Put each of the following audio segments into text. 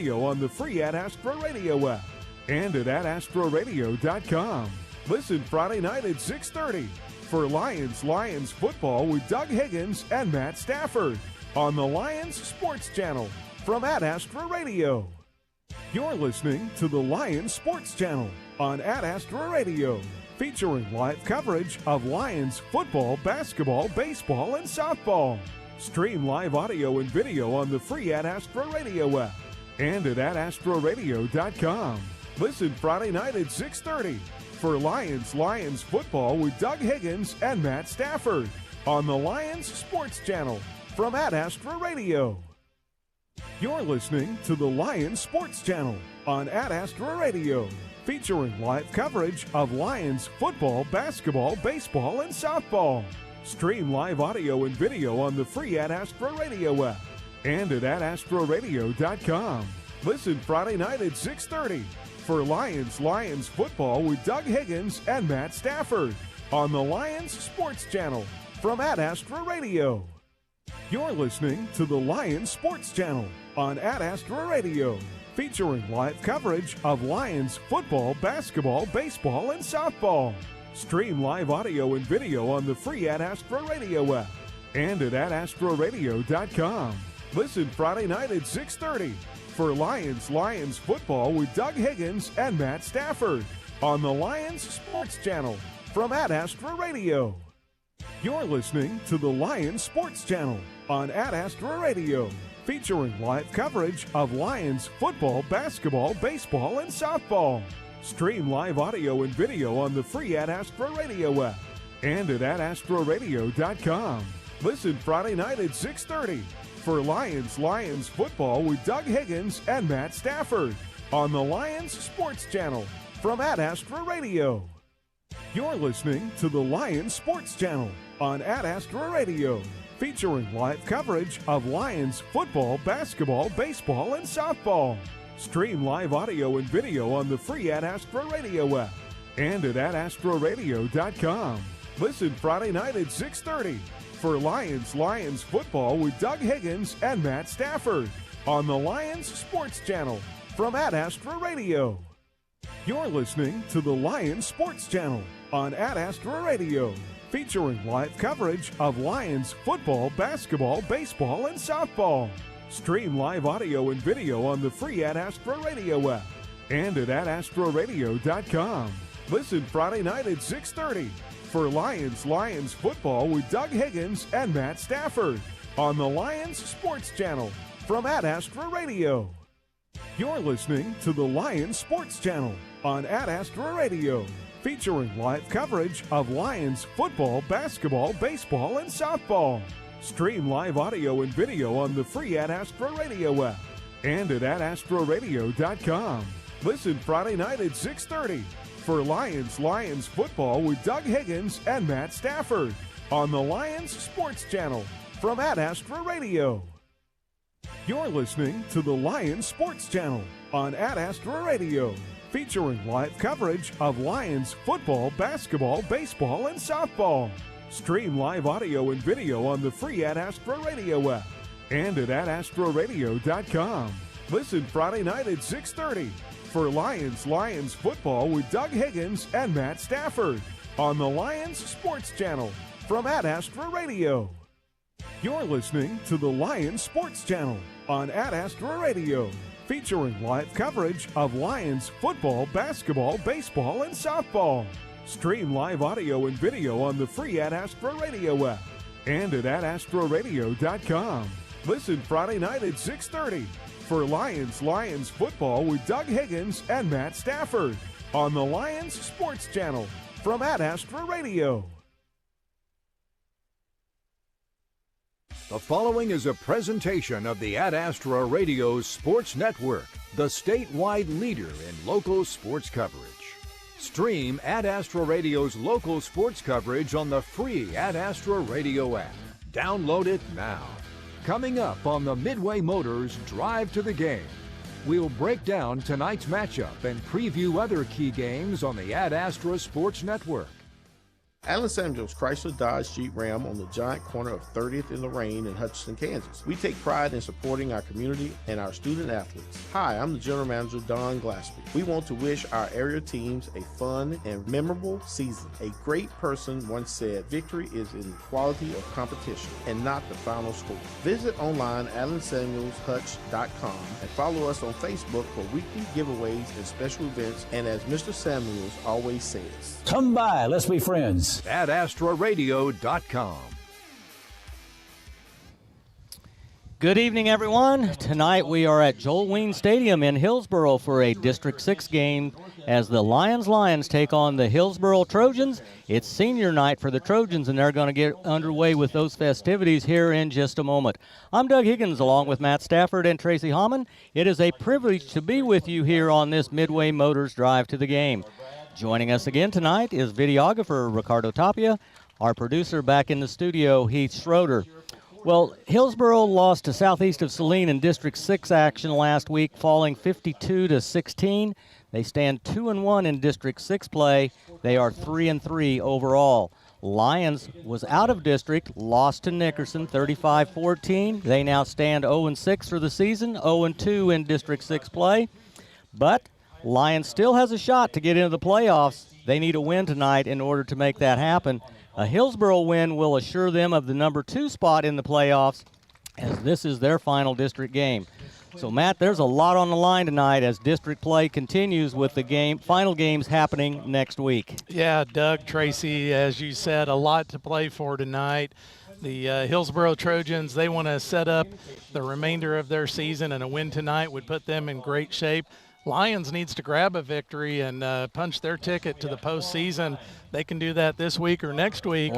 video on the free Ad Astra Radio app and at adastraradio.com. Listen Friday night at 6:30 for Lions football with Doug Higgins and Matt Stafford on the Lions Sports Channel from Ad Astra Radio. You're listening to the Lions Sports Channel on Ad Astra Radio, featuring live coverage of Lions football, basketball, baseball, and softball. Stream live audio and video on the free Ad Astra Radio app and at adastraradio.com. Listen Friday night at 6:30 for Lions football with Doug Higgins and Matt Stafford on the Lions Sports Channel from Ad Astra Radio. You're listening to the Lions Sports Channel on Ad Astra Radio, featuring live coverage of Lions football, basketball, baseball, and softball. Stream live audio and video on the free Ad Astra Radio app and at adastraradio.com. Listen Friday night at 6:30 for Lions football with Doug Higgins and Matt Stafford on the Lions Sports Channel from Ad Astra Radio. You're listening to the Lions Sports Channel on Ad Astra Radio, featuring live coverage of Lions football, basketball, baseball, and softball. Stream live audio and video on the free Ad Astra Radio app and at adastraradio.com. Listen Friday night at 6:30 for Lions football with Doug Higgins and Matt Stafford on the Lions Sports Channel from Ad Astra Radio. You're listening to the Lions Sports Channel on Ad Astra Radio, featuring live coverage of Lions football, basketball, baseball, and softball. Stream live audio and video on the free Ad Astra Radio app and at adastraradio.com. Listen Friday night at 6:30 for Lions football with Doug Higgins and Matt Stafford on the Lions Sports Channel from Ad Astra Radio. You're listening to the Lions Sports Channel on Ad Astra Radio, featuring live coverage of Lions football, basketball, baseball, and softball. Stream live audio and video on the free Ad Astra Radio app and at adastraradio.com. Listen Friday night at 6:30 for Lions football with Doug Higgins and Matt Stafford on the Lions Sports Channel from Ad Astra Radio. You're listening to the Lions Sports Channel on Ad Astra Radio, featuring live coverage of Lions football, basketball, baseball, and softball. Stream live audio and video on the free Ad Astra Radio app and at adastraradio.com. Listen Friday night at 6:30 for Lions football with Doug Higgins and Matt Stafford on the Lions Sports Channel from Ad Astra Radio. You're listening to the Lions Sports Channel on Ad Astra Radio, featuring live coverage of Lions football, basketball, baseball, and softball. Stream live audio and video on the free Ad Astra Radio app and at adastraradio.com. Listen Friday night at 6:30 for Lions football with Doug Higgins and Matt Stafford on the Lions Sports Channel from Ad Astra Radio. You're listening to the Lions Sports Channel on Ad Astra Radio, featuring live coverage of Lions football, basketball, baseball, and softball. Stream live audio and video on the free Ad Astra Radio app and at adastraradio.com. Listen Friday night at 6:30 for Lions football with Doug Higgins and Matt Stafford on the Lions Sports Channel from Ad Astra Radio. You're listening to the Lions Sports Channel on Ad Astra Radio, featuring live coverage of Lions football, basketball, baseball, and softball. Stream live audio and video on the free Ad Astra Radio app and at adastraradio.com. Listen Friday night at 6:30 for Lions football with Doug Higgins and Matt Stafford on the Lions Sports Channel from Ad Astra Radio. The following is a presentation of the Ad Astra Radio Sports Network, the statewide leader in local sports coverage. Stream Ad Astra Radio's local sports coverage on the free Ad Astra Radio app. Download it now. Coming up on the Midway Motors Drive to the Game, we'll break down tonight's matchup and preview other key games on the Ad Astra Sports Network. Allen Samuels Chrysler Dodge Jeep Ram on the giant corner of 30th and Lorraine in Hutchinson, Kansas. We take pride in supporting our community and our student athletes. Hi, I'm the General Manager, Don Glaspie. We want to wish our area teams a fun and memorable season. A great person once said, victory is in the quality of competition and not the final score. Visit online allensamuelshutch.com and follow us on Facebook for weekly giveaways and special events. And as Mr. Samuels always says, come by, let's be friends. AdAstraRadio.com. Good evening, everyone. Tonight we are at Joel Ween Stadium in Hillsboro for a District 6 game as the Lions take on the Hillsboro Trojans. It's senior night for the Trojans, and they're going to get underway with those festivities here in just a moment. I'm Doug Higgins along with Matt Stafford and Tracy Hammond. It is a privilege to be with you here on this Midway Motors drive to the game. Joining us again tonight is videographer Ricardo Tapia, our producer back in the studio, Heath Schroeder. Well, Hillsboro lost to Southeast of Saline in District 6 action last week, falling 52-16. They stand 2-1 in District 6 play. They are 3-3 overall. Lyons was out of district, lost to Nickerson 35-14. They now stand 0-6 for the season, 0-2 in District 6 play. But Lyons still has a shot to get into the playoffs. They need a win tonight in order to make that happen. A Hillsboro win will assure them of the number 2 spot in the playoffs, as this is their final district game. So, Matt, there's a lot on the line tonight as district play continues with the final games happening next week. Yeah, Doug, Tracy, as you said, a lot to play for tonight. The Hillsboro Trojans, they want to set up the remainder of their season, and a win tonight would put them in great shape. Lyons needs to grab a victory and punch their ticket to the postseason. They can do that this week or next week.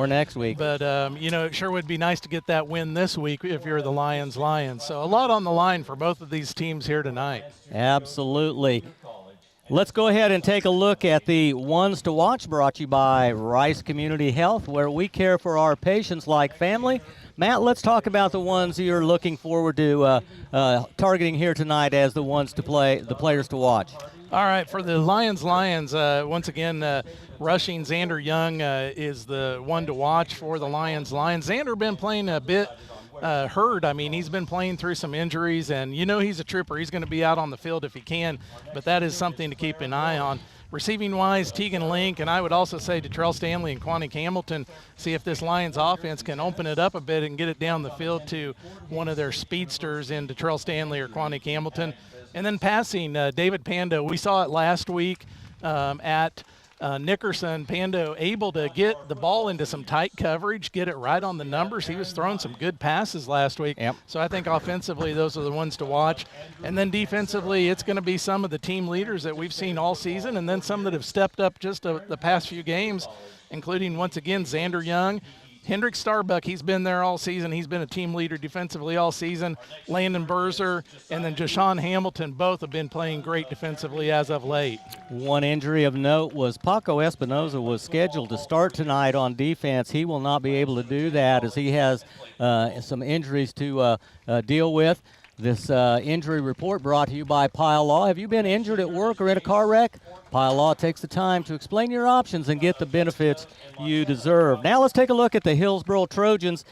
But, it sure would be nice to get that win this week if you're the Lions. So a lot on the line for both of these teams here tonight. Absolutely. Let's go ahead and take a look at the ones to watch, brought to you by Rice Community Health, where we care for our patients like family. Matt, let's talk about the ones you're looking forward to targeting here tonight as the ones to play, the players to watch. All right, for the Lions, once again, rushing Xander Young is the one to watch for the Lions. Xander been playing a bit hurt. I mean, he's been playing through some injuries, and he's a trooper. He's going to be out on the field if he can, but that is something to keep an eye on. Receiving-wise, Tegan Link, and I would also say Detrell Stanley and Quanique Hamilton, see if this Lions offense can open it up a bit and get it down the field to one of their speedsters in Detrell Stanley or Quanique Hamilton. And then passing, David Pando. We saw it last week at Nickerson. Pando able to get the ball into some tight coverage, get it right on the numbers. He was throwing some good passes last week. Yep. So I think offensively those are the ones to watch. And then defensively it's going to be some of the team leaders that we've seen all season, and then some that have stepped up just the past few games, including once again Xander Young. Hendrick Starbuck, he's been there all season. He's been a team leader defensively all season. Landon Berzer and then Jashawn Hamilton both have been playing great defensively as of late. One injury of note was Paco Espinoza was scheduled to start tonight on defense. He will not be able to do that as he has some injuries to deal with. This injury report brought to you by Pile Law. Have you been injured at work or in a car wreck? Pile Law takes the time to explain your options and get the benefits you deserve. Now let's take a look at the Hillsboro Trojans.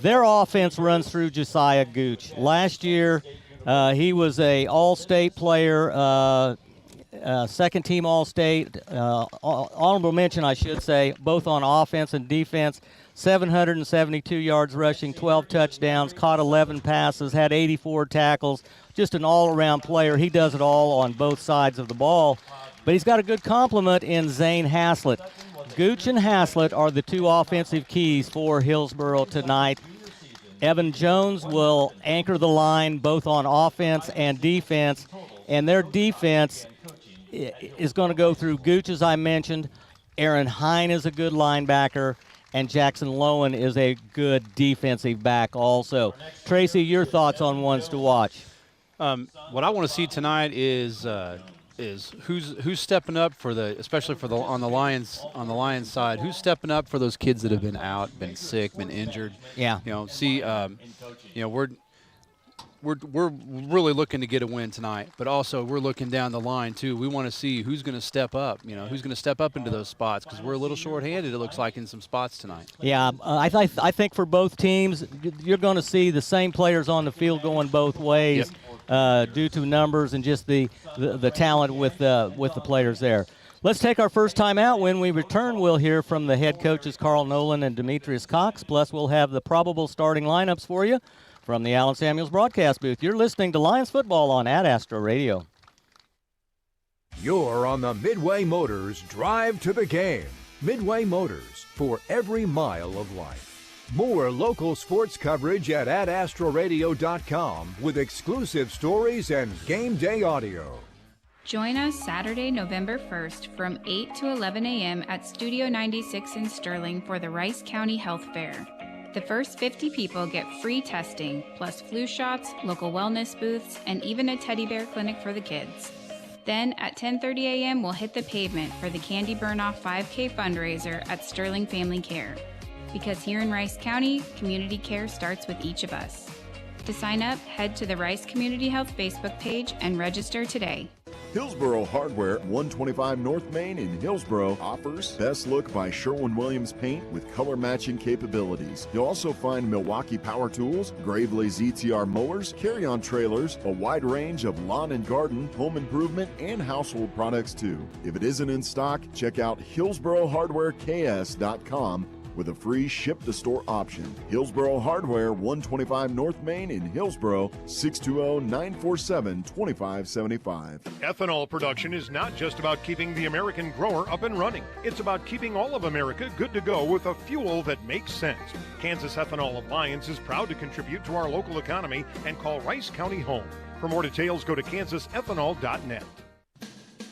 Their offense runs through Josiah Gooch. Last year, he was a All-State player, second-team All-State, honorable mention, I should say, both on offense and defense. 772 yards rushing, 12 touchdowns, caught 11 passes, had 84 tackles. Just an all-around player. He does it all on both sides of the ball. But he's got a good complement in Zane Haslett. Gooch and Haslett are the two offensive keys for Hillsboro tonight. Evan Jones will anchor the line both on offense and defense. And their defense is going to go through Gooch, as I mentioned. Aaron Hine is a good linebacker. And Jackson Lowen is a good defensive back also. Tracy, your thoughts on ones to watch? What I want to see tonight is who's stepping up for especially for on the Lions side. Who's stepping up for those kids that have been out, been sick, been injured? Yeah. we're really looking to get a win tonight, but also we're looking down the line too. We want to see who's going to step up. Who's going to step up into those spots, because we're a little short-handed, it looks like, in some spots tonight. Yeah, I think for both teams, you're going to see the same players on the field going both ways. Yep. Due to numbers and just the talent with the players there. Let's take our first time out. When we return, we'll hear from the head coaches Carl Nolan and Demetrius Cox. Plus, we'll have the probable starting lineups for you from the Allen Samuels broadcast booth. You're listening to Lions football on Ad Astra Radio. You're on the Midway Motors Drive to the Game. Midway Motors, for every mile of life. More local sports coverage at adastraradio.com with exclusive stories and game day audio. Join us Saturday, November 1st from 8 to 11 a.m. at Studio 96 in Sterling for the Rice County Health Fair. The first 50 people get free testing, plus flu shots, local wellness booths, and even a teddy bear clinic for the kids. Then at 10:30 a.m. we'll hit the pavement for the Candy Burn-Off 5K fundraiser at Sterling Family Care. Because here in Rice County, community care starts with each of us. To sign up, head to the Rice Community Health Facebook page and register today. Hillsboro Hardware, 125 North Main in Hillsboro, offers Best Look by Sherwin-Williams paint with color matching capabilities. You'll also find Milwaukee Power Tools, Gravely ZTR mowers, carry-on trailers, a wide range of lawn and garden, home improvement, and household products too. If it isn't in stock, check out HillsboroHardwareKS.com with a free ship-to-store option. Hillsboro Hardware, 125 North Main in Hillsboro, 620-947-2575. Ethanol production is not just about keeping the American grower up and running. It's about keeping all of America good to go with a fuel that makes sense. Kansas Ethanol Alliance is proud to contribute to our local economy and call Rice County home. For more details, go to kansasethanol.net.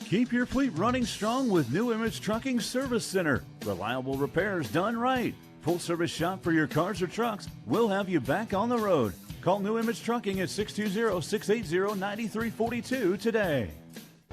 Keep your fleet running strong with New Image Trucking Service Center. Reliable repairs done right. Full service shop for your cars or trucks. We'll have you back on the road. Call New Image Trucking at 620-680-9342 today.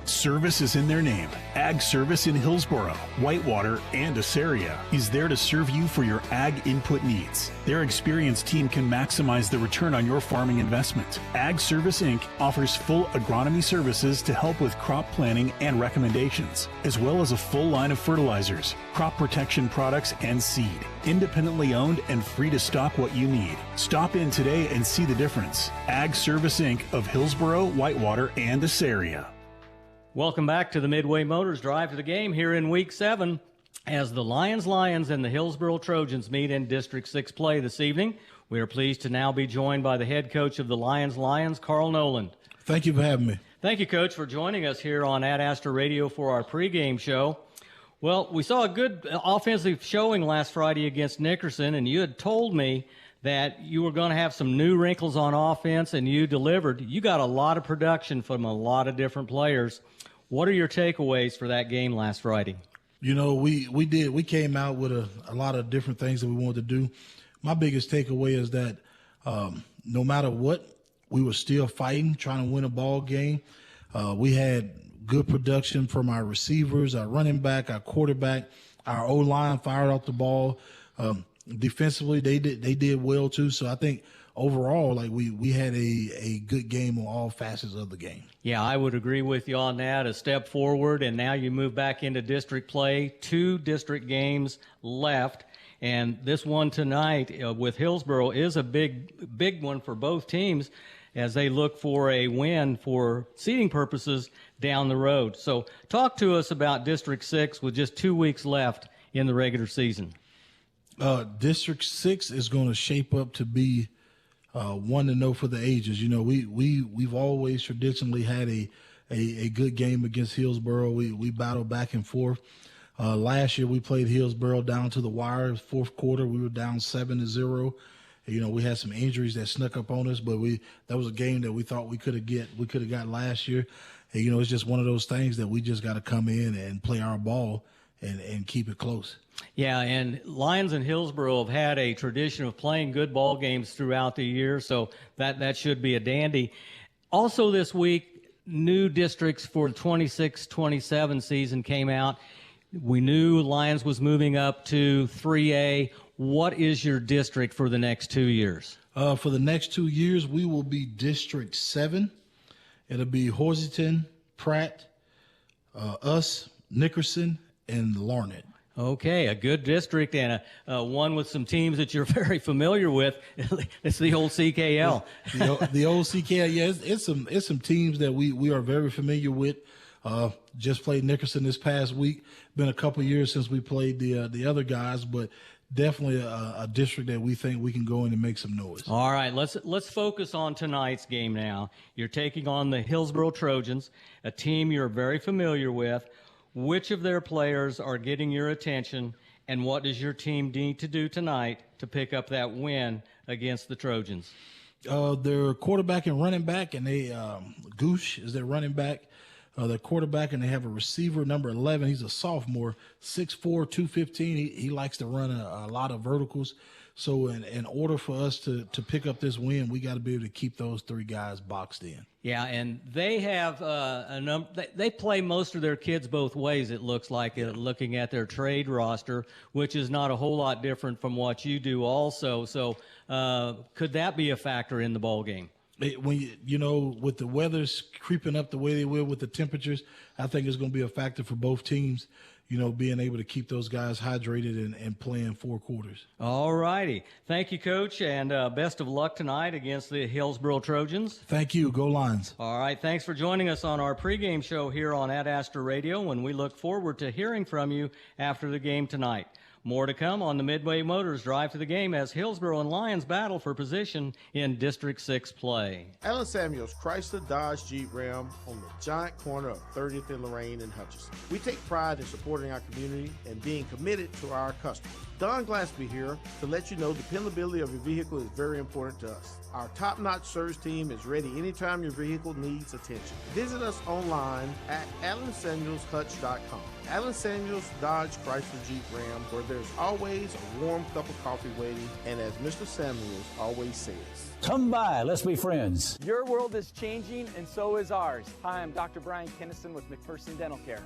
Service is in their name. Ag Service in Hillsboro, Whitewater, and Assaria is there to serve you for your ag input needs. Their experienced team can maximize the return on your farming investment. Ag Service Inc. offers full agronomy services to help with crop planning and recommendations, as well as a full line of fertilizers, crop protection products, and seed. Independently owned and free to stock what you need. Stop in today and see the difference. Ag Service Inc. of Hillsboro, Whitewater, and Assaria. Welcome back to the Midway Motors Drive to the Game here in Week 7 as the Lyons and the Hillsboro Trojans meet in District 6 play this evening. We are pleased to now be joined by the head coach of the Lyons, Carl Nolan. Thank you for having me. Thank you, Coach, for joining us here on Ad Astra Radio for our pregame show. Well, we saw a good offensive showing last Friday against Nickerson, and you had told me that you were going to have some new wrinkles on offense, and you delivered. You got a lot of production from a lot of different players. What are your takeaways for that game last Friday? You know, we came out with a lot of different things that we wanted to do. My biggest takeaway is that no matter what, we were still fighting, trying to win a ball game. We had good production from our receivers, our running back, our quarterback, our O-line fired off the ball. Defensively, they did well too. So I think overall, like we had a good game on all facets of the game. Yeah, I would agree with you on that. A step forward, and now you move back into district play. 2 district games left, and this one tonight with Hillsboro is a big one for both teams as they look for a win for seeding purposes down the road. So talk to us about District 6 with just 2 weeks left in the regular season. District 6 is going to shape up to be one to know for the ages. You know, we've always traditionally had a good game against Hillsboro. We battle back and forth. Last year we played Hillsboro down to the wire. Fourth quarter we were down 7-0. You know, we had some injuries that snuck up on us, but that was a game that we thought we could have got last year. And, you know, it's just one of those things that we just got to come in and play our ball and keep it close. Yeah, and Lyons and Hillsboro have had a tradition of playing good ball games throughout the year, so that should be a dandy. Also this week, new districts for the 26-27 season came out. We knew Lyons was moving up to 3A. What is your district for the next 2 years? For the next 2 years, we will be District 7. It'll be Horseyton, Pratt, us, Nickerson, and Larned. Okay, a good district and one with some teams that you're very familiar with. It's the old CKL. The old CKL, yeah, it's some teams that we are very familiar with. Just played Nickerson this past week. Been a couple years since we played the other guys, but definitely a district that we think we can go in and make some noise. All right, let's focus on tonight's game now. You're taking on the Hillsboro Trojans, a team you're very familiar with. Which of their players are getting your attention, and what does your team need to do tonight to pick up that win against the Trojans? Their quarterback and running back, and they Goosh is their running back. Their quarterback, and they have a receiver, number 11. He's a sophomore, 6'4", 215. He likes to run a lot of verticals. So in order for us to pick up this win, we got to be able to keep those three guys boxed in. Yeah, and they have they play most of their kids both ways, it looks like, looking at their trade roster, which is not a whole lot different from what you do also. So could that be a factor in the ball game? When with the weather's creeping up the way they will with the temperatures, I think it's going to be a factor for both teams, being able to keep those guys hydrated and playing 4 quarters. All righty. Thank you, Coach, and best of luck tonight against the Hillsboro Trojans. Thank you. Go Lions. All right. Thanks for joining us on our pregame show here on Ad Astra Radio, and we look forward to hearing from you after the game tonight. More to come on the Midway Motors Drive to the Game as Hillsboro and Lyons battle for position in District 6 play. Allen Samuels Chrysler Dodge Jeep Ram on the giant corner of 30th and Lorraine and Hutchinson. We take pride in supporting our community and being committed to our customers. Don Glaspie here to let you know dependability of your vehicle is very important to us. Our top-notch service team is ready anytime your vehicle needs attention. Visit us online at AllenSamuelsHutch.com. Allen Samuels Dodge Chrysler Jeep Ram, where there's always a warm cup of coffee waiting, and as Mr. Samuels always says, come by, let's be friends. Your world is changing, and so is ours. Hi, I'm Dr. Brian Kinnison with McPherson Dental Care.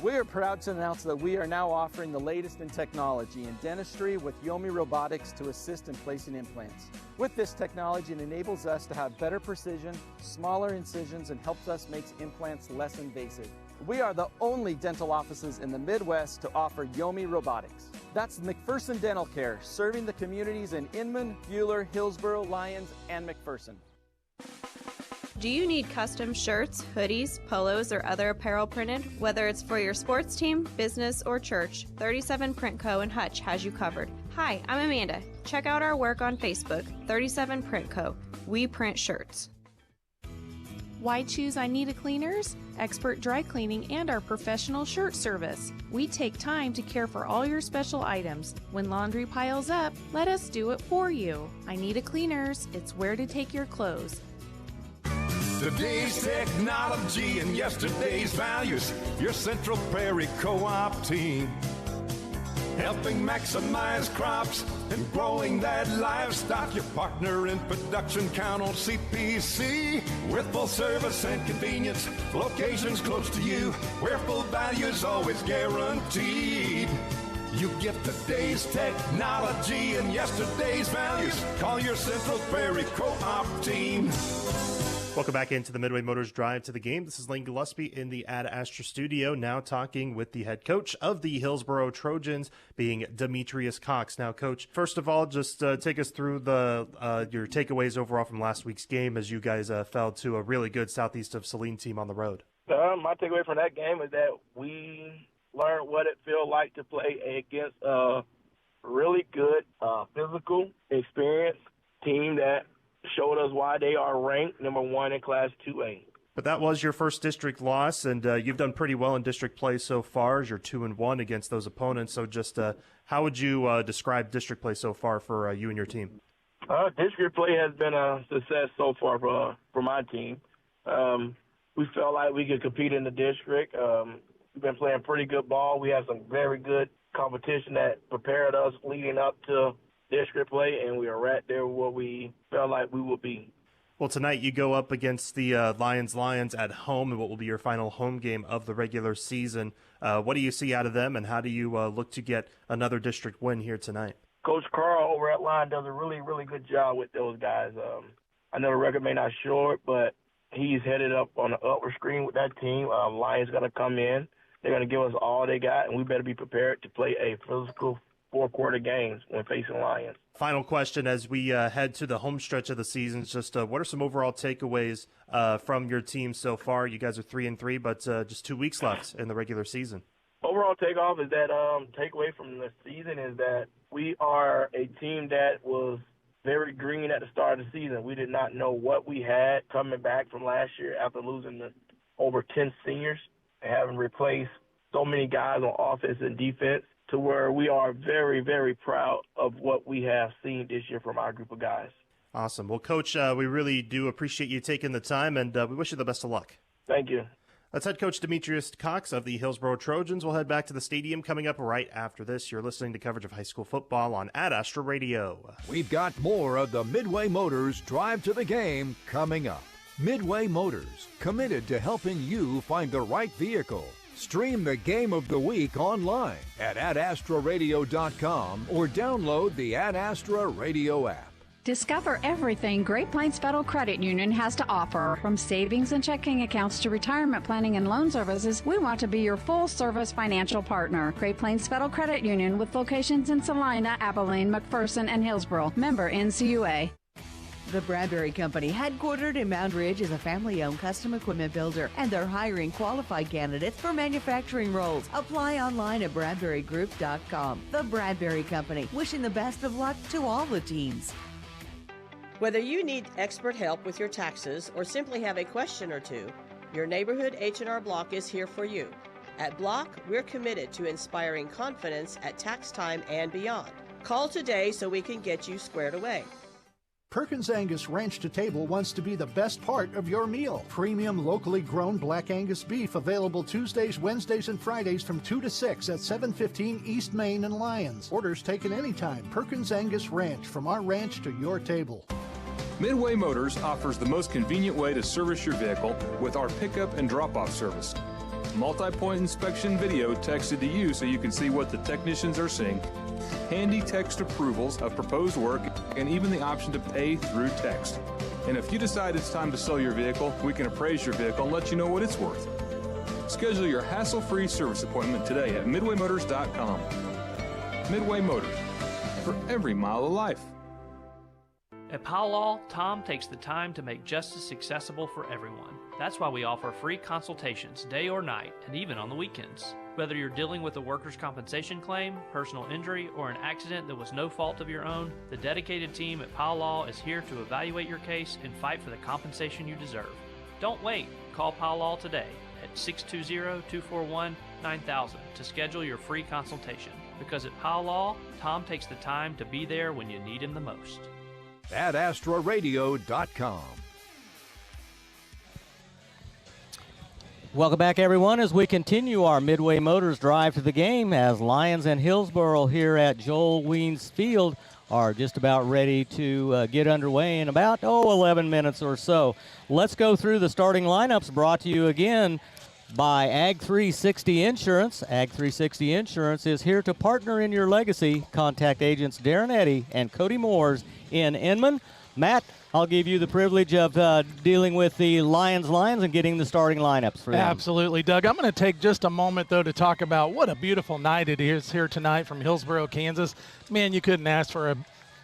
We are proud to announce that we are now offering the latest in technology in dentistry with Yomi Robotics to assist in placing implants. With this technology, it enables us to have better precision, smaller incisions, and helps us make implants less invasive. We are the only dental offices in the Midwest to offer Yomi Robotics. That's McPherson Dental Care, serving the communities in Inman, Buhler, Hillsboro, Lyons, and McPherson. Do you need custom shirts, hoodies, polos, or other apparel printed? Whether it's for your sports team, business, or church, 37 Print Co. in Hutch has you covered. Hi, I'm Amanda. Check out our work on Facebook, 37 Print Co. We print shirts. Why choose I Need a Cleaners? Expert dry cleaning and our professional shirt service. We take time to care for all your special items. When laundry piles up, let us do it for you. I Need a Cleaners. It's where to take your clothes. Today's technology and yesterday's values. Your Central Prairie Co-op team. Helping maximize crops and growing that livestock. Your partner in production, count on CPC. With full service and convenience, locations close to you, where full value is always guaranteed. You get today's technology and yesterday's values. Call your Central Prairie Co-op team. Welcome back into the Midway Motors Drive to the Game. This is Lane Gillespie in the Ad Astra studio, now talking with the head coach of the Hillsboro Trojans, being Demetrius Cox. Now, Coach, first of all, just take us through your takeaways overall from last week's game as you guys fell to a really good Southeast of Saline team on the road. My takeaway from that game is that we learned what it feels like to play against a really good physical, experienced team that showed us why they are ranked number 1 in Class 2A. But that was your first district loss, and you've done pretty well in district play so far as you're 2-1 against those opponents. So just how would you describe district play so far for you and your team? District play has been a success so far for my team. We felt like we could compete in the district. We've been playing pretty good ball. We have some very good competition that prepared us leading up to district play, and we are right there where we felt like we would be. Well, tonight you go up against the Lions at home in what will be your final home game of the regular season. What do you see out of them, and how do you look to get another district win here tonight? Coach Carl over at Lyons does a really, really good job with those guys. I know the record may not show it, but he's headed up on the upper screen with that team. Lyons going to come in. They're going to give us all they got, and we better be prepared to play a physical four-quarter games when facing Lyons. Final question as we head to the home stretch of the season. Just what are some overall takeaways from your team so far? You guys are 3-3, but just 2 weeks left in the regular season. Overall takeoff is that takeaway from the season is that we are a team that was very green at the start of the season. We did not know what we had coming back from last year after losing over 10 seniors and having replaced so many guys on offense and defense, to where we are very, very proud of what we have seen this year from our group of guys. Awesome. Well, Coach, we really do appreciate you taking the time, and we wish you the best of luck. Thank you. That's head coach Demetrius Cox of the Hillsboro Trojans. We'll head back to the stadium coming up right after this. You're listening to coverage of high school football on Ad Astra Radio. We've got more of the Midway Motors Drive to the Game coming up. Midway Motors, committed to helping you find the right vehicle. Stream the game of the week online at adastraradio.com or download the Ad Astra Radio app. Discover everything Great Plains Federal Credit Union has to offer. From savings and checking accounts to retirement planning and loan services, we want to be your full-service financial partner. Great Plains Federal Credit Union with locations in Salina, Abilene, McPherson, and Hillsboro. Member NCUA. The Bradbury Company, headquartered in Mound Ridge, is a family-owned custom equipment builder, and they're hiring qualified candidates for manufacturing roles. Apply online at BradburyGroup.com. The Bradbury Company, wishing the best of luck to all the teams. Whether you need expert help with your taxes or simply have a question or two, your neighborhood H&R Block is here for you. At Block, we're committed to inspiring confidence at tax time and beyond. Call today so we can get you squared away. Perkins Angus Ranch to Table wants to be the best part of your meal. Premium locally grown Black Angus beef available Tuesdays, Wednesdays, and Fridays from 2 to 6 at 715 East Main and Lyons. Orders taken anytime. Perkins Angus Ranch, from our ranch to your table. Midway Motors offers the most convenient way to service your vehicle with our pickup and drop-off service. Multi-point inspection video texted to you so you can see what the technicians are seeing. Handy text approvals of proposed work, and even the option to pay through text. And if you decide it's time to sell your vehicle, we can appraise your vehicle and let you know what it's worth. Schedule your hassle-free service appointment today at MidwayMotors.com. Midway Motors, for every mile of life. At Powell Law, Tom takes the time to make justice accessible for everyone. That's why we offer free consultations day or night, and even on the weekends. Whether you're dealing with a workers' compensation claim, personal injury, or an accident that was no fault of your own, the dedicated team at Powell Law is here to evaluate your case and fight for the compensation you deserve. Don't wait. Call Powell Law today at 620-241-9000 to schedule your free consultation. Because at Powell Law, Tom takes the time to be there when you need him the most. AdAstraRadio.com. Welcome back, everyone, as we continue our Midway Motors Drive to the Game, as Lyons and Hillsboro here at Joel Weens Field are just about ready to get underway in about 11 minutes or so. Let's go through the starting lineups, brought to you again by Ag 360 Insurance. Ag 360 Insurance is here to partner in your legacy. Contact agents Darren Eddy and Cody Moores in Inman. Matt, I'll give you the privilege of dealing with the Lions and getting the starting lineups for them. Absolutely, Doug. I'm going to take just a moment, though, to talk about what a beautiful night it is here tonight from Hillsboro, Kansas. Man, you couldn't ask for a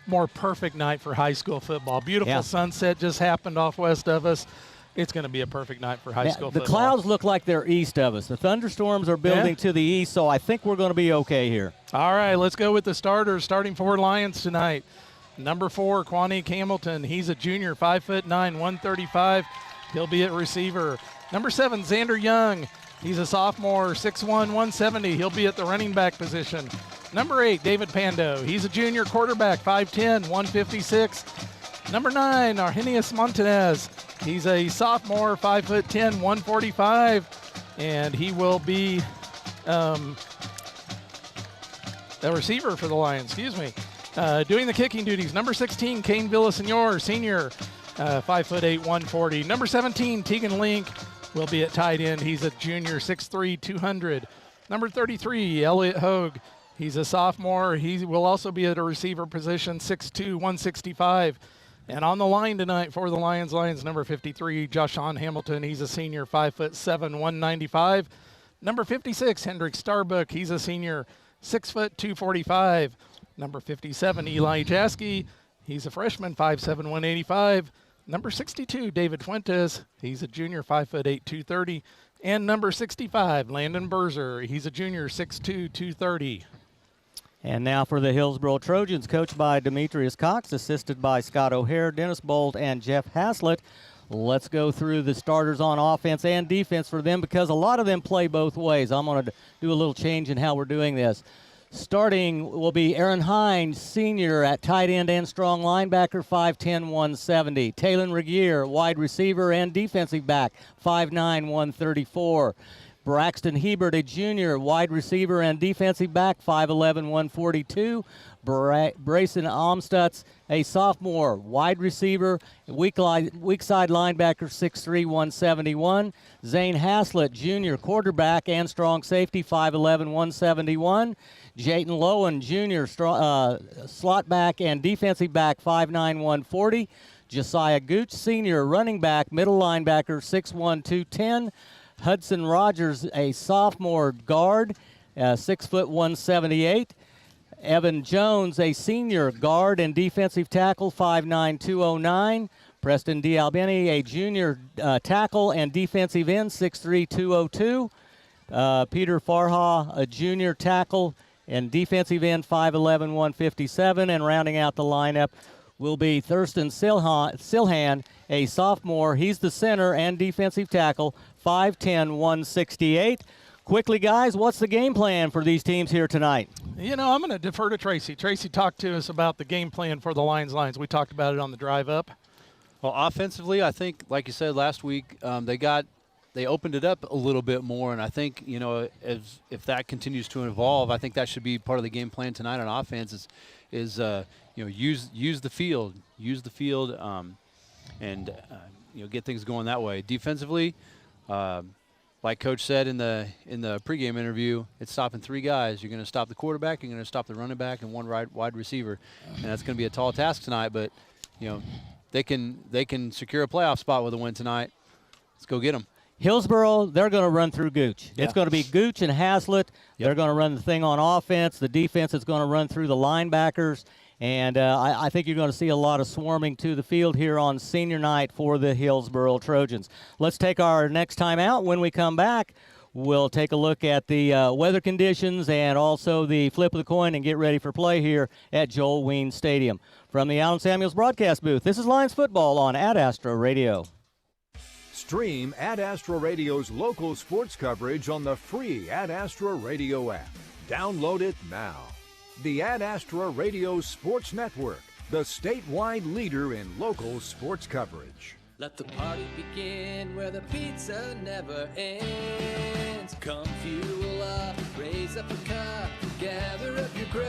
more perfect night for high school football. Beautiful sunset just happened off west of us. It's going to be a perfect night for high school football. The clouds look like they're east of us. The thunderstorms are building to the east, so I think we're going to be okay here. All right, let's go with the starters. Starting for Lions tonight. Number 4, Quanique Hamilton. He's a junior, 5'9", 135. He'll be at receiver. Number 7, Xander Young. He's a sophomore, 6'1", 170. He'll be at the running back position. Number 8, David Pando. He's a junior quarterback, 5'10", 156. Number 9, Arrhenius Montanez. He's a sophomore, 5'10", 145. And he will be a receiver for the Lions, doing the kicking duties, number 16, Kane Villasenor, senior, 5'8", 140. Number 17, Tegan Link, will be at tight end. He's a junior, 6'3", 200. Number 33, Elliot Hogue. He's a sophomore. He will also be at a receiver position, 6'2", 165. And on the line tonight for the Lions, number 53, Joshawn Hamilton. He's a senior, 5'7", 195. Number 56, Hendrik Starbuck. He's a senior, 6', 245. Number 57, Eli Jaskey. He's a freshman, 5'7", 185. Number 62, David Fuentes. He's a junior, 5'8", 230. And number 65, Landon Berzer. He's a junior, 6'2", 230. And now for the Hillsboro Trojans, coached by Demetrius Cox, assisted by Scott O'Hare, Dennis Bolt, and Jeff Haslett. Let's go through the starters on offense and defense for them because a lot of them play both ways. I'm going to do a little change in how we're doing this. Starting will be Aaron Hines, senior at tight end and strong linebacker, 5'10", 170. Taylon Regier, wide receiver and defensive back, 5'9", 134. Braxton Hebert, a junior, wide receiver and defensive back, 5'11", 142. Brayson Amstutz, a sophomore, wide receiver, weak side linebacker, 6'3", 171. Zane Haslett, junior, quarterback and strong safety, 5'11", 171. Jayton Lowen, junior, slot back and defensive back, 5'9", 140. Josiah Gooch, senior, running back, middle linebacker, 6'1", 210. Hudson Rogers, a sophomore guard, 6', 178. Evan Jones, a senior guard and defensive tackle, 5'9", 209. Preston D'Albini, a junior tackle and defensive end, 6'3", 202. Peter Farha, a junior tackle and defensive end, 5'11", 157. And rounding out the lineup will be Thurston Silhan, a sophomore. He's the center and defensive tackle, 5'10", 168. Quickly, guys, what's the game plan for these teams here tonight? You know, I'm going to defer to Tracy. Tracy talked to us about the game plan for the Lions. We talked about it on the drive up. Well, offensively, I think, like you said last week, they opened it up a little bit more, and I think, you know, if that continues to evolve, I think that should be part of the game plan tonight on offense is you know, use the field, and you know, get things going that way. Defensively, like Coach said in the pregame interview, it's stopping three guys. You're going to stop the quarterback, you're going to stop the running back, and one wide receiver, and that's going to be a tall task tonight. But you know, they can secure a playoff spot with a win tonight. Let's go get them. Hillsboro, they're going to run through Gooch. Yeah. It's going to be Gooch and Haslett. Yep. They're going to run the thing on offense. The defense is going to run through the linebackers. And I think you're going to see a lot of swarming to the field here on senior night for the Hillsboro Trojans. Let's take our next time out. When we come back, we'll take a look at the weather conditions and also the flip of the coin and get ready for play here at Joel Ween Stadium. From the Allen Samuels broadcast booth, this is Lions football on Ad Astra Radio. Stream Ad Astra Radio's local sports coverage on the free Ad Astra Radio app. Download it now. The Ad Astra Radio Sports Network, the statewide leader in local sports coverage. Let the party begin where the pizza never ends. Come fuel up, raise up a cup, gather up your grub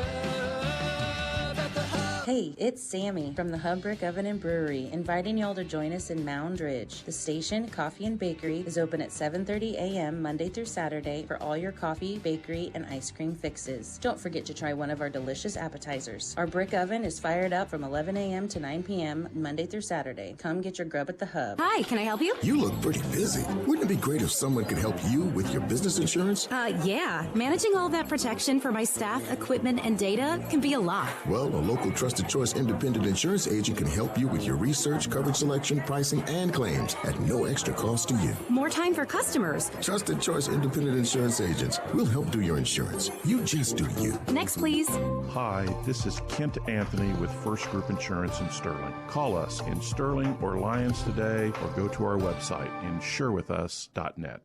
at the hub. Hey, it's Sammy from the Hub Brick Oven and Brewery, inviting y'all to join us in Mound Ridge. The station, Coffee and Bakery, is open at 7:30 a.m. Monday through Saturday for all your coffee, bakery, and ice cream fixes. Don't forget to try one of our delicious appetizers. Our brick oven is fired up from 11 a.m. to 9 p.m. Monday through Saturday. Come get your grub at the Hub. Hi, can I help you? You look pretty busy. Wouldn't it be great if someone could help you with your business insurance? Yeah. Managing all that protection for my staff, equipment, and data can be a lot. Well, a local trusted choice independent insurance agent can help you with your research, coverage selection, pricing, and claims at no extra cost to you. More time for customers. Trusted choice independent insurance agents. We'll help do your insurance. You just do you. Next, please. Hi, this is Kent Anthony with First Group Insurance in Sterling. Call us in Sterling or Lyons today or go to our website, insurewithus.net.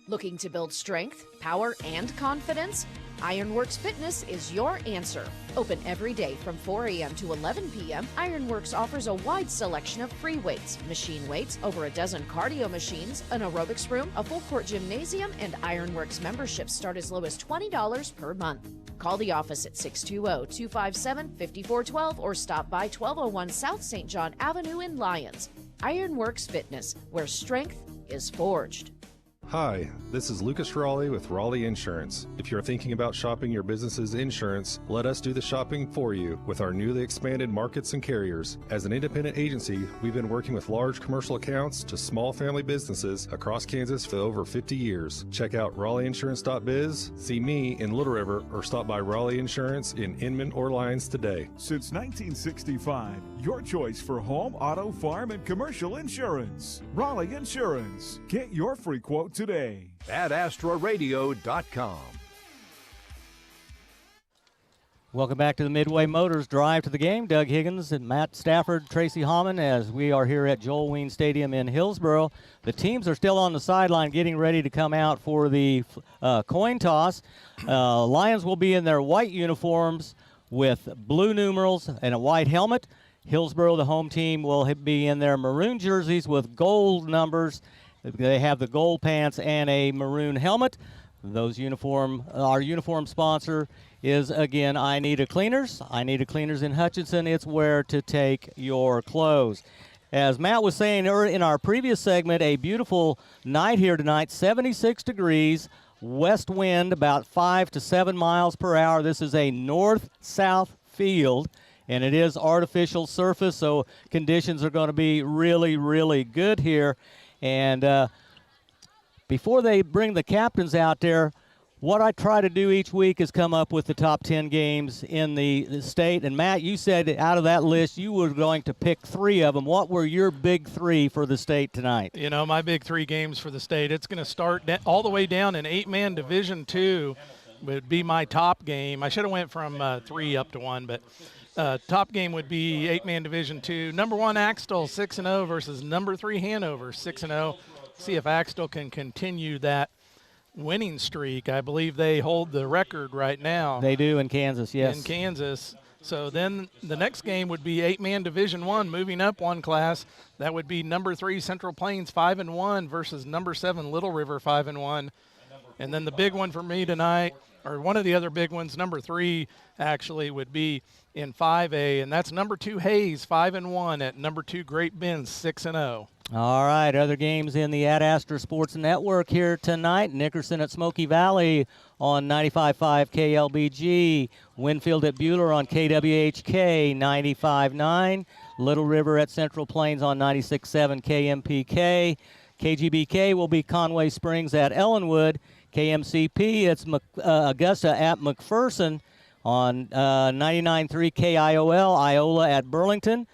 Looking to build strength, power, and confidence? Ironworks Fitness is your answer. Open every day from 4 a.m. to 11 p.m., Ironworks offers a wide selection of free weights, machine weights, over a dozen cardio machines, an aerobics room, a full-court gymnasium, and Ironworks memberships start as low as $20 per month. Call the office at 620-257-5412 or stop by 1201 South St. John Avenue in Lyons. Ironworks Fitness, where strength is forged. Hi, this is Lucas Raleigh with Raleigh Insurance. If you're thinking about shopping your business's insurance, let us do the shopping for you with our newly expanded markets and carriers. As an independent agency, we've been working with large commercial accounts to small family businesses across Kansas for over 50 years. Check out RaleighInsurance.biz, see me in Little River, or stop by Raleigh Insurance in Inman or Lyons today. Since 1965, your choice for home, auto, farm, and commercial insurance. Raleigh Insurance. Get your free quote today. AdAstraRadio.com. Welcome back to the Midway Motors Drive to the Game. Doug Higgins and Matt Stafford, Tracy Hammond, as we are here at Joel Ween Stadium in Hillsboro. The teams are still on the sideline getting ready to come out for the coin toss. Lions will be in their white uniforms with blue numerals and a white helmet. Hillsboro, the home team, will be in their maroon jerseys with gold numbers. They have the gold pants and a maroon helmet. Our uniform sponsor is, again, I Need a Cleaners. I Need a Cleaners in Hutchinson. It's where to take your clothes. As Matt was saying in our previous segment, a beautiful night here tonight, 76 degrees, west wind about 5 to 7 miles per hour. This is a north-south field, and it is artificial surface, so conditions are going to be really, really good here. And before they bring the captains out there, what I try to do each week is come up with the top 10 games in the state. And, Matt, you said out of that list you were going to pick 3 of them. What were your big 3 for the state tonight? You know, my big 3 games for the state, it's going to start all the way down in 8-man Division II would be my top game. I should have went from 3 up to 1, but top game would be 8-man Division II. Number 1 Axtell 6-0 versus number 3 Hanover 6-0. See if Axtell can continue that winning streak. I believe they hold the record right now. They do in Kansas, yes. In Kansas. So then the next game would be 8-man Division I, moving up one class. That would be number 3 Central Plains 5-1 versus number 7 Little River 5-1. And then the big one for me tonight, or one of the other big ones, number 3 actually, would be in 5A, and that's number 2 Hayes 5-1 at number 2 Great Bend 6-0. All right, other games in the Ad Astra Sports Network here tonight. Nickerson at Smoky Valley on 95.5 KLBG. Winfield at Buhler on KWHK 95.9. Little River at Central Plains on 96.7 KMPK. KGBK will be Conway Springs at Ellenwood. KMCP, it's Augusta at McPherson on 99.3 KIOL, Iola at Burlington.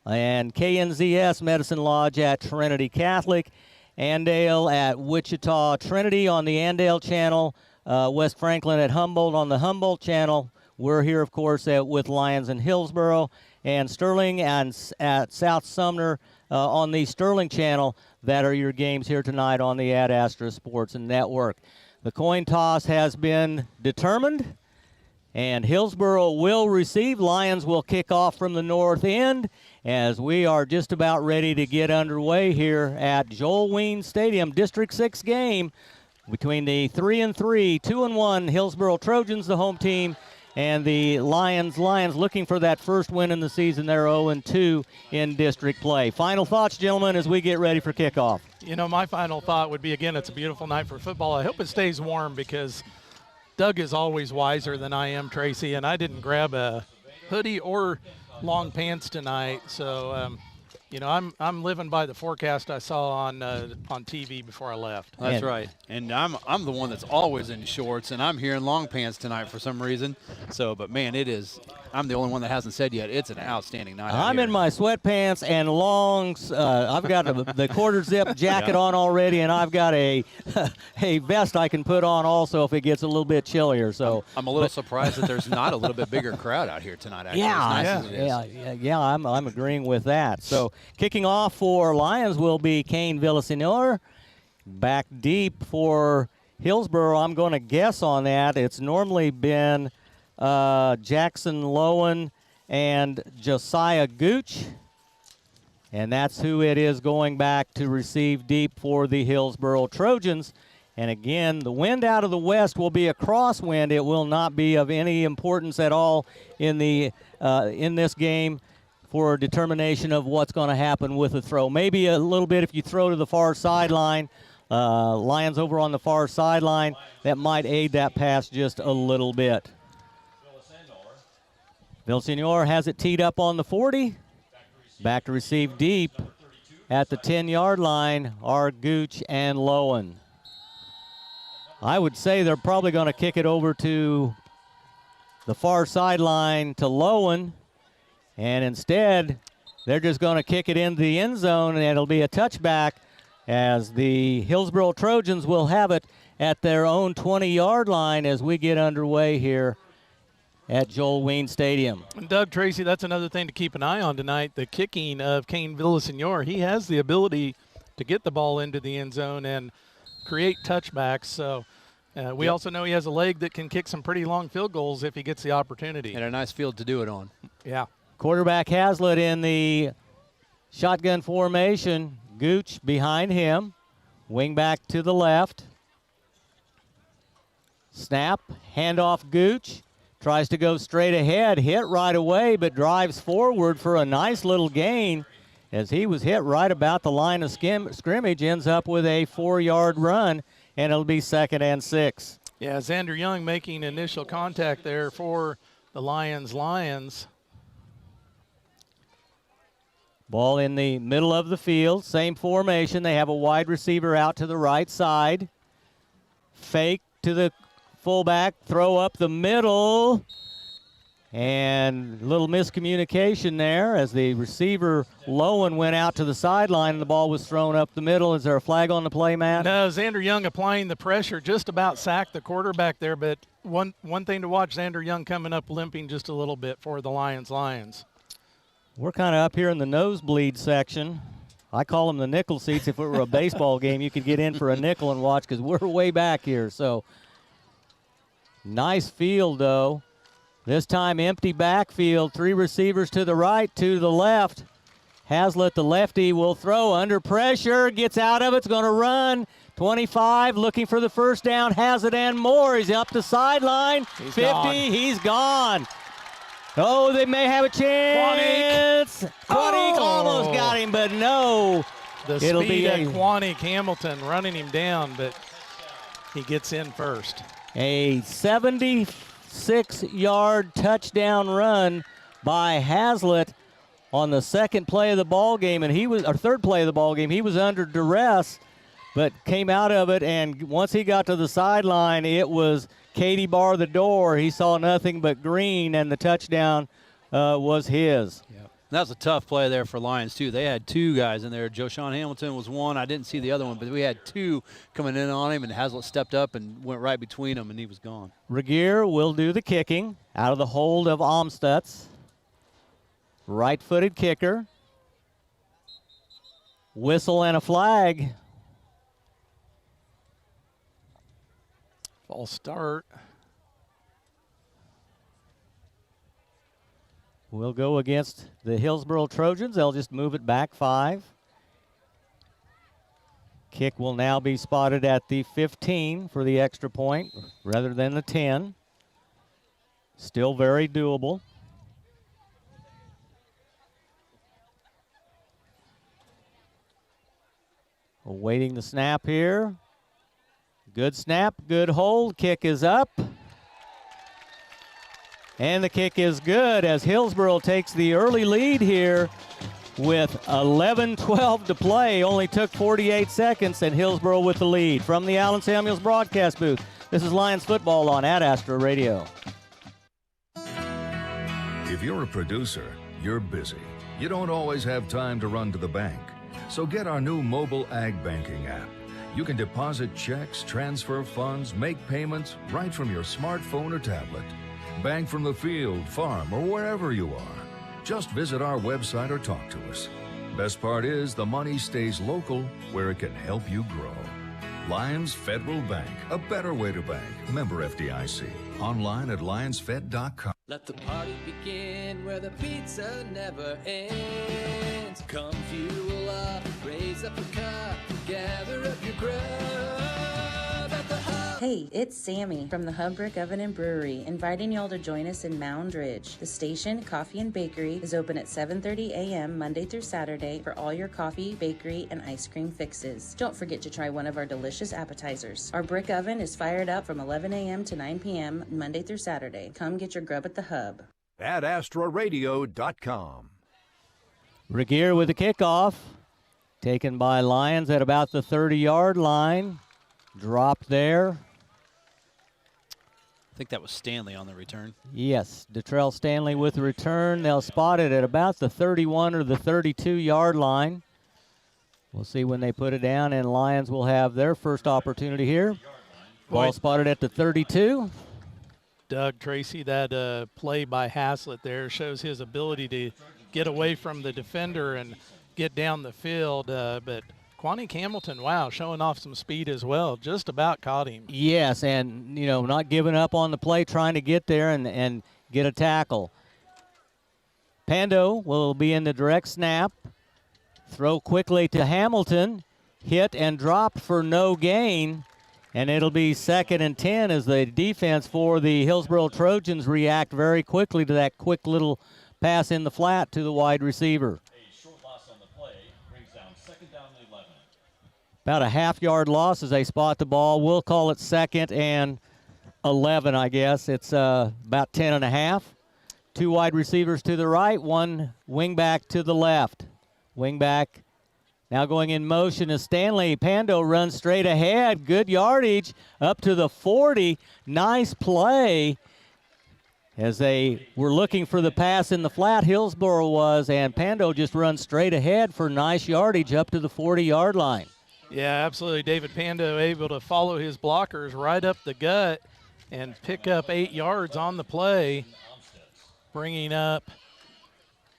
And KNZS, Medicine Lodge at Trinity Catholic. Andale at Wichita Trinity on the Andale Channel. West Franklin at Humboldt on the Humboldt Channel. We're here, of course, with Lyons and Hillsboro. And Sterling and at South Sumner on the Sterling Channel. That are your games here tonight on the Ad Astra Sports Network. The coin toss has been determined, and Hillsboro will receive. Lyons will kick off from the north end as we are just about ready to get underway here at Joel Ween Stadium. District 6 game between the 3-3, 2-1 Hillsboro Trojans, the home team, and the Lions looking for that first win in the season. They're 0-2 in district play. Final thoughts, gentlemen, as we get ready for kickoff. You know, my final thought would be, again, it's a beautiful night for football. I hope it stays warm because Doug is always wiser than I am, Tracy, and I didn't grab a hoodie or long pants tonight. So, you know, I'm living by the forecast I saw on TV before I left. That's right. And I'm the one that's always in shorts, and I'm here in long pants tonight for some reason. So, but man, I'm the only one that hasn't said yet. It's an outstanding night. I'm in my sweatpants and longs. I've got the quarter zip jacket on already, and I've got a vest I can put on also if it gets a little bit chillier. So I'm a little surprised that there's not a little bit bigger crowd out here tonight. Actually. Yeah. I'm agreeing with that. So kicking off for Lions will be Kane Villasenor. Back deep for Hillsboro, I'm going to guess on that. It's normally been Jackson Lowen and Josiah Gooch. And that's who it is going back to receive deep for the Hillsboro Trojans. And again, the wind out of the west will be a crosswind. It will not be of any importance at all in this game for a determination of what's going to happen with the throw. Maybe a little bit if you throw to the far sideline Lyons over on the far sideline. That might aid that pass just a little bit. Villasenor has it teed up on the 40. Back to receive deep at the 10-yard line are Gooch and Lowen. I would say they're probably going to kick it over to the far sideline to Lowen, and instead they're just going to kick it into the end zone, and it'll be a touchback as the Hillsboro Trojans will have it at their own 20-yard line as we get underway here at Joel Ween Stadium. And Doug Tracy, that's another thing to keep an eye on tonight, the kicking of Kane Villasenor. He has the ability to get the ball into the end zone and create touchbacks. So we also know he has a leg that can kick some pretty long field goals if he gets the opportunity. And a nice field to do it on. Yeah. Quarterback Hazlitt in the shotgun formation. Gooch behind him. Wing back to the left. Snap, handoff Gooch. Tries to go straight ahead, hit right away, but drives forward for a nice little gain as he was hit right about the line of scrimmage, ends up with a 4-yard run, and it'll be 2nd and 6. Yeah, Xander Young making initial contact there for the Lions. Ball in the middle of the field, same formation. They have a wide receiver out to the right side. Fake to the fullback, throw up the middle, and a little miscommunication there as the receiver Lowen went out to the sideline and the ball was thrown up the middle. Is there a flag on the play, Matt? No, Xander Young applying the pressure, just about sacked the quarterback there, but one thing to watch, Xander Young coming up limping just a little bit for the Lions. We're kind of up here in the nosebleed section. I call them the nickel seats. If it were a baseball game, you could get in for a nickel and watch because we're way back here. So nice field, though. This time empty backfield. 3 receivers to the right, 2 to the left. Hazlitt, the lefty, will throw under pressure. Gets out of it. It's going to run. 25, looking for the first down. Has it and more. He's up the sideline. 50, gone. He's gone. Oh, they may have a chance. Quanique almost got him, but no. It'll be Quanique Hamilton running him down, but he gets in first. A 76-yard touchdown run by Hazlitt on the second play of the ball game, and third play of the ball game. He was under duress, but came out of it, and once he got to the sideline, it was Katie bar the door. He saw nothing but green, and the touchdown was his. Yep. That was a tough play there for Lyons, too. They had 2 guys in there. Joshawn Hamilton was one. I didn't see the other one, but we had 2 coming in on him, and Hazlitt stepped up and went right between them, and he was gone. Regier will do the kicking out of the hold of Amstutz. Right-footed kicker. Whistle and a flag. False start. We'll go against the Hillsboro Trojans. They'll just move it back 5. Kick will now be spotted at the 15 for the extra point rather than the 10. Still very doable. Awaiting the snap here. Good snap, good hold. Kick is up. And the kick is good as Hillsboro takes the early lead here with 11-12 to play. Only took 48 seconds, and Hillsboro with the lead. From the Allen Samuels broadcast booth, this is Lions football on Ad Astra Radio. If you're a producer, you're busy. You don't always have time to run to the bank. So get our new mobile ag banking app. You can deposit checks, transfer funds, make payments right from your smartphone or tablet. Bank from the field, farm, or wherever you are. Just visit our website or talk to us. Best part is the money stays local where it can help you grow. Lyons Federal Bank, a better way to bank. Member FDIC. Online at lionsfed.com. Let the party begin where the pizza never ends. Come fuel up, raise up a cup, gather up your grub at the hub. Hey, it's Sammy from the Hubbrick Oven and Brewery, inviting y'all to join us in Mound Ridge. The station, Coffee and Bakery, is open at 7:30 a.m. Monday through Saturday for all your coffee, bakery, and ice cream fixes. Don't forget to try one of our delicious appetizers. Our brick oven is fired up from 11 a.m. to 9 p.m. Monday through Saturday. Come get your grub at the Hub. AdAstraRadio.com. Regier with the kickoff. Taken by Lyons at about the 30-yard line. Dropped there. I think that was Stanley on the return. Yes, Detrell Stanley with the return. They'll spot it at about the 31 or the 32-yard line. We'll see when they put it down, and Lyons will have their first opportunity here. Ball spotted at the 32. Doug Tracy, that play by Haslett there shows his ability to get away from the defender and get down the field, but Quanique Hamilton, wow, showing off some speed as well. Just about caught him. Yes, and, not giving up on the play, trying to get there and get a tackle. Pando will be in the direct snap. Throw quickly to Hamilton. Hit and dropped for no gain. And it'll be 2nd and 10 as the defense for the Hillsboro Trojans react very quickly to that quick little pass in the flat to the wide receiver. About a half-yard loss as they spot the ball. We'll call it 2nd and 11, I guess. It's about 10 and a half. 2 wide receivers to the right, 1 wingback to the left. Wingback now going in motion as Stanley Pando runs straight ahead. Good yardage up to the 40. Nice play as they were looking for the pass in the flat. Hillsboro was, and Pando just runs straight ahead for nice yardage up to the 40-yard line. Yeah, absolutely. David Pando able to follow his blockers right up the gut and pick up 8 yards on the play, bringing up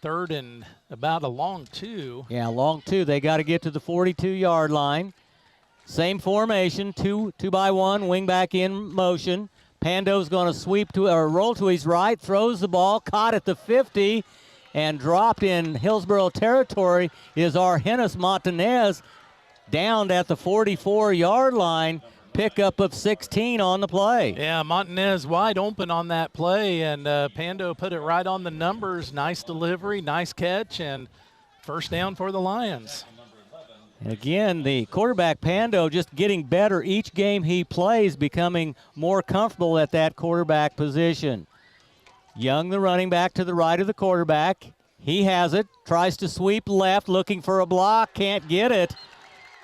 3rd and about a long 2. Yeah, long 2. They got to get to the 42-yard line. Same formation, 2 by 1, wing back in motion. Pando's going to sweep to or roll to his right, throws the ball, caught at the 50, and dropped in Hillsboro territory is Argenis Montanez. Down at the 44-yard line, pickup of 16 on the play. Yeah, Montanez wide open on that play, and Pando put it right on the numbers. Nice delivery, nice catch, and first down for the Lions. And again, the quarterback Pando just getting better each game he plays, becoming more comfortable at that quarterback position. Young, the running back, to the right of the quarterback. He has it, tries to sweep left, looking for a block, can't get it.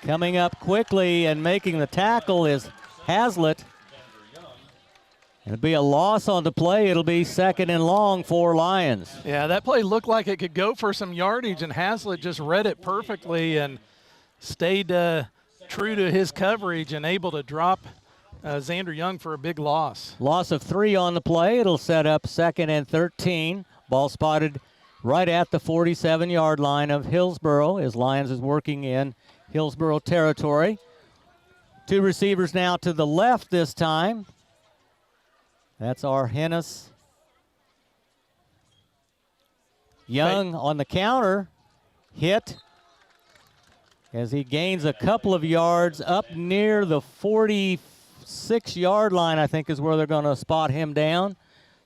Coming up quickly and making the tackle is Haslett. It'll be a loss on the play. It'll be 2nd and long for Lyons. Yeah, that play looked like it could go for some yardage, and Haslett just read it perfectly and stayed true to his coverage and able to drop Xander Young for a big loss. Loss of 3 on the play. It'll set up 2nd and 13. Ball spotted right at the 47-yard line of Hillsboro as Lyons is working in Hillsboro territory. 2 receivers now to the left this time. That's Argenis. Young on the counter. Hit as he gains a couple of yards up near the 46-yard line, I think is where they're going to spot him down.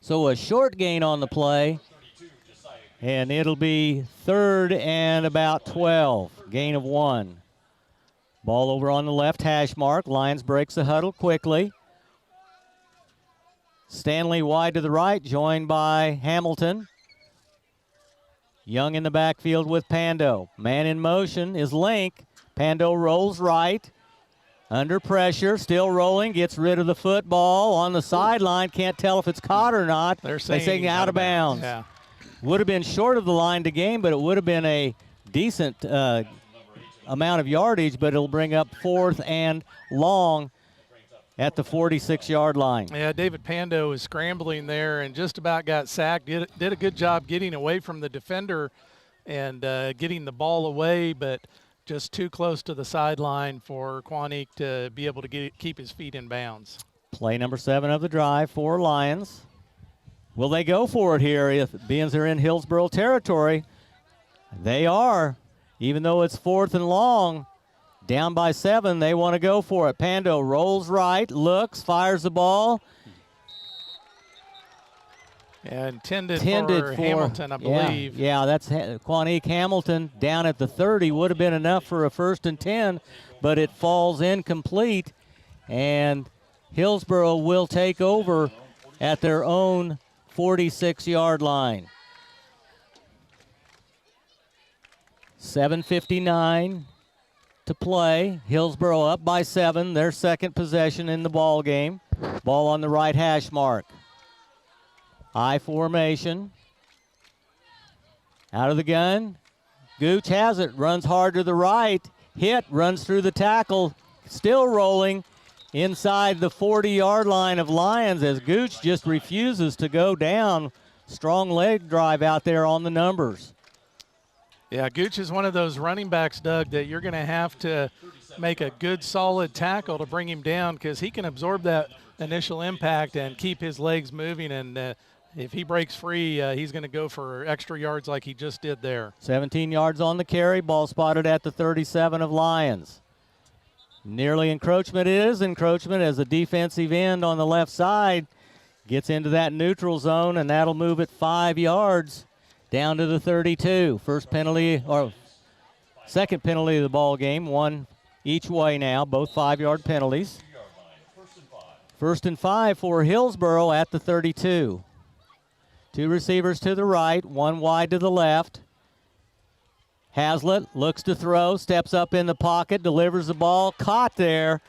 So a short gain on the play. And it'll be 3rd and about 12. Gain of 1. Ball over on the left hash mark. Lyons breaks the huddle quickly. Stanley wide to the right, joined by Hamilton. Young in the backfield with Pando. Man in motion is Link. Pando rolls right. Under pressure, still rolling, gets rid of the football on the sideline. Can't tell if it's caught or not. They're saying out of bounds. Yeah. Would have been short of the line to gain, but it would have been a decent amount of yardage, but it'll bring up 4th and long at the 46-yard line. Yeah, David Pando is scrambling there and just about got sacked. Did a good job getting away from the defender and getting the ball away, but just too close to the sideline for Quanique to be able to keep his feet in bounds. Play number 7 of the drive for Lyons. Will they go for it here if being they're in Hillsboro territory? They are. Even though it's 4th and long, Down by 7, they want to go for it. Pando rolls right, looks, fires the ball. And intended for Hamilton, I believe. Yeah, that's Quanique Hamilton down at the 30. Would have been enough for a 1st and 10, but it falls incomplete. And Hillsboro will take over at their own 46-yard line. 7:59 to play. Hillsboro up by 7, their second possession in the ball game. Ball on the right hash mark. I formation. Out of the gun. Gooch has it, runs hard to the right. Hit, runs through the tackle. Still rolling inside the 40-yard line of Lyons as Gooch just refuses to go down. Strong leg drive out there on the numbers. Yeah, Gooch is one of those running backs, Doug, that you're going to have to make a good, solid tackle to bring him down because he can absorb that initial impact and keep his legs moving. And if he breaks free, he's going to go for extra yards like he just did there. 17 yards on the carry. Ball spotted at the 37 of Lyons. Nearly encroachment. It is encroachment as the defensive end on the left side gets into that neutral zone, and that'll move it 5 yards down to the 32. First penalty, or second penalty of the ball game. One each way now, both 5-yard penalties. 1st and 5 for Hillsboro at the 32. 2 receivers to the right, 1 wide to the left. Haslett looks to throw, steps up in the pocket, delivers the ball, caught there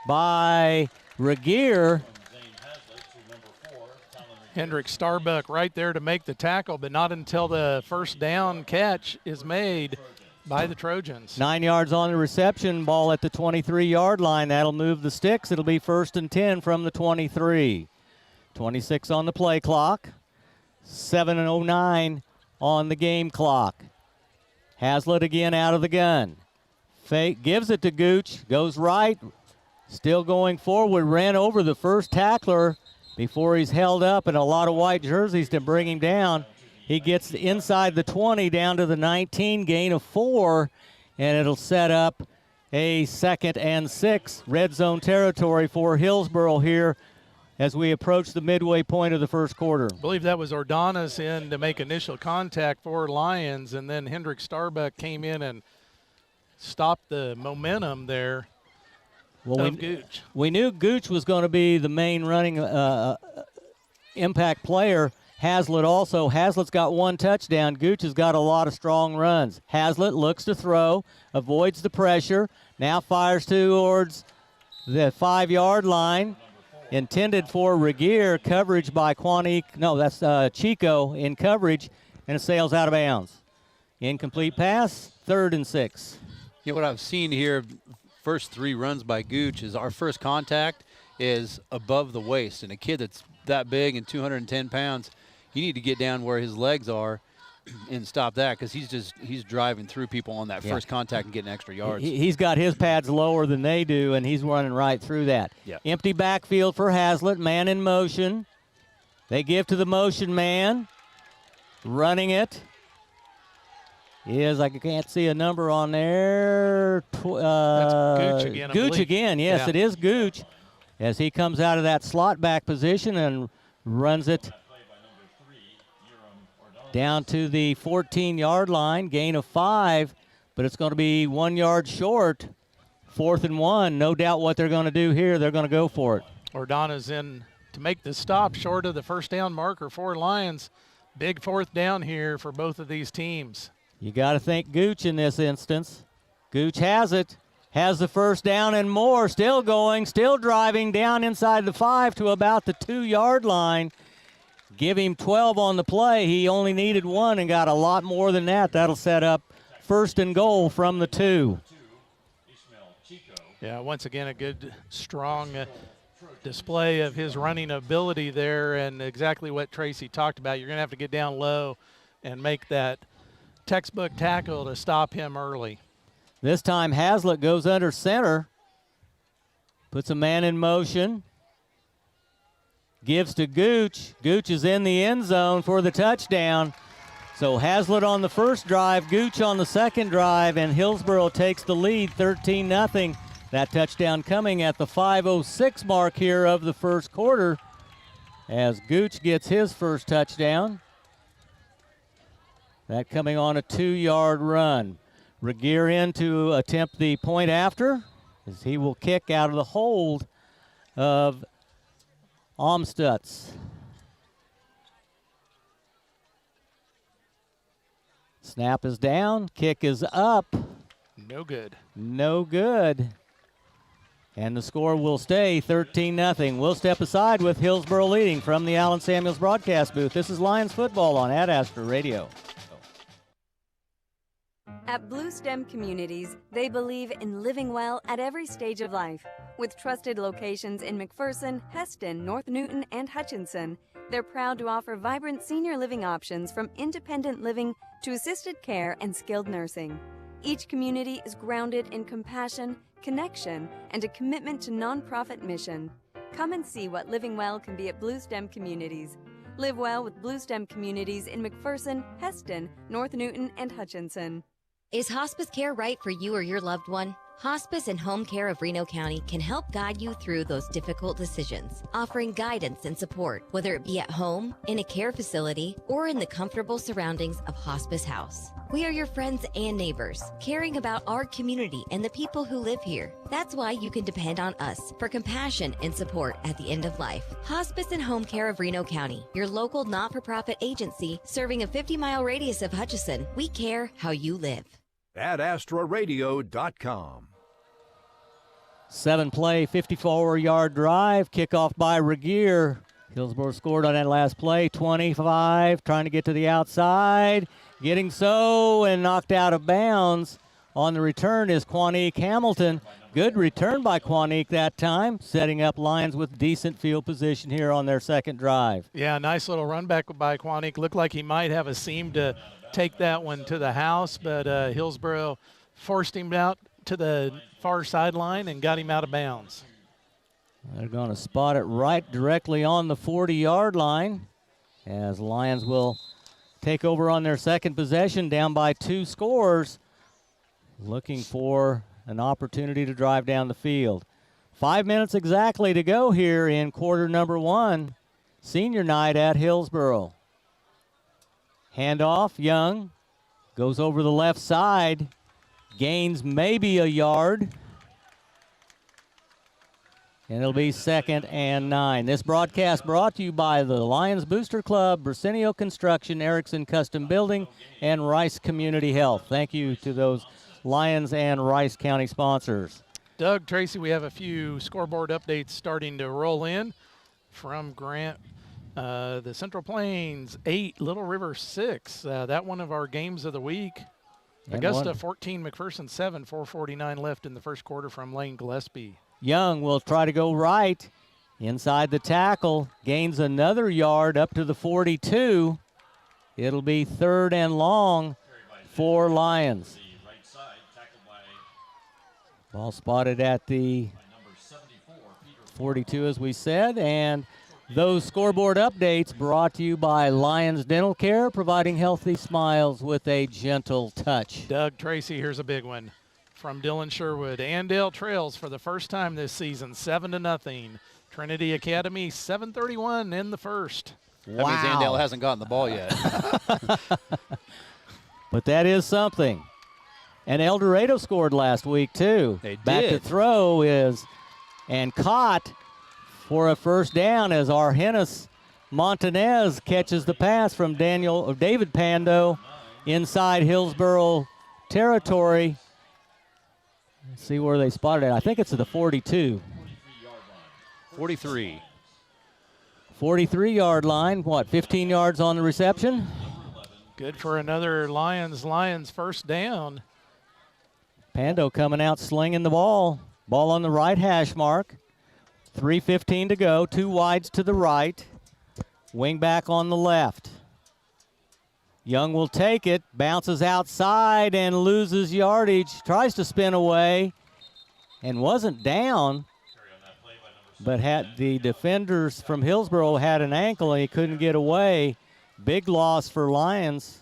by Regier. Hendrick Starbuck right there to make the tackle, but not until the first down catch is made by the Trojans. 9 yards on the reception, ball at the 23-yard line. That'll move the sticks. It'll be 1st and 10 from the 23. 26 on the play clock. 7:09 on the game clock. Haslett again out of the gun. Fake gives it to Gooch, goes right, still going forward, ran over the first tackler before he's held up, and a lot of white jerseys to bring him down. He gets inside the 20 down to the 19, gain of 4, and it'll set up a 2nd and 6 red zone territory for Hillsboro here as we approach the midway point of the first quarter. I believe that was Ordonez in to make initial contact for Lyons, and then Hendrick Starbuck came in and stopped the momentum there of Gooch. We knew Gooch was going to be the main running impact player. Haslett also. Hazlett's got 1 touchdown. Gooch has got a lot of strong runs. Haslett looks to throw, avoids the pressure, now fires towards the 5-yard line. Intended for Regier, coverage by Quanique. No, that's Chico in coverage, and it sails out of bounds. Incomplete pass, 3rd and 6. You know what I've seen here, first 3 runs by Gooch is our first contact is above the waist. And a kid that's that big and 210 pounds, you need to get down where his legs are and stop that because he's driving through people on that first contact and getting extra yards. He's got his pads lower than they do, and he's running right through that. Yeah. Empty backfield for Haslett, man in motion. They give to the motion man. Running it is, I can't see a number on there. That's Gooch again, I Gooch believe. again, yes, Yeah. It is Gooch as he comes out of that slot back position and runs it down to the 14-yard line, gain of 5, but it's going to be 1 yard short. 4th and 1. No doubt what they're going to do here. They're going to go for it. Ordonez in to make the stop short of the first down marker for Lyons. Big 4th down here for both of these teams. You got to think Gooch in this instance. Gooch has it, has the first down and more. Still going, still driving down inside the 5 to about the 2-yard line. Give him 12 on the play. He only needed 1 and got a lot more than that. That'll set up 1st and goal from the 2. Yeah, once again, a good, strong display of his running ability there, and exactly what Tracy talked about. You're going to have to get down low and make that textbook tackle to stop him early. This time Haslett goes under center, puts a man in motion. Gives to Gooch. Gooch is in the end zone for the touchdown. So Hazlitt on the first drive, Gooch on the second drive, and Hillsboro takes the lead 13-0. That touchdown coming at the 5:06 mark here of the first quarter as Gooch gets his first touchdown. That coming on a 2-yard run. Regier in to attempt the point after as he will kick out of the hold of Omstutz. Snap is down, kick is up. No good. No good. And the score will stay 13-0. We'll step aside with Hillsboro leading from the Allen Samuels broadcast booth. This is Lions football on Ad Astra Radio. At Blue Stem Communities, they believe in living well at every stage of life. With trusted locations in McPherson, Heston, North Newton, and Hutchinson, they're proud to offer vibrant senior living options from independent living to assisted care and skilled nursing. Each community is grounded in compassion, connection, and a commitment to nonprofit mission. Come and see what living well can be at Blue Stem Communities. Live well with Blue Stem Communities in McPherson, Heston, North Newton, and Hutchinson. Is hospice care right for you or your loved one? Hospice and Home Care of Reno County can help guide you through those difficult decisions, offering guidance and support, whether it be at home, in a care facility, or in the comfortable surroundings of Hospice House. We are your friends and neighbors, caring about our community and the people who live here. That's why you can depend on us for compassion and support at the end of life. Hospice and Home Care of Reno County, your local not-for-profit agency serving a 50-mile radius of Hutchinson. We care how you live. AdAstraRadio.com. 7-play, 54-yard drive. Kickoff by Regier. Hillsboro scored on that last play. 25, trying to get to the outside. Getting so and knocked out of bounds. On the return is Quanique Hamilton. Good return by Quanique that time, setting up Lions with decent field position here on their second drive. Yeah, nice little run back by Quanique. Looked like he might have a seam to take that one to the house, but Hillsboro forced him out to the far sideline and got him out of bounds. They're going to spot it right directly on the 40-yard line as Lions will take over on their second possession, down by 2 scores, looking for an opportunity to drive down the field. 5 minutes exactly to go here in quarter number 1, senior night at Hillsboro. Handoff, Young goes over the left side, gains maybe a yard, and it'll be 2nd and 9. This broadcast brought to you by the Lions Booster Club, Brasenio Construction, Erickson Custom Building, and Rice Community Health. Thank you to those Lions and Rice County sponsors. Doug, Tracy, we have a few scoreboard updates starting to roll in from Grant. The Central Plains 8, Little River 6. That one of our games of the week. And Augusta 14, McPherson 7, 4:49 left in the first quarter from Lane Gillespie. Young will try to go right inside the tackle, gains another yard up to the 42. It'll be 3rd and long for Lions. Ball spotted at the 42, as we said, and those scoreboard updates brought to you by Lions Dental Care, providing healthy smiles with a gentle touch. Doug, Tracy, here's a big one from Dylan Sherwood. Andale trails for the first time this season, 7-0. Trinity Academy, 7:31 in the first. That means Andale hasn't gotten the ball yet. But that is something. And El Dorado scored last week, too. They did. Back to throw is, and caught for a first down as Argenis Montanez catches the pass from David Pando inside Hillsboro territory. Let's see where they spotted it. I think it's at the 42. 43. 43-yard line. What, 15 yards on the reception? Good for another Lions first down. Pando coming out slinging the ball. Ball on the right hash mark. 3:15 to go. 2 wides to the right. Wing back on the left. Young will take it. Bounces outside and loses yardage. Tries to spin away and wasn't down. But had the defenders from Hillsboro had an ankle and he couldn't get away. Big loss for Lions.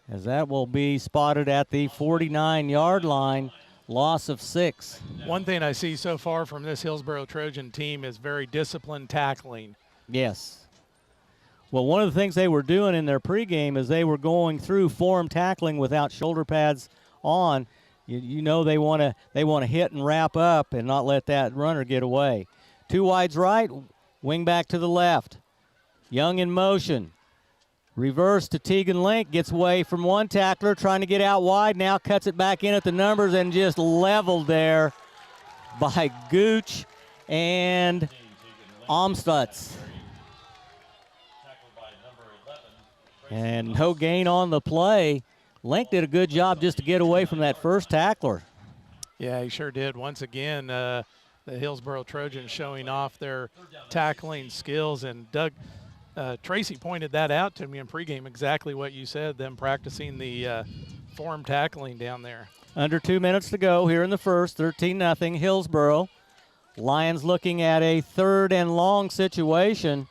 as that will be spotted at the 49-yard line, loss of 6. One thing I see so far from this Hillsboro Trojan team is very disciplined tackling. Yes. Well, one of the things they were doing in their pregame is they were going through form tackling without shoulder pads on. You know they want to hit and wrap up and not let that runner get away. 2 wides right, wing back to the left. Young in motion. Reverse to Tegan Link, gets away from one tackler, trying to get out wide, now cuts it back in at the numbers and just leveled there by Gooch and Omstutz. And no gain on the play. Link did a good job just to get away from that first tackler. Yeah, he sure did. Once again, the Hillsboro Trojans showing off their tackling skills, and Doug Tracy pointed that out to me in pregame, exactly what you said, them practicing the form tackling down there. Under 2 minutes to go here in the first, 13-0 Hillsboro. Lions looking at a 3rd and long situation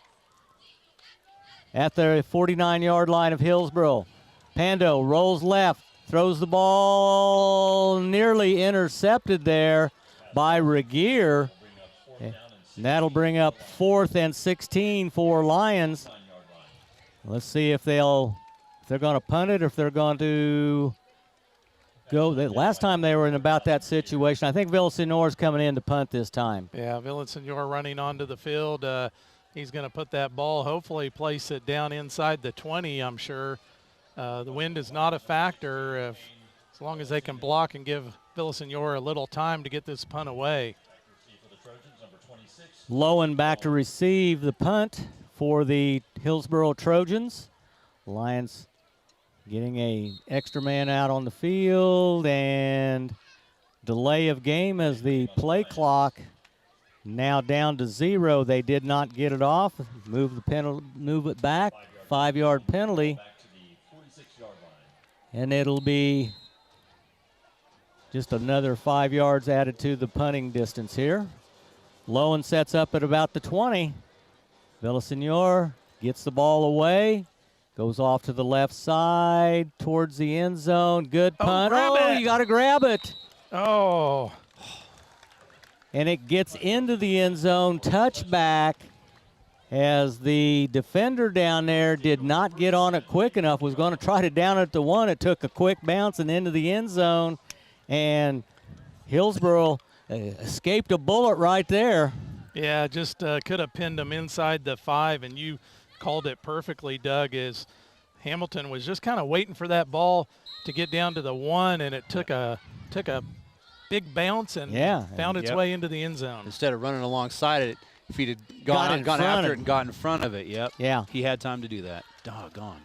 at the 49-yard line of Hillsboro. Pando rolls left, throws the ball, nearly intercepted there by Regier. And that'll bring up 4th and 16 for Lions. Let's see if they're going to punt it or if they're going to go. Last time they were in about that situation. I think Villasenor's coming in to punt this time. Yeah, Villasenor running onto the field. He's going to put that ball, hopefully place it down inside the 20, I'm sure. The wind is not a factor as long as they can block and give Villasenor a little time to get this punt away. Lowen back to receive the punt for the Hillsboro Trojans. Lions getting a extra man out on the field, and delay of game as the play clock now down to 0. They did not get it off. Move it back. 5-yard penalty. And it'll be just another 5 yards added to the punting distance here. Lowen sets up at about the 20. Villasenor gets the ball away, goes off to the left side towards the end zone. Good punt. You got to grab it. Oh. And it gets into the end zone. Touchback, as the defender down there did not get on it quick enough, was going to try to down it to 1. It took a quick bounce and into the end zone, and Hillsboro escaped a bullet right there. Yeah, just could have pinned them inside the 5, and you called it perfectly, Doug, as Hamilton was just kind of waiting for that ball to get down to the 1, and it took a big bounce and found its way into the end zone. Instead of running alongside it, if he'd gone after it and got in front of it, he had time to do that. Doggone.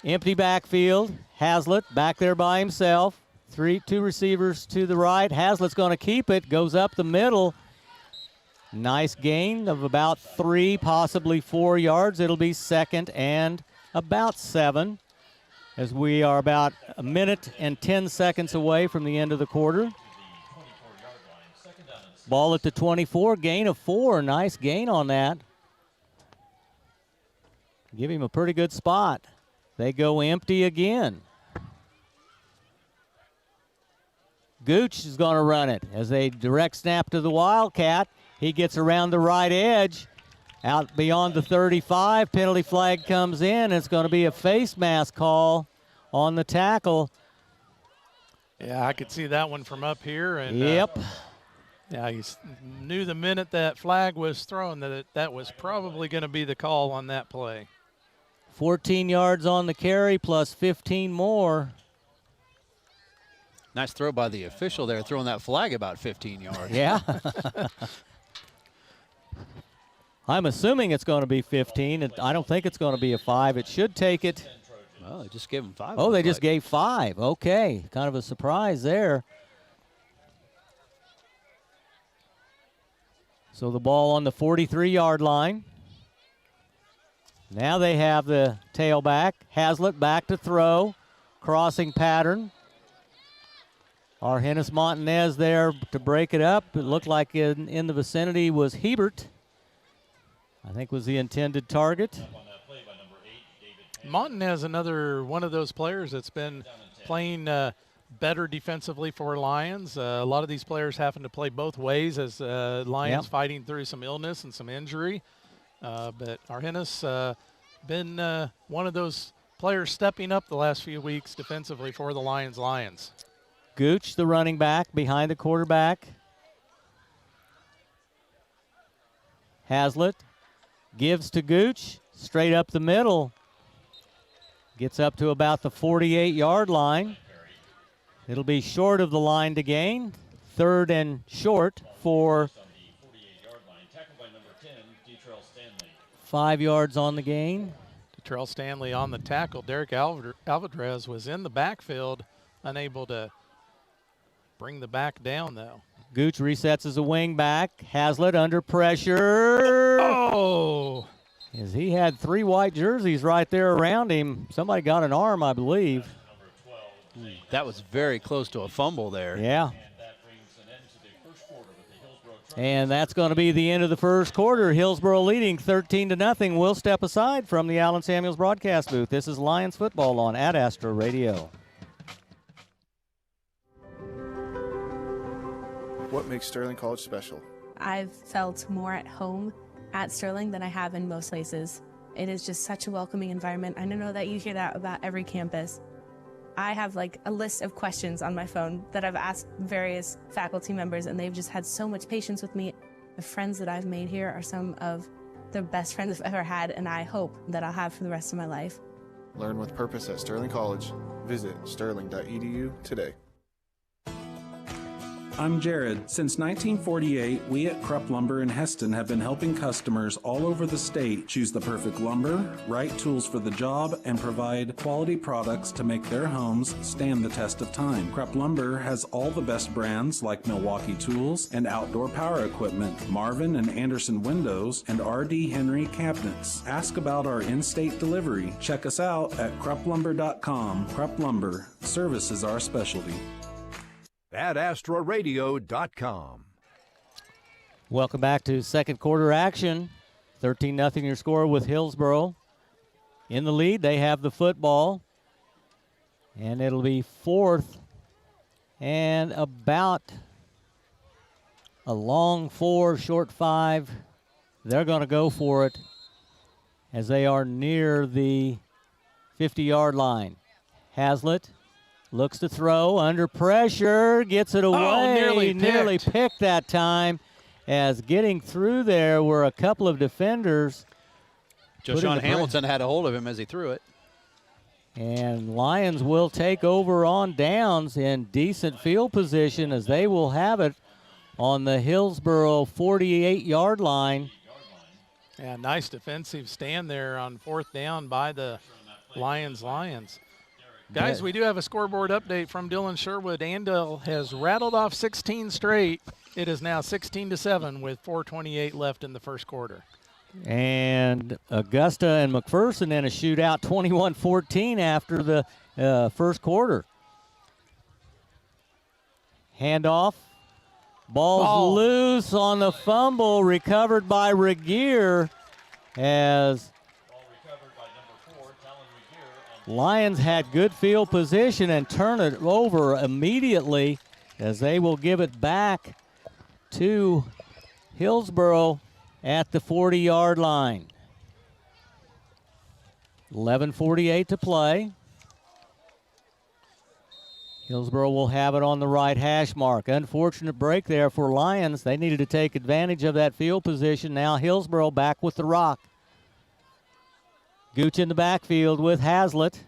Empty backfield. Haslett back there by himself. 2 receivers to the right. Hazlett's going to keep it. Goes up the middle. Nice gain of about 3, possibly 4 yards. It'll be 2nd and about 7, as we are about 1 minute and 10 seconds away from the end of the quarter. Ball at the 24, gain of 4. Nice gain on that. Give him a pretty good spot. They go empty again. Gooch is going to run it as a direct snap to the Wildcat. He gets around the right edge, out beyond the 35. Penalty flag comes in. It's going to be a face mask call on the tackle. Yeah, I could see that one from up here. And, yep. Yeah, he knew the minute that flag was thrown that was probably going to be the call on that play. 14 yards on the carry plus 15 more. Nice throw by the official there, throwing that flag about 15 yards. Yeah. I'm assuming it's going to be 15. I don't think it's going to be a 5. It should take it. Well, they just gave him 5. Oh, they just gave 5. Okay. Kind of a surprise there. So the ball on the 43-yard line. Now they have the tailback. Haslett back to throw. Crossing pattern. Argenis Montanez there to break it up. It looked like in the vicinity was Hebert. I think was the intended target. Monton has another one of those players that's been playing better defensively for Lions. A lot of these players having to play both ways as Lions fighting through some illness and some injury. But Argenis been one of those players stepping up the last few weeks defensively for the Lions. Gooch, the running back, behind the quarterback. Hazlitt gives to Gooch, straight up the middle. Gets up to about the 48-yard line. It'll be short of the line to gain. 3rd and short for 5 yards on the gain. Detrell Stanley on the tackle. Derek Alvarez was in the backfield, unable to bring the back down, though. Gooch resets as a wing back. Hazlitt under pressure. Oh! As he had 3 white jerseys right there around him. Somebody got an arm, I believe. That was very close to a fumble there. Yeah. And that's going to be the end of the first quarter. Hillsboro leading 13-0. We'll step aside from the Allen Samuels broadcast booth. This is Lions football on Ad Astra Radio. What makes Sterling College special? I've felt more at home at Sterling than I have in most places. It is just such a welcoming environment. I know that you hear that about every campus. I have like a list of questions on my phone that I've asked various faculty members, and they've just had so much patience with me. The friends that I've made here are some of the best friends I've ever had, and I hope that I'll have for the rest of my life. Learn with purpose at Sterling College. Visit sterling.edu today. I'm Jared. Since 1948, we at Krupp Lumber in Heston have been helping customers all over the state choose the perfect lumber, right tools for the job, and provide quality products to make their homes stand the test of time. Krupp Lumber has all the best brands like Milwaukee Tools and outdoor power equipment, Marvin and Anderson windows, and R.D. Henry cabinets. Ask about our in-state delivery. Check us out at krupplumber.com. Krupp Lumber. Service is our specialty. AdAstraRadio.com. Welcome back to second quarter action. 13-0 your score with Hillsboro. In the lead, they have the football. And it'll be 4th and about a long 4, short 5. They're going to go for it as they are near the 50-yard line. Hazlitt looks to throw, under pressure, gets it away. Oh, nearly picked that time, as getting through there were a couple of defenders. Joshawn Hamilton had a hold of him as he threw it. And Lions will take over on downs in decent field position, as they will have it on the Hillsboro 48-yard line. Yeah, nice defensive stand there on 4th down by the Lions. Guys, we do have a scoreboard update from Dylan Sherwood. Andale has rattled off 16 straight. It is now 16-7 with 4:28 left in the first quarter. And Augusta and McPherson in a shootout, 21-14 after the first quarter. Handoff. Ball's loose on the fumble, recovered by Regier, as Lions had good field position and turn it over immediately, as they will give it back to Hillsboro at the 40-yard line. 11:48 to play. Hillsboro will have it on the right hash mark. Unfortunate break there for Lions. They needed to take advantage of that field position. Now Hillsboro back with the rock. Gooch in the backfield with Hazlitt.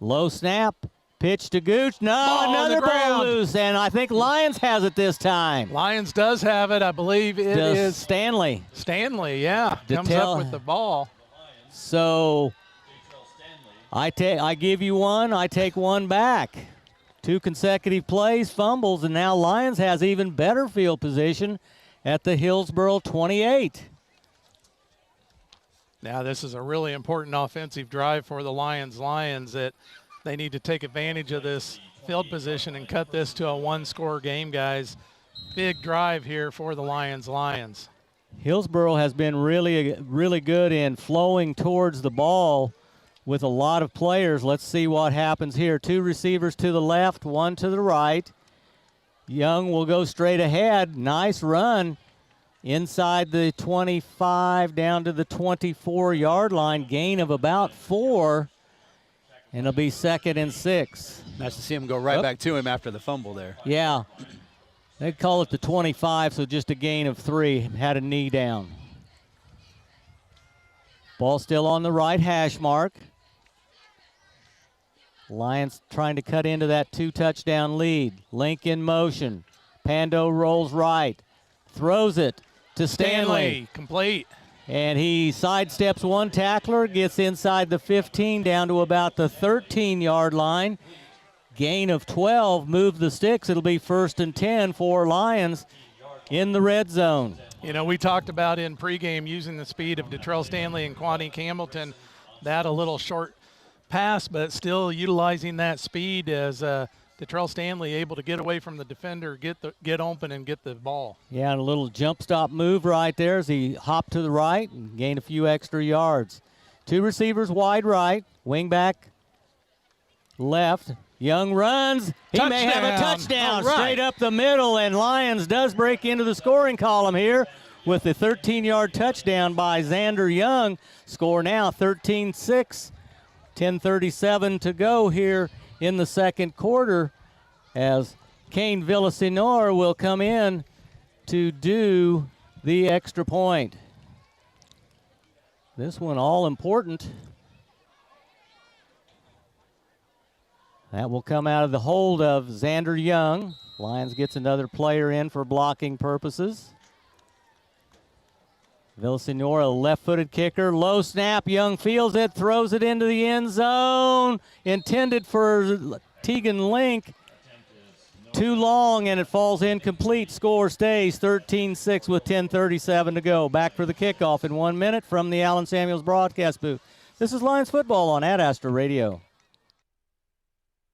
Low snap. Pitch to Gooch. No, another ball loose, and I think Lions has it this time. Lions does have it. I believe it is Stanley. Stanley, yeah. Comes up with the ball. So I give you one, I take one back. 2 consecutive plays, fumbles, and now Lions has even better field position at the Hillsboro 28. Now this is a really important offensive drive for the Lions that they need to take advantage of this field position and cut this to a 1-score game, guys. Big drive here for the Lions. Hillsboro has been really good in flowing towards the ball with a lot of players. Let's see what happens here. 2 receivers to the left, 1 to the right. Young will go straight ahead. Nice run inside the 25 down to the 24-yard line. Gain of about 4, and it'll be 2nd and 6. Nice to see him go right back to him after the fumble there. Yeah. They call it the 25, so just a gain of 3. Had a knee down. Ball still on the right hash mark. Lions trying to cut into that 2-touchdown lead. Link in motion. Pando rolls right. Throws it to Stanley. Complete. And he sidesteps 1 tackler, gets inside the 15 down to about the 13-yard line. Gain of 12, move the sticks. It'll be 1st and 10 for Lions in the red zone. You know, we talked about in pregame using the speed of Detrell Stanley and Quaddy Hamilton. That a little short pass, but still utilizing that speed as Detrell Stanley able to get away from the defender, get open and get the ball. Yeah, and a little jump stop move right there as he hopped to the right and gained a few extra yards. 2 receivers wide right, wing back left. Young runs. He may have a touchdown straight up the middle, and Lyons does break into the scoring column here with the 13-yard touchdown by Xander Young. Score now 13-6. 10:37 to go here in the second quarter as Kane Villasenor will come in to do the extra point. This one all important. That will come out of the hold of Xander Young. Lyons gets another player in for blocking purposes. Villasenor, a left-footed kicker. Low snap. Young fields it, throws it into the end zone. Intended for Tegan Link. Too long, and it falls incomplete. Score stays 13-6 with 10:37 to go. Back for the kickoff in 1 minute from the Allen Samuels broadcast booth. This is Lions football on Ad Astra Radio.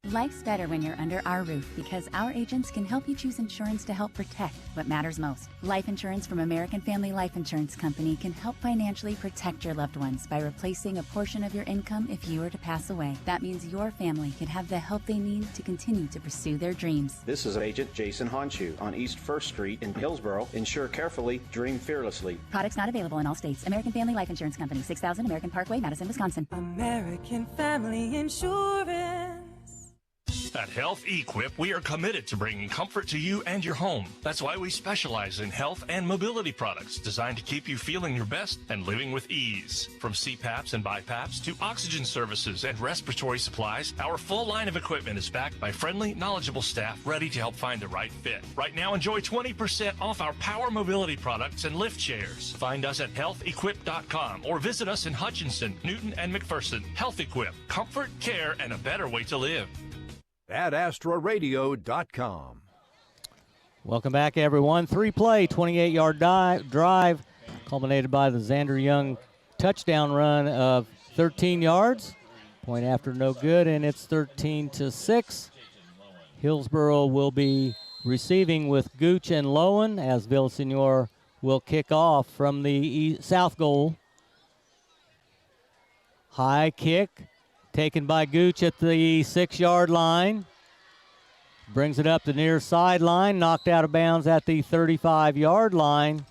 Life's better when you're under our roof because our agents can help you choose insurance to help protect what matters most. Life insurance from American Family Life Insurance Company can help financially protect your loved ones by replacing a portion of your income if you were to pass away. That means your family can have the help they need to continue to pursue their dreams. This is Agent Jason Honshu on East 1st Street in Hillsboro. Insure carefully, dream fearlessly. Products not available in all states. American Family Life Insurance Company, 6000 American Parkway, Madison, Wisconsin. American Family Insurance. At Health Equip, we are committed to bringing comfort to you and your home. That's why we specialize in health and mobility products designed to keep you feeling your best and living with ease. From CPAPs and BiPAPs to oxygen services and respiratory supplies, our full line of equipment is backed by friendly, knowledgeable staff ready to help find the right fit. Right now, enjoy 20% off our power mobility products and lift chairs. Find us at healthequip.com or visit us in Hutchinson, Newton, and McPherson. Health Equip, comfort, care, and a better way to live. AdAstraRadio.com. Welcome back, everyone. 3-play, 28-yard drive, culminated by the Xander Young touchdown run of 13 yards. Point after no good, and it's 13-6. Hillsboro will be receiving with Gooch and Lowen as Villasenor will kick off from the south goal. High kick. Taken by Gooch at the 6-yard line. Brings it up the near sideline, knocked out of bounds at the 35-yard line,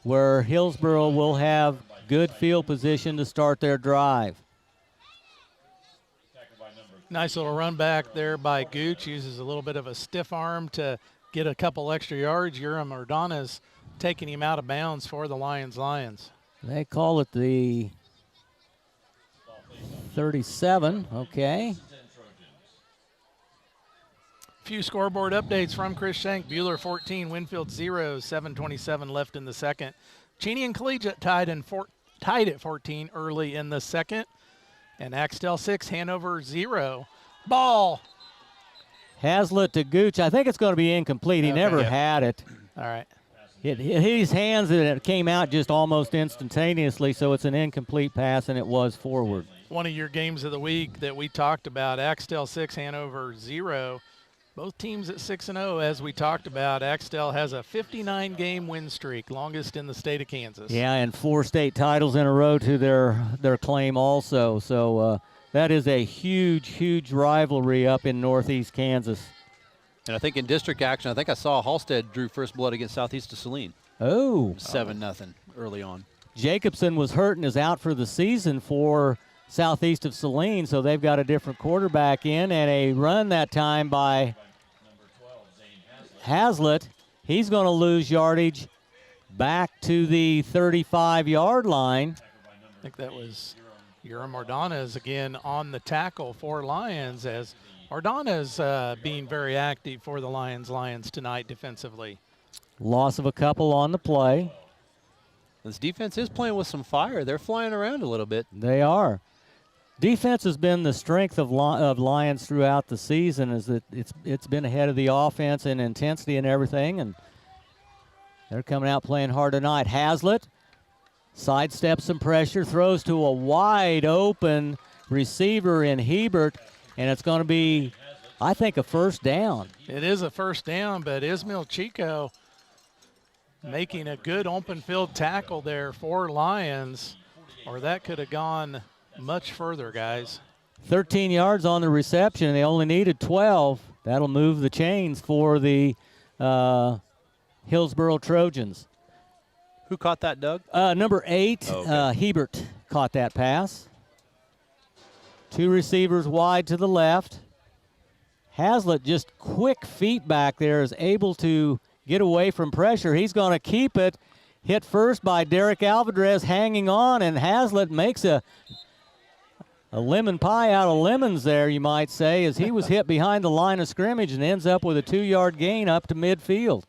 where Hillsboro will have good field position to start their drive. Nice little run back there by Gooch. Uses a little bit of a stiff arm to get a couple extra yards. Urim Ordonez taking him out of bounds for the Lions. They call it the 37, okay. Few scoreboard updates from Chris Shank. Bueller 14, Winfield 0, 7:27 left in the second. Cheney and Collegiate tied at 14 early in the second. And Axtell 6, Hanover 0. Ball. Hazlitt to Gooch. I think it's going to be incomplete. He never had it. All right. It hit his hands and it came out just almost instantaneously, so it's an incomplete pass, and it was forward. One of your games of the week that we talked about, Axtell 6, Hanover 0. Both teams at 6-0, as we talked about. Axtell has a 59-game win streak, longest in the state of Kansas. Yeah, and 4 state titles in a row to their claim also. So that is a huge, huge rivalry up in Northeast Kansas. And I think in district action, I think I saw Halstead drew first blood against Southeast of Saline. Oh. 7-0 early on. Jacobson was hurt and is out for the season for Southeast of Saline, so they've got a different quarterback in, and a run that time by Hazlitt. He's going to lose yardage back to the 35-yard line. I think that was Urim Ordonez again on the tackle for Lyons, as Ordonez being very active for the Lions tonight defensively. Loss of a couple on the play. This defense is playing with some fire. They're flying around a little bit. They are. Defense has been the strength of Lyons throughout the season, is that it's been ahead of the offense in intensity and everything, and they're coming out playing hard tonight. Hazlitt sidesteps some pressure, throws to a wide open receiver in Hebert, and it's going to be, I think, a first down. It is a first down, but Ismail Chico making a good open field tackle there for Lyons, or that could have gone much further, guys. 13 yards on the reception. They only needed 12. That'll move the chains for the Hillsboro Trojans. Who caught that, Doug? Number 8, Hebert caught that pass. 2 receivers wide to the left. Hazlitt, just quick feet back there, is able to get away from pressure. He's going to keep it. Hit first by Derek Alvarez, hanging on, and Hazlitt makes a lemon pie out of lemons there, you might say, as he was hit behind the line of scrimmage and ends up with a 2-yard gain up to midfield.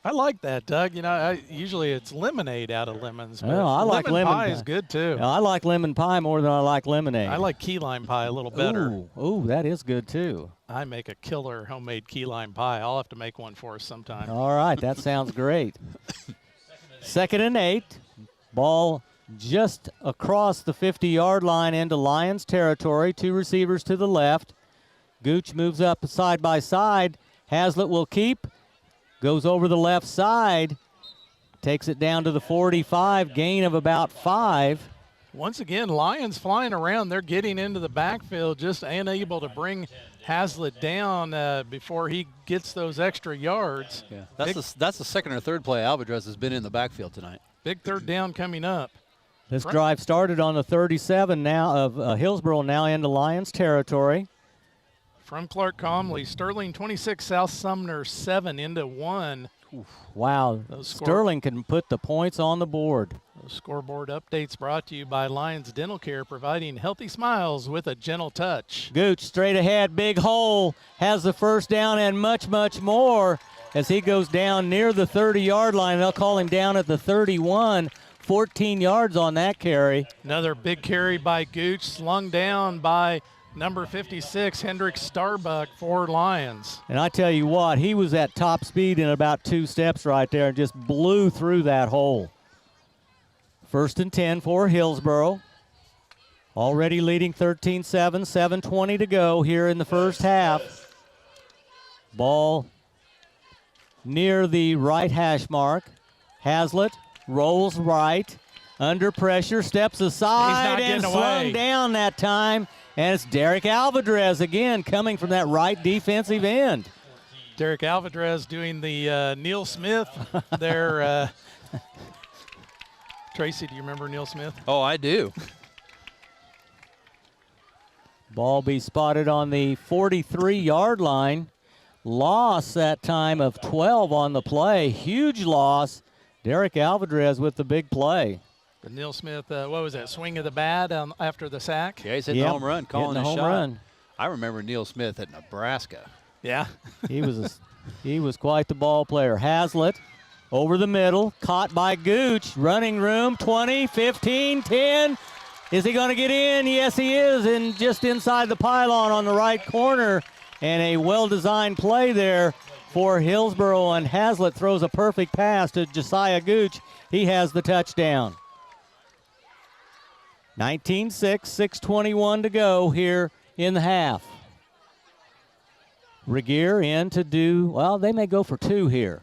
I like that, Doug. You know, usually it's lemonade out of lemons. But I like lemon pie is good, too. I like lemon pie more than I like lemonade. I like key lime pie a little better. Ooh, that is good, too. I make a killer homemade key lime pie. I'll have to make one for us sometime. All right, that sounds great. 2nd and 8. Ball just across the 50-yard line into Lions territory. 2 receivers to the left. Gooch moves up side by side. Hazlitt will keep. Goes over the left side. Takes it down to the 45. Gain of about 5. Once again, Lions flying around. They're getting into the backfield, just unable to bring Hazlitt down before he gets those extra yards. Yeah, that's the second or third play Alvarez has been in the backfield tonight. Big third down coming up. This drive started on the 37 now of Hillsboro, now into Lions territory. From Clark Comley, Sterling 26, South Sumner 7 into 1. Oof. Wow, Sterling can put the points on the board. Those scoreboard updates brought to you by Lyons Dental Care, providing healthy smiles with a gentle touch. Gooch straight ahead, big hole, has the first down and much, much more as he goes down near the 30-yard line. They'll call him down at the 31. 14 yards on that carry. Another big carry by Gooch, slung down by number 56, Hendrick Starbuck for Lyons. And I tell you what, he was at top speed in about 2 steps right there and just blew through that hole. 1st and 10 for Hillsboro. Already leading 13-7, 7:20 to go here in the first half. Ball near the right hash mark. Hazlitt rolls right, under pressure, steps aside, and slung down that time. And it's Derek Alvarez again coming from that right defensive end. Derek Alvarez doing the Neil Smith there. Tracy, do you remember Neil Smith? Oh, I do. Ball be spotted on the 43-yard line. Loss that time of 12 on the play. Huge loss. Derek Alvarez with the big play. The Neil Smith, what was that, swing of the bat after the sack? Yeah, he's hitting the home run, calling the a home shot. run. I remember Neil Smith at Nebraska. Yeah. he was quite the ball player. Hazlitt over the middle, caught by Gooch. Running room, 20, 15, 10. Is he going to get in? Yes, he is, and just inside the pylon on the right corner. And a well-designed play there for Hillsboro, and Hazlitt throws a perfect pass to Josiah Gooch. He has the touchdown. 19-6, 6:21 to go here in the half. Regier in to do, well, they may go for 2 here.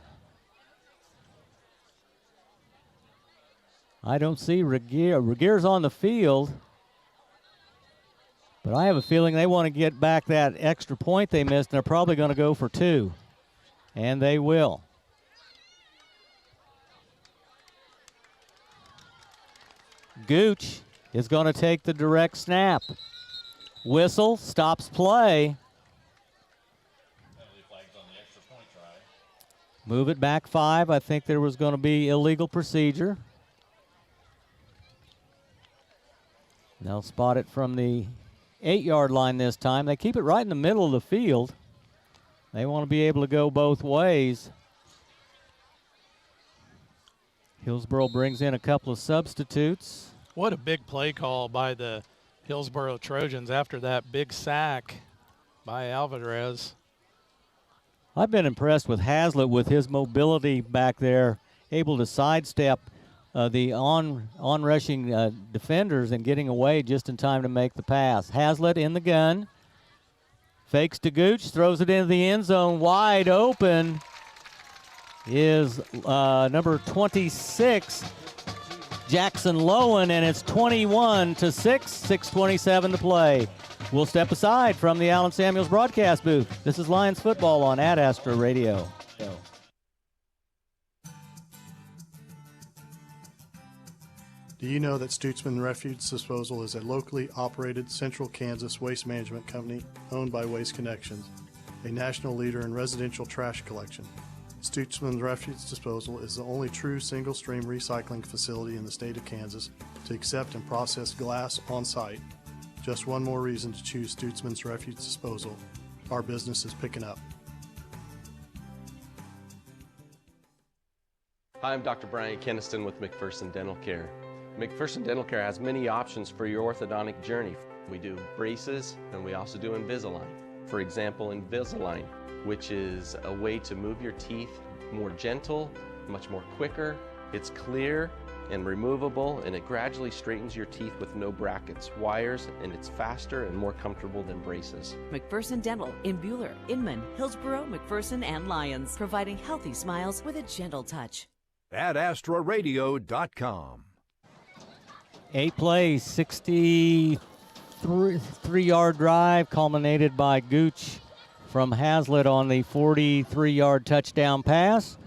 I don't see Regier. Regier's on the field. But I have a feeling they want to get back that extra point they missed, and they're probably going to go for 2. And they will. Gooch is going to take the direct snap. Whistle, stops play. Move it back 5. I think there was going to be illegal procedure. They'll spot it from the 8-yard line this time. They keep it right in the middle of the field. They want to be able to go both ways. Hillsboro brings in a couple of substitutes. What a big play call by the Hillsboro Trojans after that big sack by Alvarez. I've been impressed with Hazlitt with his mobility back there, able to sidestep the on-rushing defenders and getting away just in time to make the pass. Hazlitt in the gun. Fakes to Gooch, throws it into the end zone. Wide open is number 26, Jackson Lowen, and it's 21-6, 6:27 to play. We'll step aside from the Allen Samuels broadcast booth. This is Lions football on Ad Astra Radio. Do you know that Stutzman Refuse Disposal is a locally operated Central Kansas waste management company owned by Waste Connections, a national leader in residential trash collection? Stutzman Refuse Disposal is the only true single-stream recycling facility in the state of Kansas to accept and process glass on site. Just one more reason to choose Stutzman's Refuse Disposal. Our business is picking up. Hi, I'm Dr. Brian Keniston with McPherson Dental Care. McPherson Dental Care has many options for your orthodontic journey. We do braces and we also do Invisalign. For example, Invisalign, which is a way to move your teeth more gentle, much more quicker. It's clear and removable, and it gradually straightens your teeth with no brackets, wires, and it's faster and more comfortable than braces. McPherson Dental in Buhler, Inman, Hillsboro, McPherson, and Lyons, providing healthy smiles with a gentle touch. AdAstraRadio.com. 8 plays, 63-yard drive, culminated by Gooch from Hazlitt on the 43-yard touchdown pass.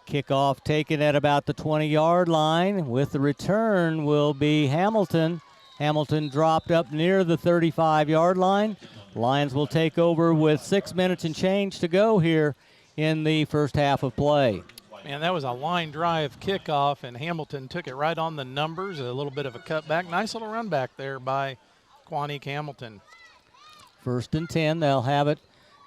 Kickoff taken at about the 20-yard line. With the return will be Hamilton. Hamilton dropped up near the 35-yard line. Lions will take over with 6 minutes and change to go here in the first half of play. Man, that was a line drive kickoff, and Hamilton took it right on the numbers. A little bit of a cutback. Nice little run back there by Quanique Hamilton. 1st and 10. They'll have it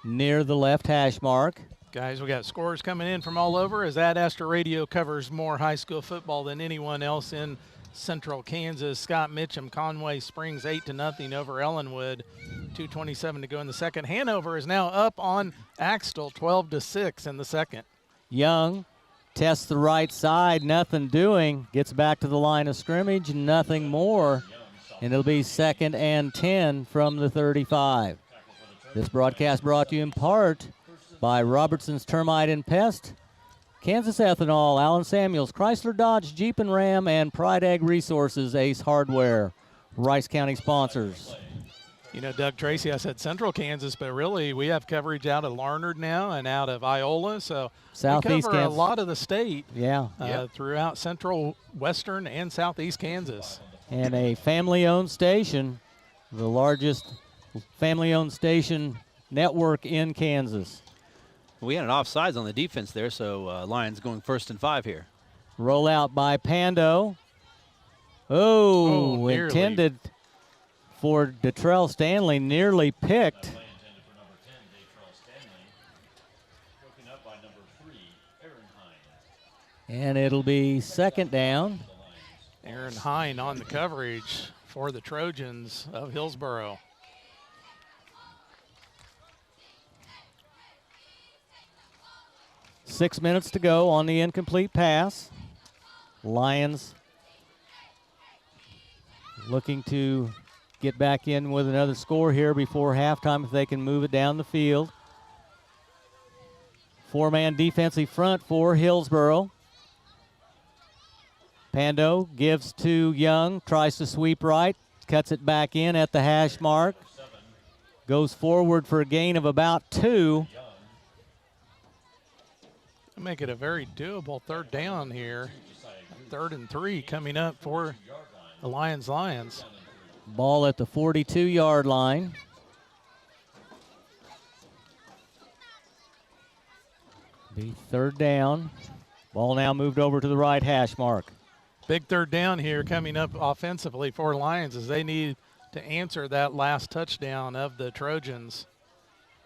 near the left hash mark. Guys, we got scores coming in from all over as Ad Astra Radio covers more high school football than anyone else in Central Kansas. Scott Mitchum, Conway Springs 8-0 over Ellenwood. 2:27 to go in the second. Hanover is now up on Axtell 12-6 in the second. Young tests the right side, nothing doing. Gets back to the line of scrimmage, nothing more. And it'll be 2nd and 10 from the 35. This broadcast brought to you in part by Robertson's Termite and Pest, Kansas Ethanol, Allen Samuels, Chrysler Dodge, Jeep and Ram, and Pride Ag Resources, Ace Hardware, Rice County sponsors. You know, Doug Tracy, I said Central Kansas, but really we have coverage out of Larned now and out of Iola, so Southeast we cover Kansas. A lot of the state Yeah. throughout Central, Western, and Southeast Kansas. And a family-owned station, the largest family-owned station network in Kansas. We had an offsides on the defense there, so Lions going 1st and 5 here. Roll out by Pando. Oh, intended for Detrell Stanley, nearly picked. And it'll be 2nd down. Aaron Hine on the coverage for the Trojans of Hillsboro. Six minutes to go on the incomplete pass. Lions looking to get back in with another score here before halftime if they can move it down the field. Four-man defensive front for Hillsboro. Pando gives to Young, tries to sweep right, cuts it back in at the hash mark. Goes forward for a gain of about 2. Make it a very doable third down here. 3rd and 3 coming up for the Lions. Ball at the 42-yard line. Be 3rd down. Ball now moved over to the right hash mark. Big 3rd down here coming up offensively for Lions as they need to answer that last touchdown of the Trojans.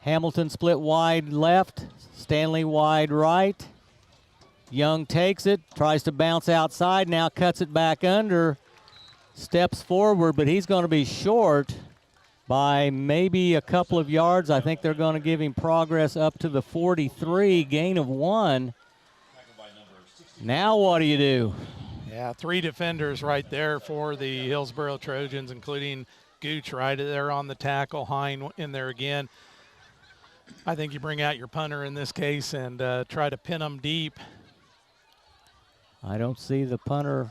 Hamilton split wide left, Stanley wide right. Young takes it, tries to bounce outside, now cuts it back under, steps forward, but he's going to be short by maybe a couple of yards. I think they're going to give him progress up to the 43, gain of 1. Now what do you do? Yeah, 3 defenders right there for the Hillsboro Trojans, including Gooch right there on the tackle, Hine in there again. I think you bring out your punter in this case and try to pin them deep. I don't see the punter.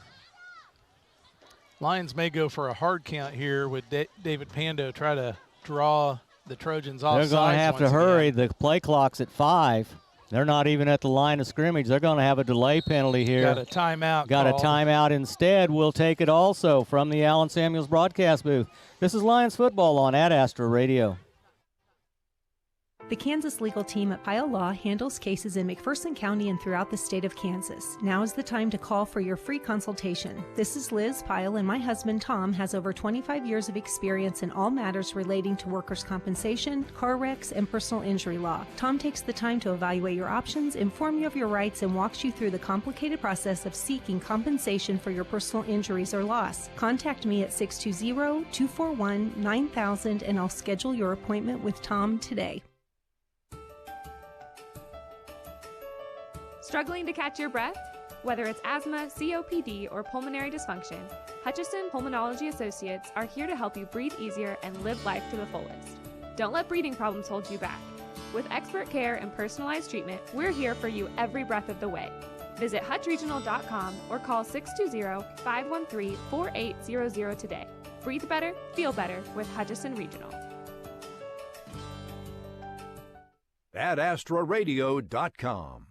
Lions may go for a hard count here with David Pando, try to draw the Trojans off. They're going to have to hurry. The play clock's at 5. They're not even at the line of scrimmage. They're going to have a delay penalty here. Got a timeout. Got called. a timeout instead. We'll take it also from the Allen Samuels broadcast booth. This is Lions football on Ad Astra Radio. The Kansas legal team at Pyle Law handles cases in McPherson County and throughout the state of Kansas. Now is the time to call for your free consultation. This is Liz Pyle, and my husband Tom has over 25 years of experience in all matters relating to workers' compensation, car wrecks, and personal injury law. Tom takes the time to evaluate your options, inform you of your rights, and walks you through the complicated process of seeking compensation for your personal injuries or loss. Contact me at 620-241-9000, and I'll schedule your appointment with Tom today. Struggling to catch your breath? Whether it's asthma, COPD, or pulmonary dysfunction, Hutchison Pulmonology Associates are here to help you breathe easier and live life to the fullest. Don't let breathing problems hold you back. With expert care and personalized treatment, we're here for you every breath of the way. Visit hutchregional.com or call 620-513-4800 today. Breathe better, feel better with Hutchison Regional. AdAstraRadio.com.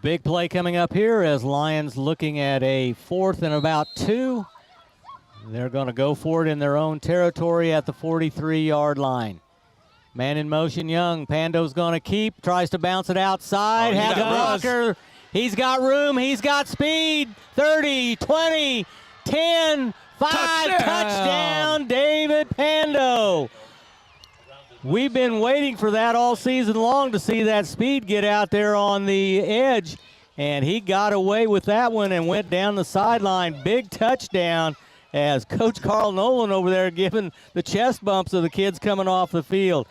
Big play coming up here as Lions looking at a 4th and about 2. They're going to go for it in their own territory at the 43-yard line. Man in motion, Young. Pando's going to keep, tries to bounce it outside. Has a blocker. He's got room. He's got speed. 30, 20, 10, 5. Touchdown, David Pando. We've been waiting for that all season long to see that speed get out there on the edge, and he got away with that one and went down the sideline. Big touchdown as Coach Carl Nolan over there giving the chest bumps of the kids coming off the field.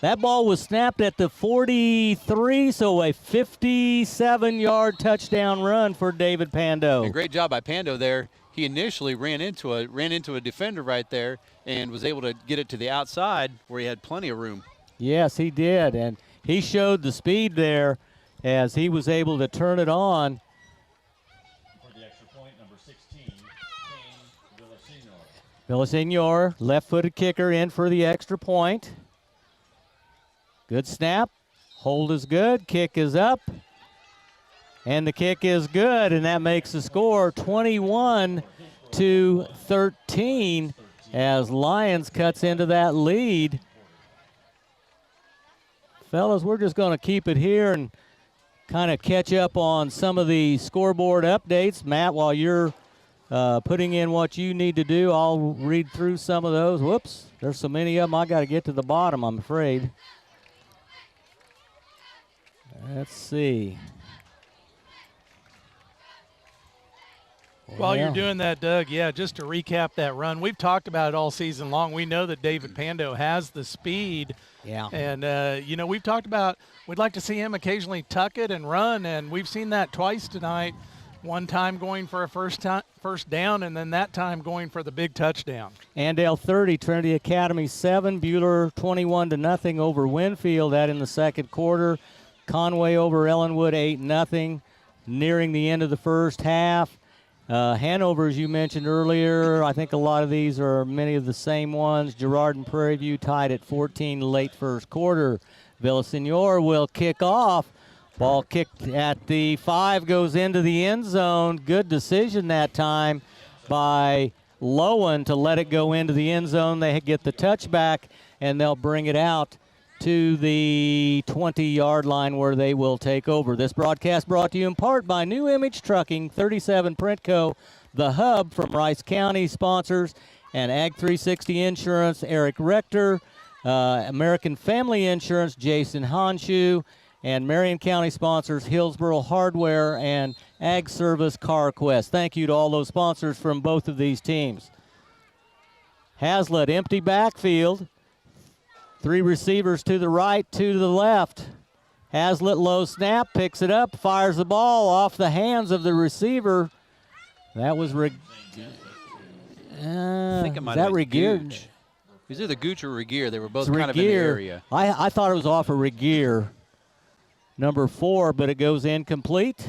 That ball was snapped at the 43, so a 57-yard touchdown run for David Pando. A great job by Pando there. He initially ran into a defender right there and was able to get it to the outside where he had plenty of room. Yes, he did, and he showed the speed there as he was able to turn it on. For the extra point, number 16, Villasenor, left-footed kicker, in for the extra point. Good snap. Hold is good. Kick is up. And the kick is good, and that makes the score 21-13 as Lyons cuts into that lead. Fellas, we're just going to keep it here and kind of catch up on some of the scoreboard updates. Matt, while you're putting in what you need to do, I'll read through some of those. Whoops, there's so many of them I got to get to the bottom, I'm afraid. Let's see. While you're doing that, Doug, yeah, just to recap that run, we've talked about it all season long. We know that David Pando has the speed. Yeah. And, we've talked about we'd like to see him occasionally tuck it and run, and we've seen that twice tonight One time going for a first down, and then that time going for the big touchdown. Andale 30, Trinity Academy 7, Buhler 21-0 over Winfield. That in the second quarter. Conway over Ellenwood 8-0, nearing the end of the first half. Hanover, as you mentioned earlier, I think a lot of these are many of the same ones. Girard and Prairie View tied at 14 late first quarter. Villaseñor will kick off. Ball kicked at the 5, goes into the end zone. Good decision that time by Lowen to let it go into the end zone. They get the touchback, and they'll bring it out to the 20-yard line where they will take over. This broadcast brought to you in part by New Image Trucking, 37 Printco, The Hub from Rice County sponsors, and Ag 360 Insurance, Eric Rector, American Family Insurance, Jason Honshu, and Marion County sponsors Hillsboro Hardware and Ag Service CarQuest. Thank you to all those sponsors from both of these teams. Hazlitt, empty backfield. 3 receivers to the right, 2 to the left. Hazlitt, low snap, picks it up, fires the ball off the hands of the receiver. That was I think it might have been Gooch. It was either Gooch or Regier. They were both kind of in the area. I thought it was off of Regier, number 4, but it goes incomplete.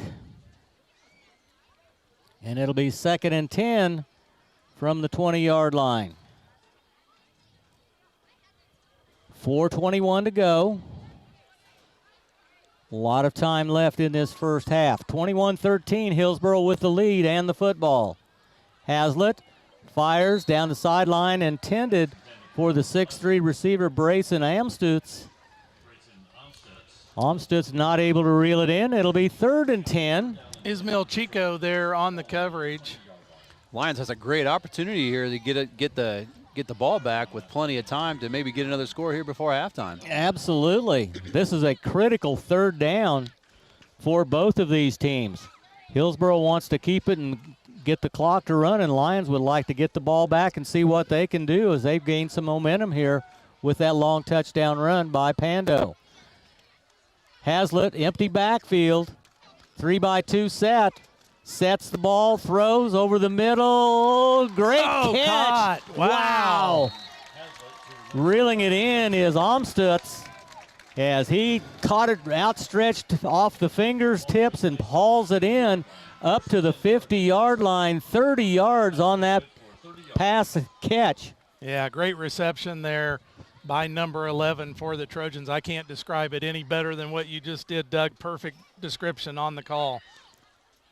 And it'll be 2nd and 10 from the 20-yard line. 4:21 to go. A lot of time left in this first half. 21-13, Hillsboro with the lead and the football. Hazlitt fires down the sideline, intended for the 6'3 receiver, Brayson Amstutz. Amstutz not able to reel it in. It'll be 3rd and 10. Ismail Chico there on the coverage. Lyons has a great opportunity here to get the ball back with plenty of time to maybe get another score here before halftime. Absolutely. This is a critical 3rd down for both of these teams. Hillsboro wants to keep it and get the clock to run, and Lyons would like to get the ball back and see what they can do as they've gained some momentum here with that long touchdown run by Pando. Hazlitt, empty backfield, 3-by-2 set. Sets the ball, throws over the middle. Great catch. Caught. Wow. Reeling it in is Amstutz as he caught it outstretched off the fingertips and hauls it in up to the 50-yard line, 30 yards on that pass catch. Yeah, great reception there by number 11 for the Trojans. I can't describe it any better than what you just did, Doug. Perfect description on the call.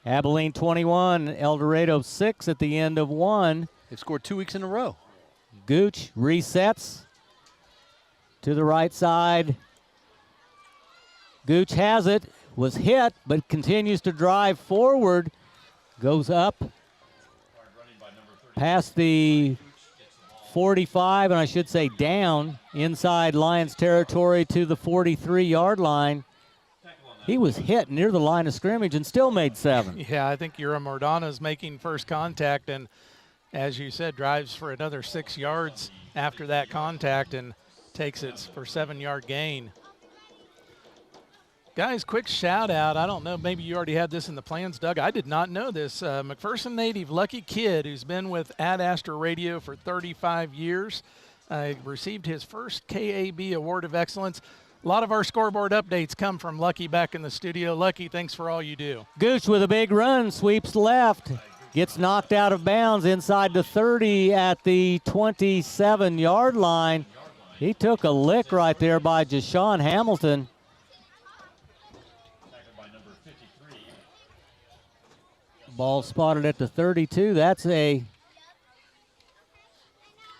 Abilene 21, El Dorado 6 at the end of 1. They've scored 2 weeks in a row. Gooch resets to the right side. Gooch has it, was hit, but continues to drive forward. Goes up past the 45, and I should say down inside Lyons territory to the 43-yard line. He was hit near the line of scrimmage and still made 7. Yeah, I think Ura Mordana's making first contact, and as you said, drives for another 6 yards after that contact and takes it for 7-yard gain. Guys, quick shout out. I don't know, maybe you already had this in the plans, Doug. I did not know this. McPherson native Lucky Kid, who's been with Ad Astra Radio for 35 years, received his first KAB Award of Excellence. A lot of our scoreboard updates come from Lucky back in the studio. Lucky, thanks for all you do. Gooch with a big run, sweeps left, gets knocked out of bounds inside the 30 at the 27-yard line. He took a lick right there by Jashawn Hamilton. Ball spotted at the 32. That's a...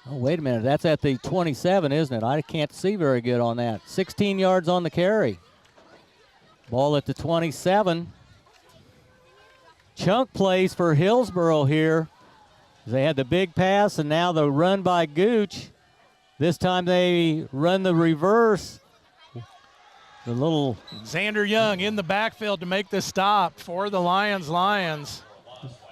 Oh, wait a minute. That's at the 27, isn't it? I can't see very good on that. 16 yards on the carry. Ball at the 27. Chunk plays for Hillsboro here. They had the big pass, and now the run by Gooch. This time they run the reverse. The little... Xander Young in the backfield to make the stop for the Lions.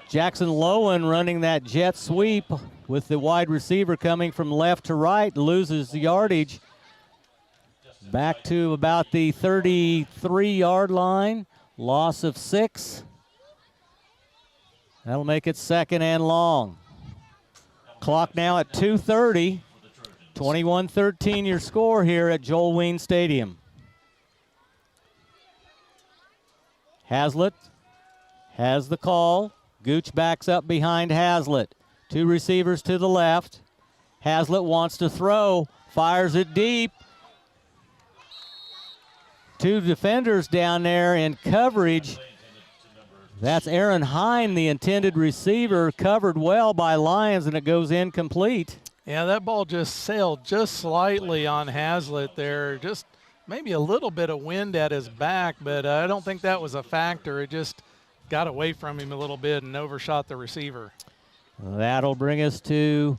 Jackson Lowen running that jet sweep with the wide receiver coming from left to right, loses the yardage. Back to about the 33-yard line, loss of 6. That'll make it 2nd and long. Clock now at 2:30. 21-13 your score here at Joel Ween Stadium. Hazlitt has the call. Gooch backs up behind Hazlitt. 2 receivers to the left. Hazlitt wants to throw, fires it deep. 2 defenders down there in coverage. That's Aaron Hine, the intended receiver, covered well by Lyons, and it goes incomplete. Yeah, that ball just sailed just slightly on Hazlitt there. Just maybe a little bit of wind at his back, but I don't think that was a factor. It just got away from him a little bit and overshot the receiver. That'll bring us to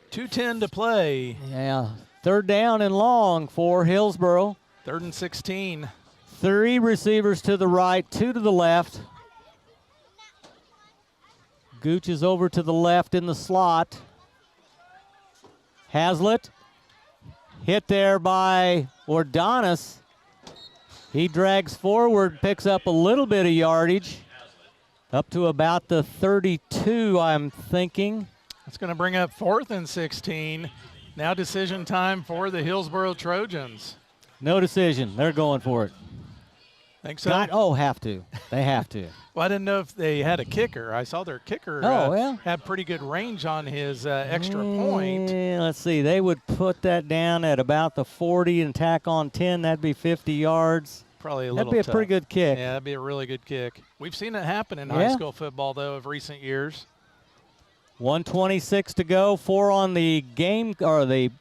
2:10 to play. Yeah, 3rd down and long for Hillsboro. 3rd and 16. 3 receivers to the right, 2 to the left. Gooch is over to the left in the slot. Hazlitt hit there by Ordonis. He drags forward, picks up a little bit of yardage, up to about the 32, I'm thinking. It's going to bring up 4th and 16. Now decision time for the Hillsboro Trojans. No decision. They're going for it. Think so? Have to. They have to. Well, I didn't know if they had a kicker. I saw their kicker had pretty good range on his extra point. Let's see. They would put that down at about the 40 and tack on 10. That'd be 50 yards. Probably a little That'd be tough. a pretty good kick. Yeah, that'd be a really good kick. We've seen it happen in high school football, though, of recent years. 1:26 to go. 4 on the game or the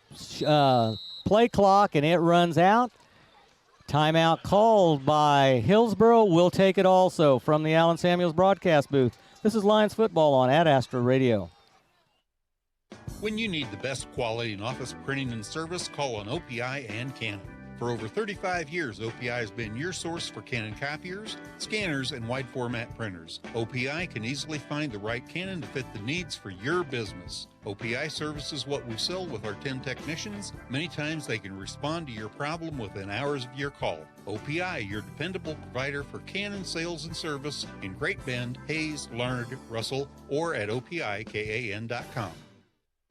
play clock, and it runs out. Timeout called by Hillsboro. We'll take it also from the Allen Samuels broadcast booth. This is Lions football on Ad Astra Radio. When you need the best quality in office printing and service, call on OPI and Canon. For over 35 years, OPI has been your source for Canon copiers, scanners, and wide format printers. OPI can easily find the right Canon to fit the needs for your business. OPI services what we sell with our 10 technicians. Many times they can respond to your problem within hours of your call. OPI, your dependable provider for Canon sales and service in Great Bend, Hayes, Larned, Russell, or at OPIKAN.com.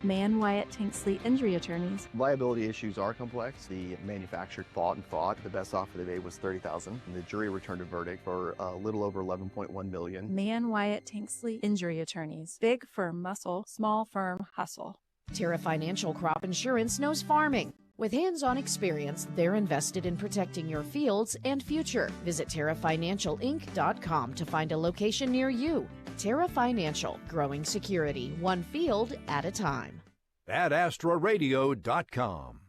Mann, Wyatt, Tanksley Injury Attorneys. Liability issues are complex. The manufacturer fought. The best offer they made was $30,000. And the jury returned a verdict for a little over $11.1 million. Mann, Wyatt, Tanksley Injury Attorneys. Big firm muscle, small firm hustle. Terra Financial Crop Insurance knows farming. With hands-on experience, they're invested in protecting your fields and future. Visit TerraFinancialInc.com to find a location near you. Terra Financial, growing security, one field at a time. AdAstraRadio.com.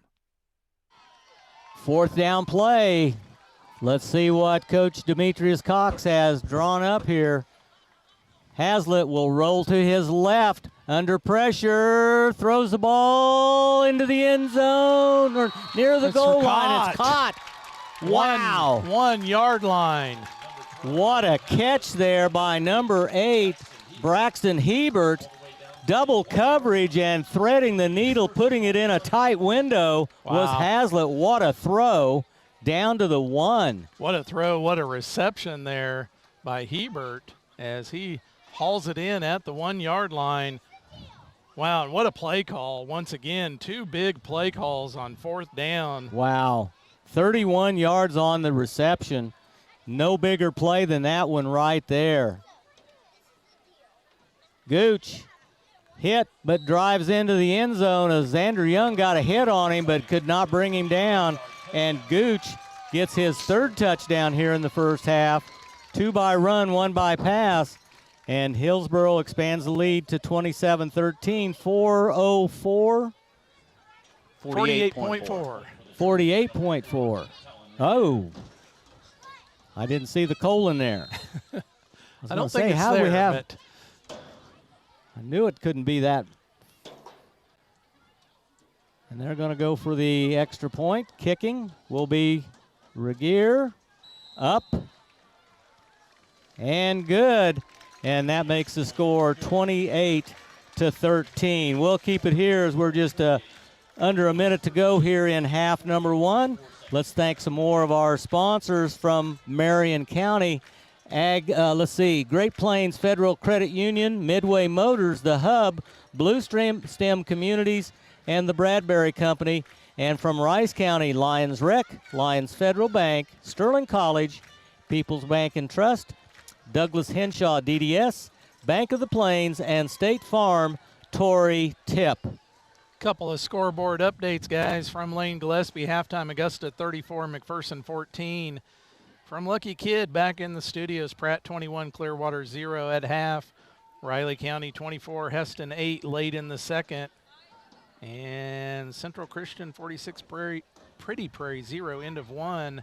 4th down play. Let's see what Coach Demetrius Cox has drawn up here. Hazlitt will roll to his left. Under pressure, throws the ball into the end zone or near the goal line. It's caught. Wow. 1 yard line. What a catch there by number 8, Braxton Hebert. Double coverage and threading the needle, putting it in a tight window was Hazlitt. What a throw down to the 1. What a throw, what a reception there by Hebert as he hauls it in at the 1 yard line. Wow, and what a play call. Once again, 2 big play calls on 4th down. Wow, 31 yards on the reception. No bigger play than that one right there. Gooch hit but drives into the end zone as Xander Young got a hit on him but could not bring him down. And Gooch gets his 3rd touchdown here in the first half. 2 by run, 1 by pass. And Hillsboro expands the lead to 27-13, 4:04. 48.4. 48.4. Oh. I didn't see the colon there. I don't think it's there, but I knew it couldn't be that. And they're going to go for the extra point. Kicking will be Regier. Up. And good. And that makes the score 28-13. We'll keep it here as we're just under a minute to go here in half number 1. Let's thank some more of our sponsors from Marion County. Let's see, Great Plains Federal Credit Union, Midway Motors, The Hub, Blue Stem Communities, and the Bradbury Company. And from Rice County, Lyons Rec, Lyons Federal Bank, Sterling College, People's Bank and Trust, Douglas Henshaw DDS, Bank of the Plains, and State Farm, Torrey Tip. Couple of scoreboard updates, guys, from Lane Gillespie. Halftime, Augusta 34, McPherson 14. From Lucky Kid, back in the studios, Pratt 21, Clearwater 0 at half. Riley County 24, Heston 8 late in the second. And Central Christian 46, Pretty Prairie 0, end of 1.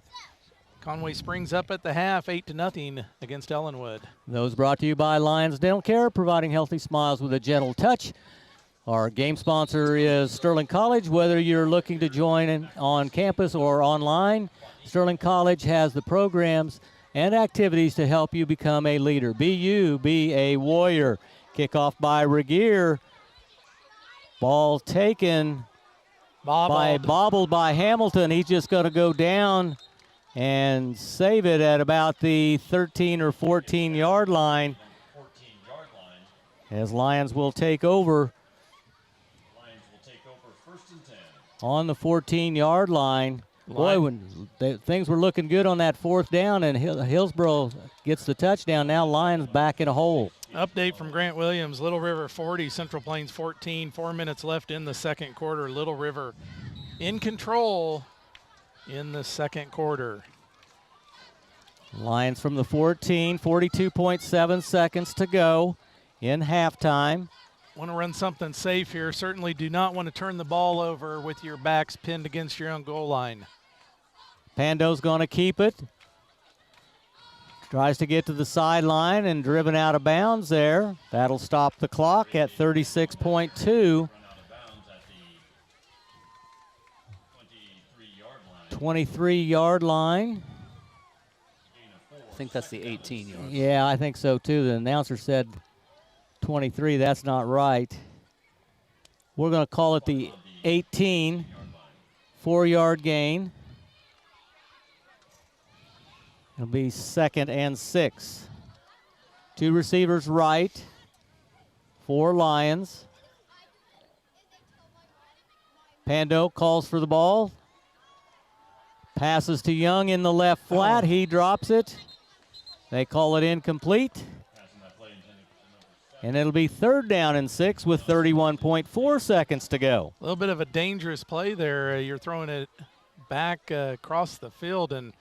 Conway Springs up at the half, 8-0 against Ellenwood. Those brought to you by Lyons Dental Care, providing healthy smiles with a gentle touch. Our game sponsor is Sterling College. Whether you're looking to join on campus or online, Sterling College has the programs and activities to help you become a leader. Be you, be a warrior. Kickoff by Regier. Ball taken, bobbled by Hamilton. He's just going to go down and save it at about the 13 or 14-yard line. As Lyons will take over on the 14-yard line. Boy, when things were looking good on that fourth down, and Hillsboro gets the touchdown. Now Lyons back in a hole. Update from Grant Williams, Little River 40, Central Plains 14. 4 minutes left in the second quarter. Little River in control in the second quarter. Lyons from the 14, 42.7 seconds to go in halftime. Want to run something safe here. Certainly do not want to turn the ball over with your backs pinned against your own goal line. Pando's going to keep it. Tries to get to the sideline and driven out of bounds there. That'll stop the clock at 36.2. 23-yard line. I think that's the 18 yards. Yeah, I think so too. The announcer said 23. That's not right. We're going to call it the 18. 4-yard gain. It'll be 2nd and 6. 2 receivers right. 4 Lyons. Pando calls for the ball. Passes to Young in the left flat. He drops it. They call it incomplete. And it'll be 3rd down and 6 with 31.4 seconds to go. A little bit of a dangerous play there. You're throwing it back across the field, and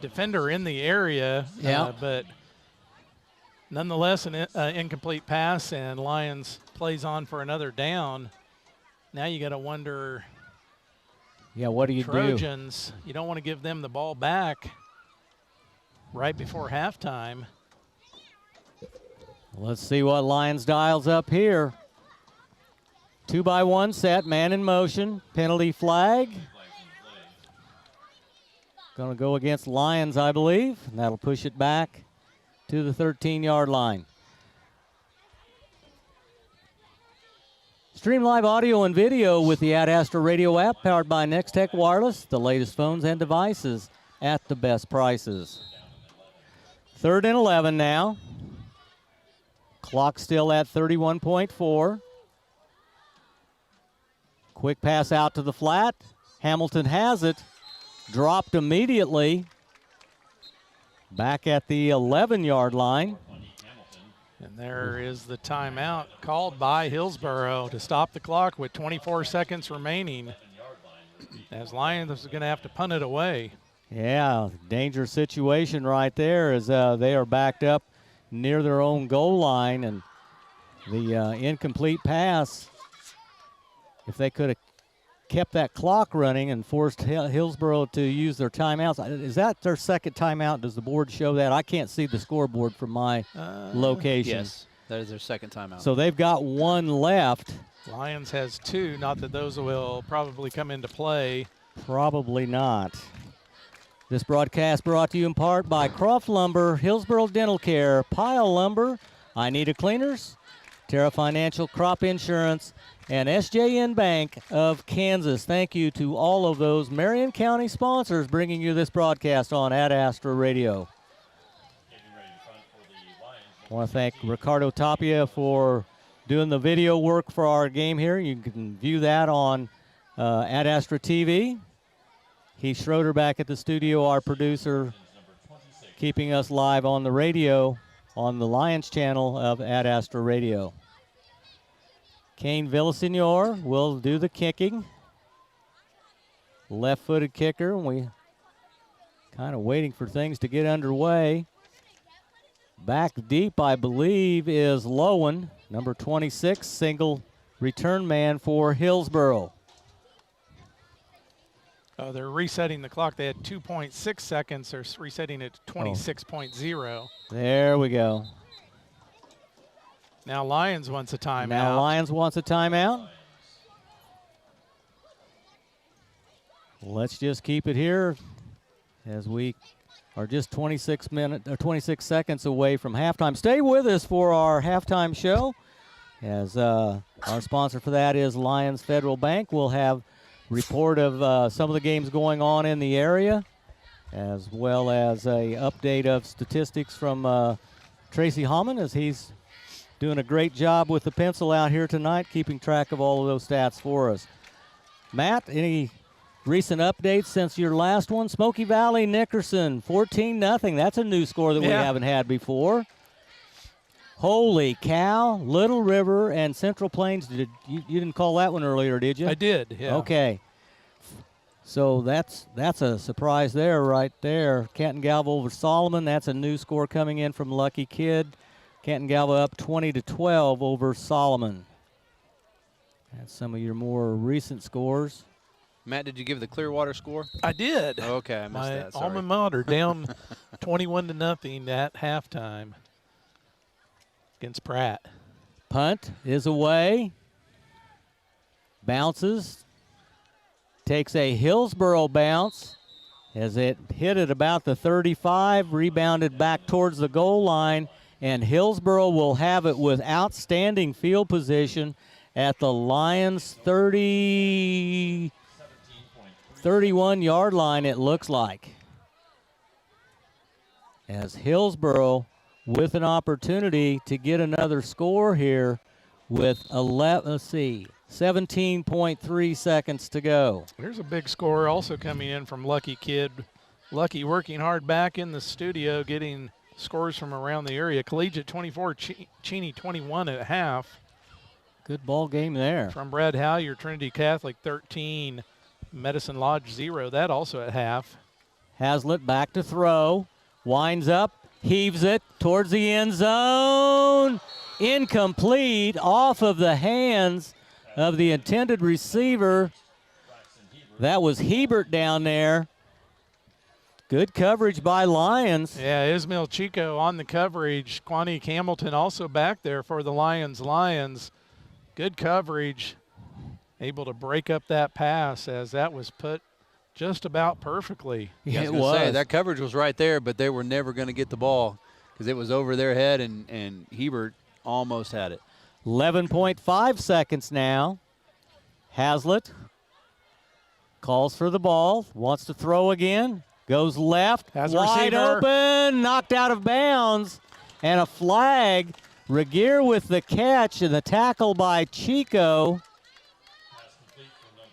defender in the area. Yeah. But nonetheless, an incomplete pass, and Lyons plays on for another down. Now you got to wonder. Yeah, what do you do? Trojans, you don't want to give them the ball back right before halftime. Let's see what Lyons dials up here. 2-by-1 set, man in motion, penalty flag. Going to go against Lyons, I believe, and that'll push it back to the 13-yard line. Stream live audio and video with the Ad Astra Radio app, powered by Nextech Wireless, the latest phones and devices at the best prices. 3rd and 11 now. Clock still at 31.4. Quick pass out to the flat. Hamilton has it. Dropped immediately. Back at the 11-yard line. And there is the timeout called by Hillsboro to stop the clock with 24 seconds remaining, as Lyons is going to have to punt it away. Yeah, dangerous situation right there, as they are backed up near their own goal line, and the incomplete pass, if they could have kept that clock running and forced Hillsboro to use their timeouts. Is that their second timeout? Does the board show that? I can't see the scoreboard from my location. Yes, that is their second timeout. So they've got 1 left. Lyons has 2, not that those will probably come into play. Probably not. This broadcast brought to you in part by Croft Lumber, Hillsboro Dental Care, Pile Lumber, I Need a Cleaners, Terra Financial Crop Insurance, and SJN Bank of Kansas. Thank you to all of those Marion County sponsors bringing you this broadcast on Ad Astra Radio. I want to thank Ricardo Tapia for doing the video work for our game here. You can view that on Ad Astra TV. Heath Schroeder back at the studio, our producer, keeping us live on the radio on the Lyons channel of Ad Astra Radio. Kane Villasenor will do the kicking. Left-footed kicker. We kind of waiting for things to get underway. Back deep, I believe, is Lowen, number 26, single return man for Hillsboro. They're resetting the clock. They had 2.6 seconds. They're resetting it to 26.0. There we go. Now Lyons wants a timeout. Now Lyons wants a timeout. Let's just keep it here as we are just 26 seconds away from halftime. Stay with us for our halftime show, as our sponsor for that is Lyons Federal Bank. We'll have report of some of the games going on in the area, as well as a update of statistics from Tracy Hammond, as he's doing a great job with the pencil out here tonight, keeping track of all of those stats for us. Matt, any recent updates since your last one? Smoky Valley, Nickerson, 14-0. That's a new score that we haven't had before. Holy cow, Little River and Central Plains. You didn't call that one earlier, did you? I did, yeah. Okay. So that's a surprise there, right there. Canton Galva over Solomon. That's a new score coming in from Lucky Kid. Canton Galva up 20-12 over Solomon. That's some of your more recent scores. Matt, did you give the Clearwater score? I did. Okay, I missed that. Sorry. Alma mater down 21-0 at halftime against Pratt. Punt is away. Bounces. Takes a Hillsboro bounce as it hit at about the 35, rebounded back towards the goal line, and Hillsboro will have it with outstanding field position at the Lyons 31-yard line, it looks like. As Hillsboro with an opportunity to get another score here with 17.3 seconds to go. Here's a big score also coming in from Lucky Kid. Lucky working hard back in the studio, getting scores from around the area. Collegiate 24, Cheney 21 at half. Good ball game there. From Brad Howyer, Trinity Catholic 13, Medicine Lodge 0. That also at half. Hazlitt back to throw. Winds up, heaves it towards the end zone. Incomplete, off of the hands of the intended receiver. That was Hebert down there. Good coverage by Lyons. Yeah, Ismail Chico on the coverage. Quanique Hamilton also back there for the Lions. Good coverage. Able to break up that pass as that was put just about perfectly. Yeah, I was going to say, that coverage was right there, but they were never going to get the ball because it was over their head, and Hebert almost had it. 11.5 seconds now. Hazlitt calls for the ball, wants to throw again, goes left, wide open, knocked out of bounds, and a flag. Regier with the catch and the tackle by Chico.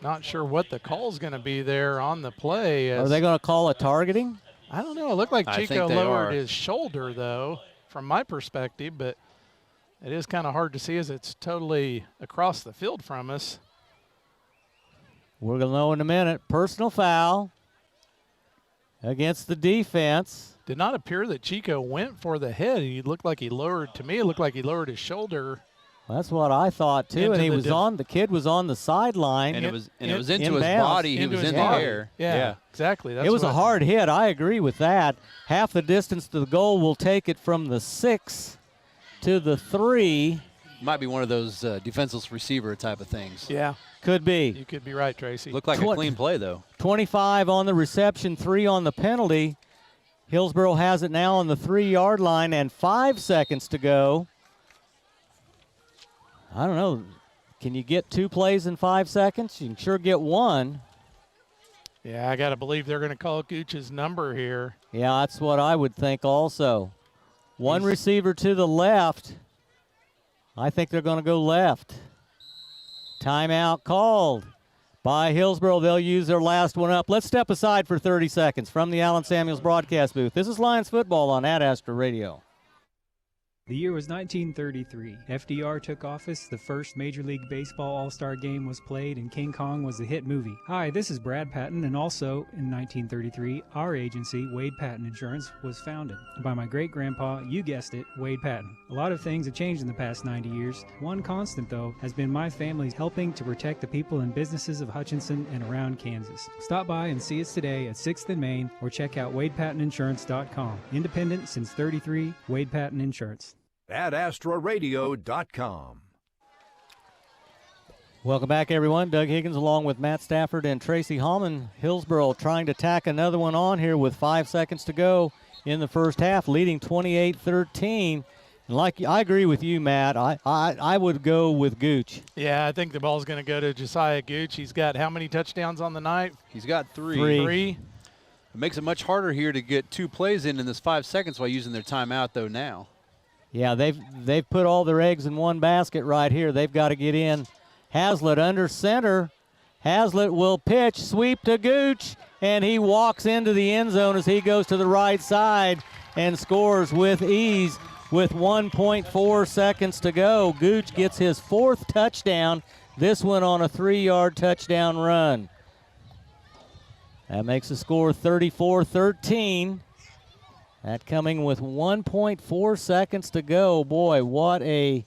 Not sure what the call's going to be there on the play. Are they going to call a targeting? I don't know. It looked like Chico lowered his shoulder, though, from my perspective, but it is kind of hard to see as it's totally across the field from us. We're going to know in a minute. Personal foul against the defense. Did not appear that Chico went for the head. He looked like he lowered, to me, it looked like he lowered his shoulder. Well, that's what I thought, too. And he was the kid was on the sideline. And it was into his body. He was in the air. Yeah, exactly. It was a hard hit. I agree with that. Half the distance to the goal will take it from the 6 to the 3. Might be one of those defenseless receiver type of things. Yeah. Could be. You could be right, Tracy. Looked like a clean play, though. 25 on the reception, 3 on the penalty. Hillsboro has it now on the 3-yard line and 5 seconds to go. I don't know. Can you get 2 plays in 5 seconds? You can sure get 1. Yeah, I got to believe they're going to call Gooch's number here. Yeah, that's what I would think also. One receiver to the left. I think they're going to go left. Timeout called by Hillsboro. They'll use their last one up. Let's step aside for 30 seconds from the Allen Samuels broadcast booth. This is Lions football on Ad Astra Radio. The year was 1933. FDR took office, the first Major League Baseball All-Star game was played, and King Kong was the hit movie. Hi, this is Brad Patton, and also in 1933, our agency, Wade Patton Insurance, was founded by my great-grandpa, you guessed it, Wade Patton. A lot of things have changed in the past 90 years. One constant, though, has been my family's helping to protect the people and businesses of Hutchinson and around Kansas. Stop by and see us today at 6th and Main, or check out WadePattonInsurance.com. Independent since 33, Wade Patton Insurance. AdAstraRadio.com. Welcome back, everyone. Doug Higgins along with Matt Stafford and Tracy Hallman. Hillsboro trying to tack another one on here with 5 seconds to go in the first half, leading 28-13. And I agree with you, Matt. I would go with Gooch. Yeah, I think the ball's going to go to Josiah Gooch. He's got how many touchdowns on the night? He's got 3. 3. It makes it much harder here to get 2 plays in this 5 seconds while using their timeout, though, now. Yeah, they've put all their eggs in one basket right here. They've got to get in. Haslett under center. Haslett will pitch, sweep to Gooch, and he walks into the end zone as he goes to the right side and scores with ease with 1.4 seconds to go. Gooch gets his 4th touchdown, this one on a 3-yard touchdown run. That makes the score 34-13. That coming with 1.4 seconds to go. Boy, what a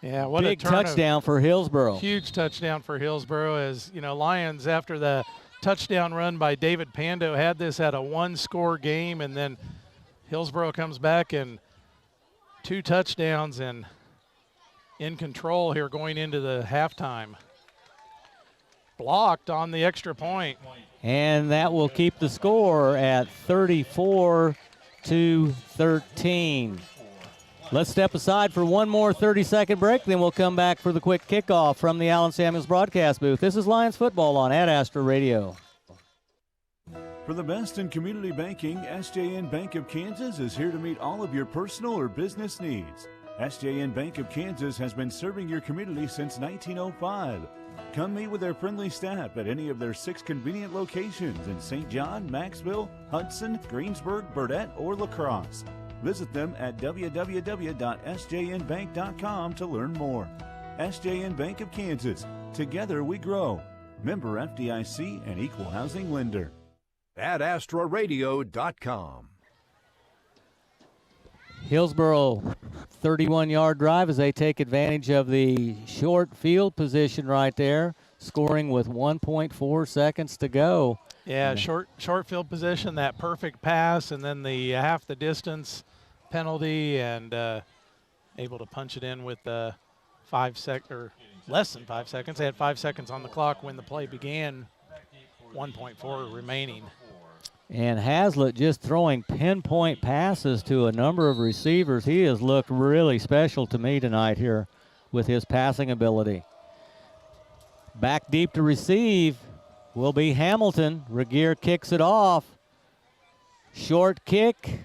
big touchdown for Hillsboro. Huge touchdown for Hillsboro. As you know, Lyons, after the touchdown run by David Pando, had this at a 1-score game, and then Hillsboro comes back and 2 touchdowns and in control here going into the halftime. Blocked on the extra point. And that will keep the score at 34-13. Let's step aside for one more 30-second break, then we'll come back for the quick kickoff from the Allen Samuels broadcast booth. This is Lions football on Ad Astra Radio. For the best in community banking, SJN Bank of Kansas is here to meet all of your personal or business needs. SJN Bank of Kansas has been serving your community since 1905. Come meet with their friendly staff at any of their 6 convenient locations in St. John, Maxville, Hudson, Greensburg, Burdett, or La Crosse. Visit them at www.sjnbank.com to learn more. SJN Bank of Kansas. Together we grow. Member FDIC and Equal Housing Lender. AdAstraRadio.com. Hillsboro 31-yard drive as they take advantage of the short field position right there, scoring with 1.4 seconds to go. Yeah, short field position, that perfect pass, and then the half the distance penalty, and able to punch it in with 5 seconds or less than 5 seconds. They had 5 seconds on the clock when the play began. 1.4 remaining. And Haslett just throwing pinpoint passes to a number of receivers. He has looked really special to me tonight here with his passing ability. Back deep to receive will be Hamilton. Regier kicks it off. Short kick.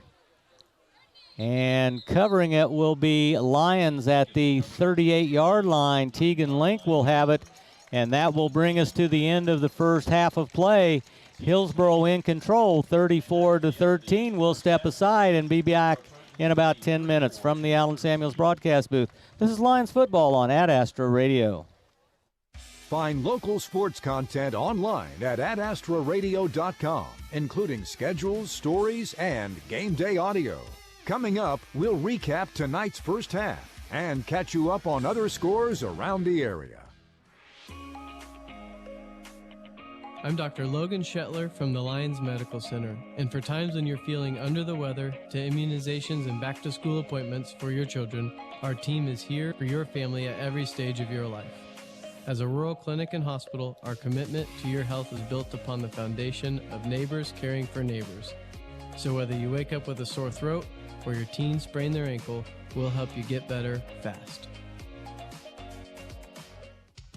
And covering it will be Lyons at the 38-yard line. Tegan Link will have it. And that will bring us to the end of the first half of play. Hillsboro in control, 34-13. We'll step aside and be back in about 10 minutes from the Allen Samuels broadcast booth. This is Lions football on Ad Astra Radio. Find local sports content online at adastraradio.com, including schedules, stories, and game day audio. Coming up, we'll recap tonight's first half and catch you up on other scores around the area. I'm Dr. Logan Shetler from the Lyons Medical Center, and for times when you're feeling under the weather, to immunizations and back-to-school appointments for your children, our team is here for your family at every stage of your life. As a rural clinic and hospital, our commitment to your health is built upon the foundation of neighbors caring for neighbors. So whether you wake up with a sore throat or your teen sprain their ankle, we'll help you get better fast.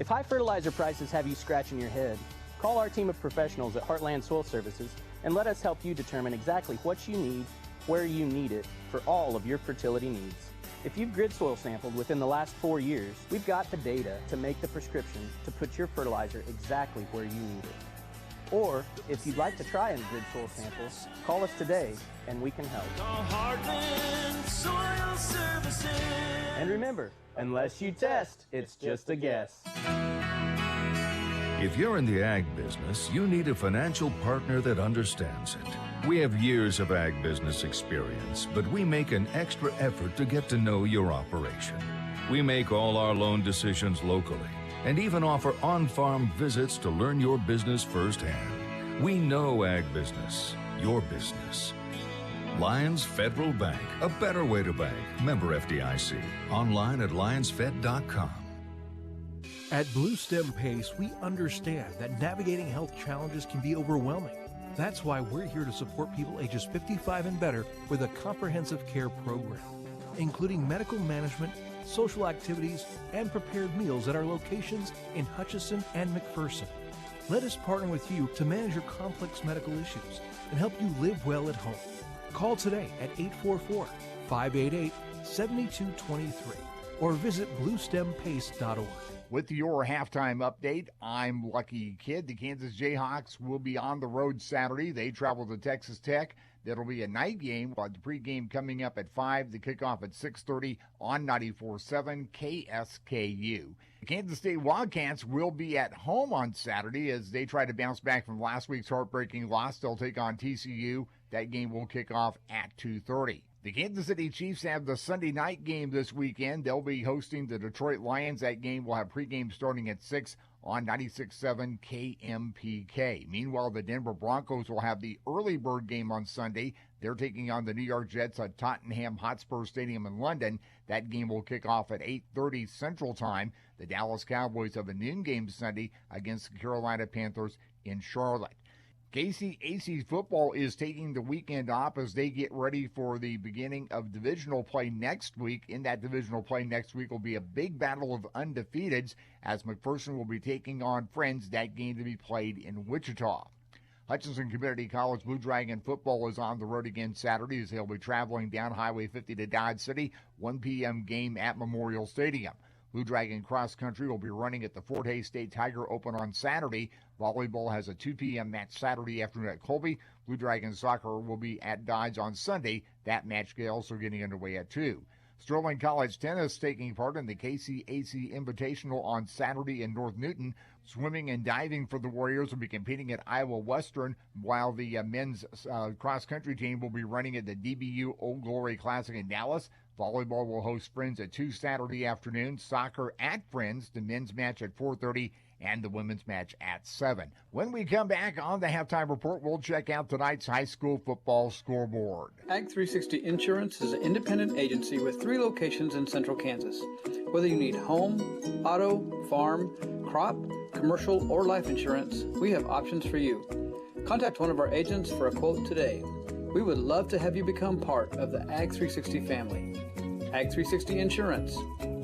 If high fertilizer prices have you scratching your head, call our team of professionals at Heartland Soil Services and let us help you determine exactly what you need, where you need it, for all of your fertility needs. If you've grid soil sampled within the last 4 years, we've got the data to make the prescription to put your fertilizer exactly where you need it. Or, if you'd like to try a grid soil sample, call us today and we can help. And remember, unless you test, it's just a guess. If you're in the ag business, you need a financial partner that understands it. We have years of ag business experience, but we make an extra effort to get to know your operation. We make all our loan decisions locally and even offer on-farm visits to learn your business firsthand. We know ag business, your business. Lyons Federal Bank, a better way to bank. Member FDIC. Online at lyonsfed.com. At Blue Stem PACE, we understand that navigating health challenges can be overwhelming. That's why we're here to support people ages 55 and better with a comprehensive care program, including medical management, social activities, and prepared meals at our locations in Hutchinson and McPherson. Let us partner with you to manage your complex medical issues and help you live well at home. Call today at 844-588-7223 or visit bluestempace.org. With your halftime update, I'm Lucky Kid. The Kansas Jayhawks will be on the road Saturday. They travel to Texas Tech. That'll be a night game. The pregame coming up at 5. The kickoff at 6:30 on 94.7 KSKU. The Kansas State Wildcats will be at home on Saturday as they try to bounce back from last week's heartbreaking loss. They'll take on TCU. That game will kick off at 2:30. The Kansas City Chiefs have the Sunday night game this weekend. They'll be hosting the Detroit Lions. That game will have pregame starting at 6 on 96.7 KMPK. Meanwhile, the Denver Broncos will have the early bird game on Sunday. They're taking on the New York Jets at Tottenham Hotspur Stadium in London. That game will kick off at 8:30 Central Time. The Dallas Cowboys have a noon game Sunday against the Carolina Panthers in Charlotte. KCAC football is taking the weekend off as they get ready for the beginning of divisional play next week. In that divisional play next week will be a big battle of undefeateds as McPherson will be taking on Friends, that game to be played in Wichita. Hutchinson Community College Blue Dragon football is on the road again Saturday as they'll be traveling down Highway 50 to Dodge City, 1 p.m. game at Memorial Stadium. Blue Dragon Cross Country will be running at the Fort Hays State Tiger Open on Saturday. Volleyball has a 2 p.m. match Saturday afternoon at Colby. Blue Dragon Soccer will be at Dodge on Sunday. That match also getting underway at 2. Sterling College Tennis taking part in the KCAC Invitational on Saturday in North Newton. Swimming and diving for the Warriors will be competing at Iowa Western, while the men's cross-country team will be running at the DBU Old Glory Classic in Dallas. Volleyball will host Friends at 2 Saturday afternoon. Soccer at Friends, the men's match at 4:30 and the women's match at 7. When we come back on the Halftime Report, we'll check out tonight's high school football scoreboard. Ag 360 Insurance is an independent agency with 3 locations in central Kansas. Whether you need home, auto, farm, crop, commercial, or life insurance, we have options for you. Contact one of our agents for a quote today. We would love to have you become part of the Ag 360 family. Ag 360 Insurance,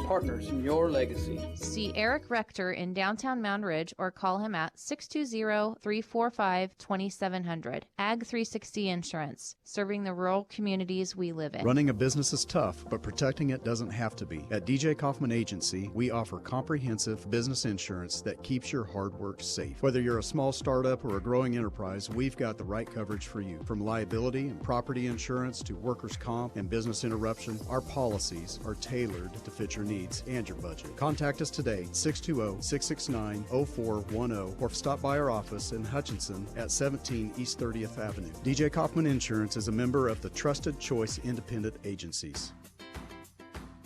partners in your legacy. See Eric Rector in downtown Mound Ridge or call him at 620-345-2700. Ag 360 Insurance, serving the rural communities we live in. Running a business is tough, but protecting it doesn't have to be. At DJ Kaufman Agency, we offer comprehensive business insurance that keeps your hard work safe. Whether you're a small startup or a growing enterprise, we've got the right coverage for you. From liability and property insurance to workers' comp and business interruption, our policies are tailored to fit your needs and your budget. Contact us today, 620-669-0410, or stop by our office in Hutchinson at 17 East 30th Avenue. DJ Kaufman Insurance is a member of the Trusted Choice Independent Agencies.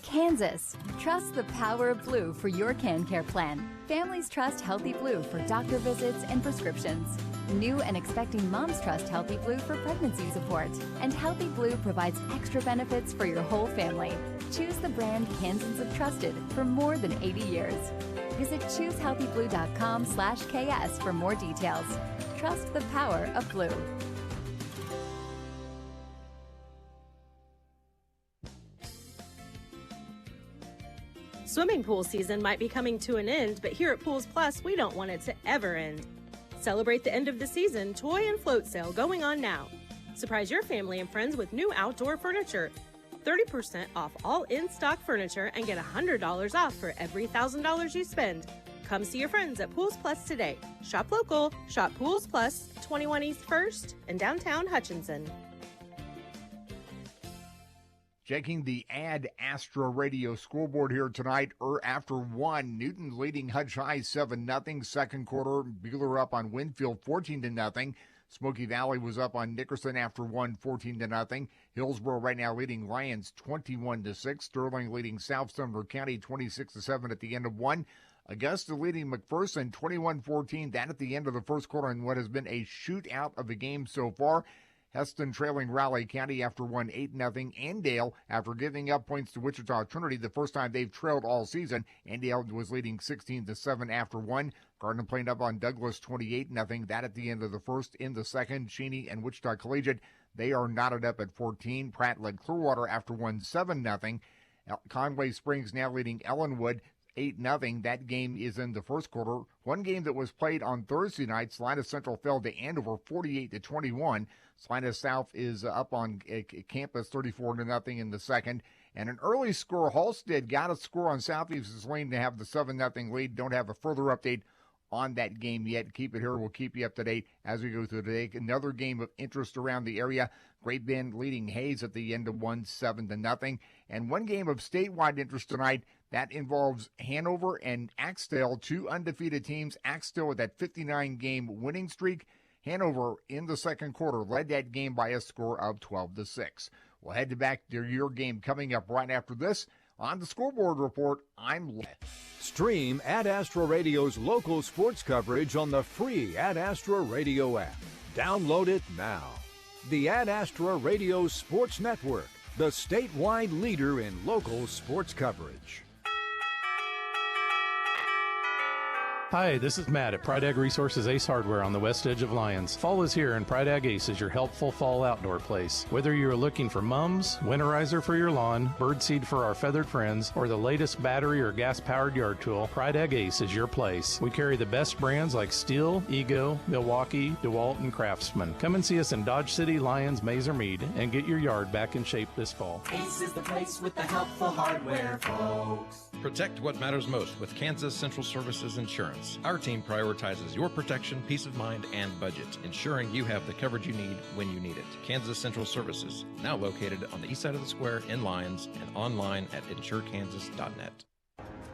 Kansas, trust the power of Blue for your CanCare plan. Families trust Healthy Blue for doctor visits and prescriptions. New and expecting moms trust Healthy Blue for pregnancy support. And Healthy Blue provides extra benefits for your whole family. Choose the brand Kansans have trusted for more than 80 years. Visit choosehealthyblue.com/KS for more details. Trust the power of Blue. Swimming pool season might be coming to an end, but here at Pools Plus, we don't want it to ever end. Celebrate the end of the season toy and float sale going on now. Surprise your family and friends with new outdoor furniture. 30% off all in-stock furniture and get $100 off for every $1,000 you spend. Come see your friends at Pools Plus today. Shop local, shop Pools Plus, 21 East 1st in downtown Hutchinson. Checking the Ad Astra Radio scoreboard here tonight. After 1, Newton leading Hutch High 7-0. Second quarter, Bueller up on Winfield 14-0. Smoky Valley was up on Nickerson after 1, 14-0. Hillsboro right now leading Lyons 21-6. Sterling leading South Sumner County 26-7 at the end of 1. Augusta leading McPherson 21-14. That at the end of the first quarter in what has been a shootout of a game so far. Heston trailing Raleigh County after 1, 8-0. Andale, after giving up points to Wichita Trinity the first time they've trailed all season. Andale was leading 16-7 after 1. Gardner playing up on Douglas 28-0. That at the end of the first. In the second, Cheney and Wichita Collegiate, they are knotted up at 14. Pratt led Clearwater after 1, 7-0. Conway Springs now leading Ellenwood 8-0. That game is in the first quarter. One game that was played on Thursday night, Salina Central fell to Andover 48-21. Salina South is up on campus 34-0 in the second. And an early score, Halstead got a score on Southeast of Saline to have the 7-0 lead. Don't have a further update on that game yet. Keep it here. We'll keep you up to date as we go through today. Another game of interest around the area. Great Bend leading Hayes at the end of 1, 7-0. And one game of statewide interest tonight. That involves Hanover and Axtell, 2 undefeated teams. Axtell with that 59-game winning streak. Hanover in the second quarter led that game by a score of 12-6. We'll head back to your game coming up right after this. On the Scoreboard Report, I'm Stream Ad Astra Radio's local sports coverage on the free Ad Astra Radio app. Download it now. The Ad Astra Radio Sports Network, the statewide leader in local sports coverage. Hi, this is Matt at Pride Ag Resources Ace Hardware on the west edge of Lyons. Fall is here and Pride Ag Ace is your helpful fall outdoor place. Whether you're looking for mums, winterizer for your lawn, birdseed for our feathered friends, or the latest battery or gas-powered yard tool, Pride Ag Ace is your place. We carry the best brands like Stihl, Ego, Milwaukee, DeWalt, and Craftsman. Come and see us in Dodge City, Lyons, Mays, or Meade and get your yard back in shape this fall. Ace is the place with the helpful hardware, folks. Protect what matters most with Kansas Central Services Insurance. Our team prioritizes your protection, peace of mind, and budget, ensuring you have the coverage you need when you need it. Kansas Central Services, now located on the east side of the square in Lyons and online at insurekansas.net.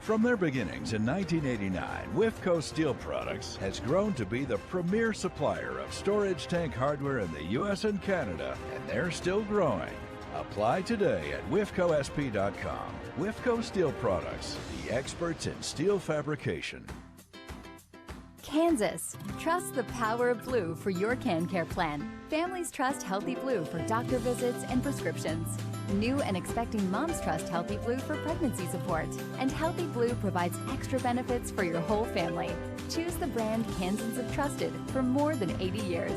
From their beginnings in 1989, Wifco Steel Products has grown to be the premier supplier of storage tank hardware in the U.S. and Canada, and they're still growing. Apply today at wifcosp.com. Wifco Steel Products, the experts in steel fabrication. Kansas. Trust the power of blue for your CanCare plan. Families trust Healthy Blue for doctor visits and prescriptions. New and expecting moms trust Healthy Blue for pregnancy support. And Healthy Blue provides extra benefits for your whole family. Choose the brand Kansans have trusted for more than 80 years.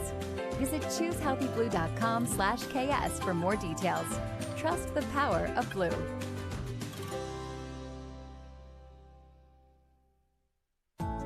Visit choosehealthyblue.com/KS for more details. Trust the power of blue.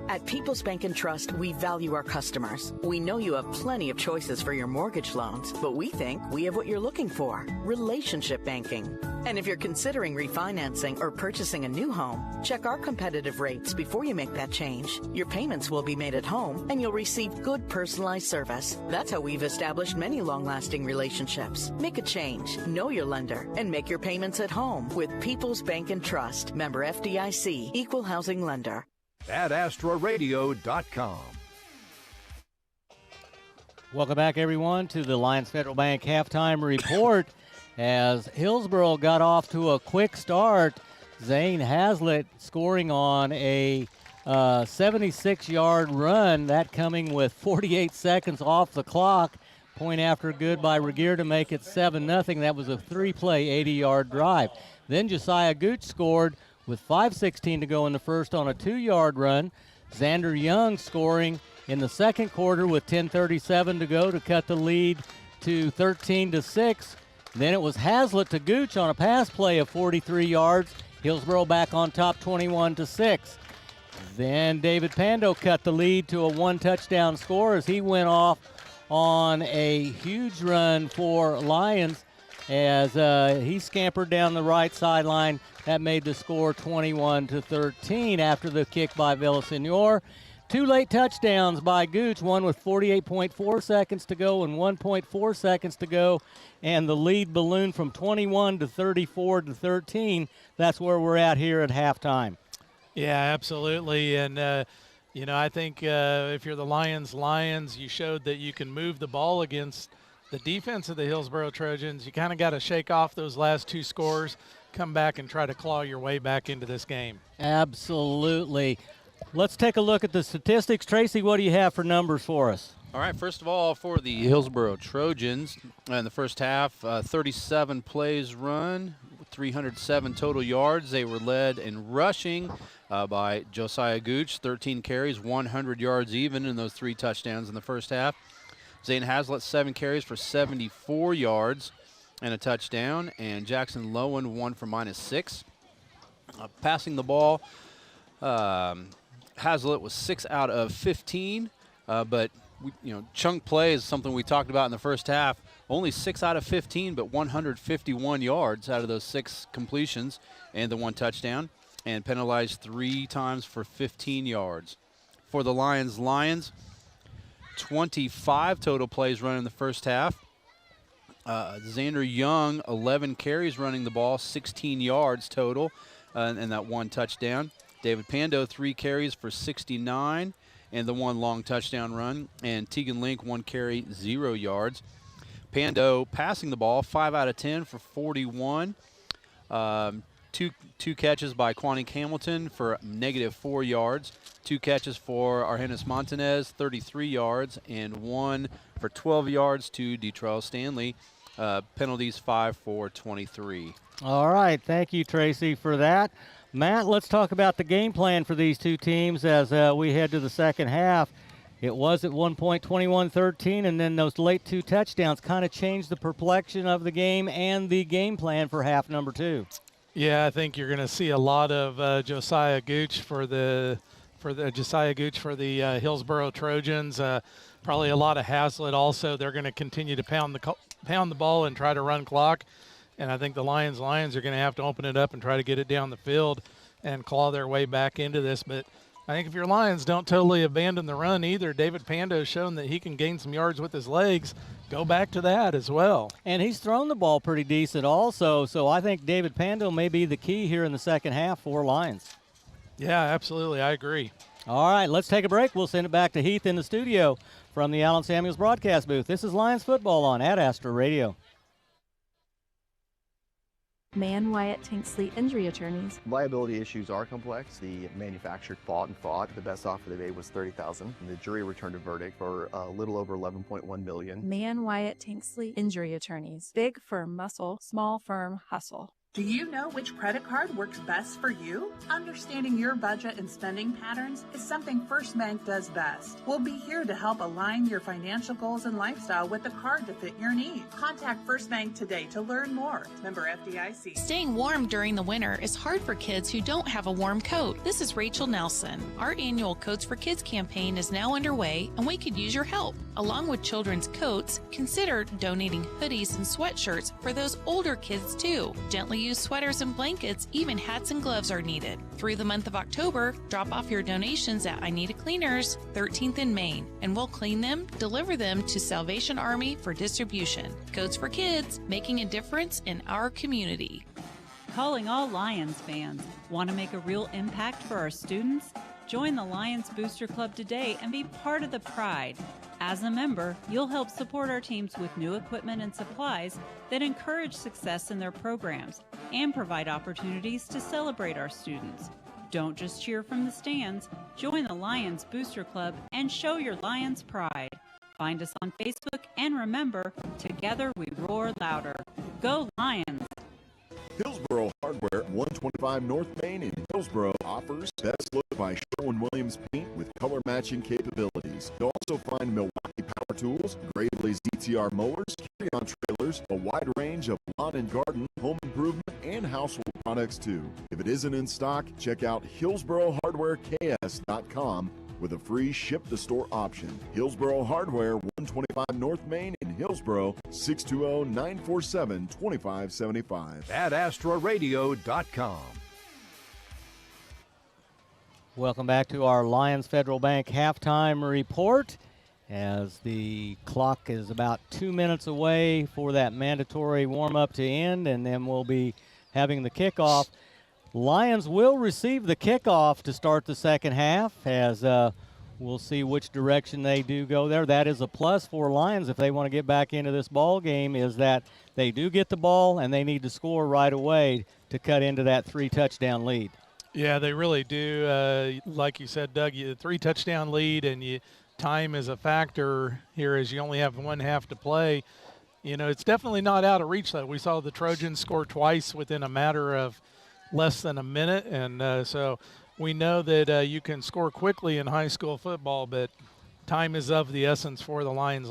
At People's Bank and Trust, we value our customers. We know you have plenty of choices for your mortgage loans, but we think we have what you're looking for: relationship banking. And if you're considering refinancing or purchasing a new home, check our competitive rates before you make that change. Your payments will be made at home, and you'll receive good personalized service. That's how we've established many long-lasting relationships. Make a change, know your lender, and make your payments at home with People's Bank and Trust. Member FDIC, Equal Housing Lender. AdAstraRadio.com. Welcome back, everyone, to the Lyons Federal Bank halftime report. As Hillsboro got off to a quick start, Zane Hazlitt scoring on a 76-yard run, that coming with 48 seconds off the clock. Point after good by Regier to make it 7-0. That was a 3-play, 80-yard drive. Then Josiah Gooch scored with 5:16 to go in the first on a 2-yard run. Xander Young scoring in the second quarter with 10:37 to go to cut the lead to 13-6. Then it was Hazlitt to Gooch on a pass play of 43 yards, Hillsboro back on top 21-6. Then David Pando cut the lead to a one-touchdown score as he went off on a huge run for Lyons as he scampered down the right sideline. That made the score 21-13 after the kick by Villaseñor. 2 late touchdowns by Gooch, one with 48.4 seconds to go and 1.4 seconds to go, and the lead ballooned from 21 to 34-13. That's where we're at here at halftime. Yeah, absolutely. And, I think if you're the Lions, you showed that you can move the ball against the defense of the Hillsboro Trojans. You kind of got to shake off those last 2 scores, come back and try to claw your way back into this game. Absolutely. Let's take a look at the statistics. Tracy, what do you have for numbers for us? All right, first of all, for the Hillsboro Trojans, in the first half, 37 plays run, 307 total yards. They were led in rushing by Josiah Gooch, 13 carries, 100 yards even in those 3 touchdowns in the first half. Zane Haslett, 7 carries for 74 yards and a touchdown, and Jackson Lowen, 1 for -6. Passing the ball, Haslett was 6 out of 15, but chunk play is something we talked about in the first half. Only 6 out of 15, but 151 yards out of those 6 completions and the 1 touchdown, and penalized 3 times for 15 yards. For the Lions, 25 total plays run in the first half. Xander Young, 11 carries running the ball, 16 yards total, and that 1 touchdown. David Pando, 3 carries for 69 and the 1 long touchdown run. And Tegan Link, 1 carry, 0 yards. Pando passing the ball, 5 out of 10 for 41. Two catches by Quanique Hamilton for -4 yards. 2 catches for Argenis Montanez, 33 yards, and 1 for 12 yards to Detrell Stanley. Penalties 5 for 23. All right, thank you, Tracy, for that. Matt, let's talk about the game plan for these 2 teams as we head to the second half. It was at one point 21-13, and then those late 2 touchdowns kind of changed the perplexion of the game and the game plan for half number 2. Yeah, I think you're going to see a lot of Josiah Gooch for the Hillsboro Trojans. Probably a lot of Haslett also. They're going to continue to pound the ball and try to run clock. And I think the Lions are going to have to open it up and try to get it down the field and claw their way back into this. But I think if your Lions don't totally abandon the run either, David Pando has shown that he can gain some yards with his legs. Go back to that as well. And he's thrown the ball pretty decent also. So I think David Pando may be the key here in the second half for Lions. Yeah, absolutely. I agree. All right, let's take a break. We'll send it back to Heath in the studio from the Allen Samuels broadcast booth. This is Lions football on Ad Astra Radio. Mann Wyatt Tanksley Injury Attorneys. Liability issues are complex. The manufacturer fought and fought. The best offer they made was $30,000. The jury returned a verdict for a little over $11.1 million. Mann Wyatt Tanksley Injury Attorneys. Big firm muscle, small firm hustle. Do you know which credit card works best for you? Understanding your budget and spending patterns is something First Bank does best. We'll be here to help align your financial goals and lifestyle with the card to fit your needs. Contact First Bank today to learn more. Member FDIC. Staying warm during the winter is hard for kids who don't have a warm coat. This is Rachel Nelson. Our annual Coats for Kids campaign is now underway, and we could use your help. Along with children's coats, consider donating hoodies and sweatshirts for those older kids too. Gently used sweaters and blankets, even hats and gloves are needed. Through the month of October, drop off your donations at I Need a Cleaners, 13th in Main, and we'll clean them, deliver them to Salvation Army for distribution. Coats for Kids, making a difference in our community. Calling all Lions fans. Want to make a real impact for our students? Join the Lions Booster Club today and be part of the pride. As a member, you'll help support our teams with new equipment and supplies that encourage success in their programs and provide opportunities to celebrate our students. Don't just cheer from the stands. Join the Lions Booster Club and show your Lions pride. Find us on Facebook and remember, together we roar louder. Go Lions! Hillsboro Hardware, 125 North Main in Hillsboro offers best look by Sherwin-Williams paint with color matching capabilities. You'll also find Milwaukee Power Tools, Gravely's DTR mowers, carry-on trailers, a wide range of lawn and garden, home improvement, and household products too. If it isn't in stock, check out HillsboroHardwareKS.com with a free ship-to-store option. Hillsboro Hardware, 125 North Main in Hillsboro, 620-947-2575. AdAstraRadio.com. Welcome back to our Lyons Federal Bank halftime report as the clock is about 2 minutes away for that mandatory warm-up to end, and then we'll be having the kickoff. Lyons will receive the kickoff to start the second half as we'll see which direction they do go there. That is a plus for Lyons if they want to get back into this ball game, is that they do get the ball and they need to score right away to cut into that 3-touchdown lead. Yeah, they really do. Like you said, Doug, 3-touchdown lead, and time is a factor here as you only have one half to play. You know, it's definitely not out of reach, though. We saw the Trojans score twice within a matter of less than a minute, and so we know that you can score quickly in high school football, but time is of the essence for the Lions.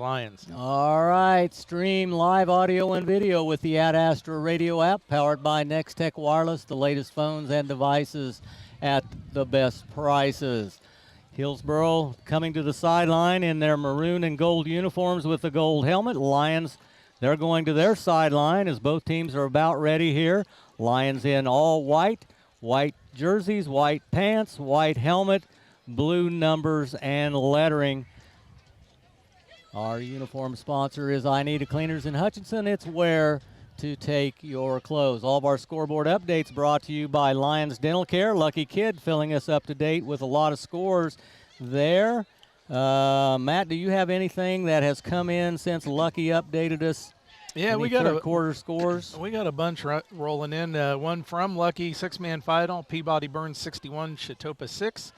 All right, stream live audio and video with the Ad Astra Radio app, powered by Next Tech Wireless, the latest phones and devices at the best prices. Hillsboro coming to the sideline in their maroon and gold uniforms with the gold helmet. Lions, they're going to their sideline as both teams are about ready here. Lions in all white, white jerseys, white pants, white helmet, blue numbers and lettering. Our uniform sponsor is I Need a Cleaners in Hutchinson. It's where to take your clothes. All of our scoreboard updates brought to you by Lyons Dental Care. Lucky Kid filling us up to date with a lot of scores there. Matt, do you have anything that has come in since Lucky updated us? Yeah, Any we got third quarter scores. We got a bunch rolling in. One from Lucky, 6-man final. Peabody Burns 61, Chatopa 6.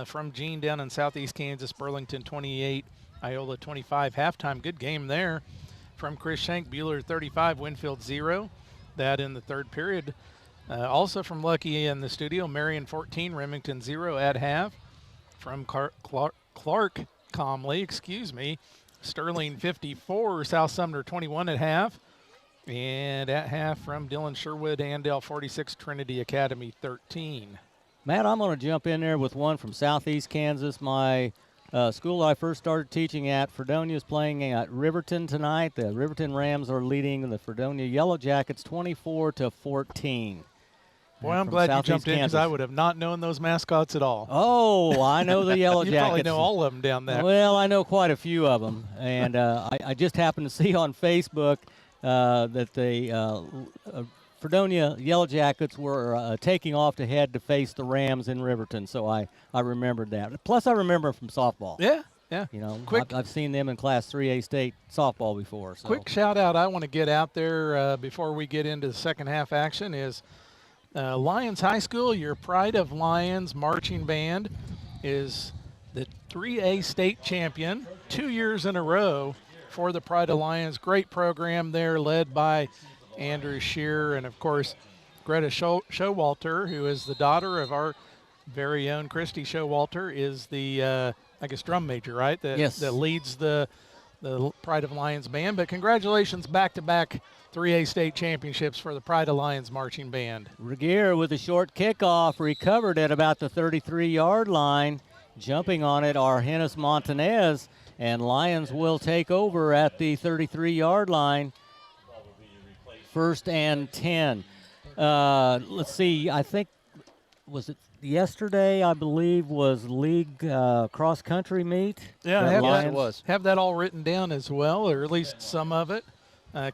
From Gene down in Southeast Kansas, Burlington 28, Iola 25. Halftime, good game there. From Chris Shank, Bueller 35, Winfield 0. That in the third period. Also from Lucky in the studio, Marion 14, Remington 0 at half. From Clark Comley, Sterling 54, South Sumner 21 at half. And at half from Dylan Sherwood, Andale 46, Trinity Academy 13. Matt, I'm going to jump in there with one from Southeast Kansas. My school I first started teaching at, Fredonia, is playing at Riverton tonight. The Riverton Rams are leading the Fredonia Yellow Jackets 24-14. Boy, I'm glad you jumped in because I would have not known those mascots at all. Oh, I know the Yellow Jackets. You probably know all of them down there. Well, I know quite a few of them. And I just happened to see on Facebook that the Fredonia Yellow Jackets were taking off to head to face the Rams in Riverton. So I remembered that. Plus, I remember from softball. Yeah. You know, I've seen them in Class 3A state softball before. So. Quick shout out I want to get out there before we get into the second half action is Lyons High School, your Pride of Lyons marching band is the 3A state champion 2 years in a row for the Pride of Lyons. Great program there led by Andrew Shearer and, of course, Greta Showalter, who is the daughter of our very own Christy Showalter, is the, drum major, right? Yes. That leads the Pride of Lyons band. But congratulations, back-to-back 3A state championships for the Pride of Lyons marching band. Regier with a short kickoff, recovered at about the 33-yard line. Jumping on it are Hennis Montanez, and Lyons will take over at the 33-yard line. 1st and 10. Let's see, I think, was it yesterday, I believe, was league cross-country meet? Yeah, it was. Have that all written down as well, or at least some of it.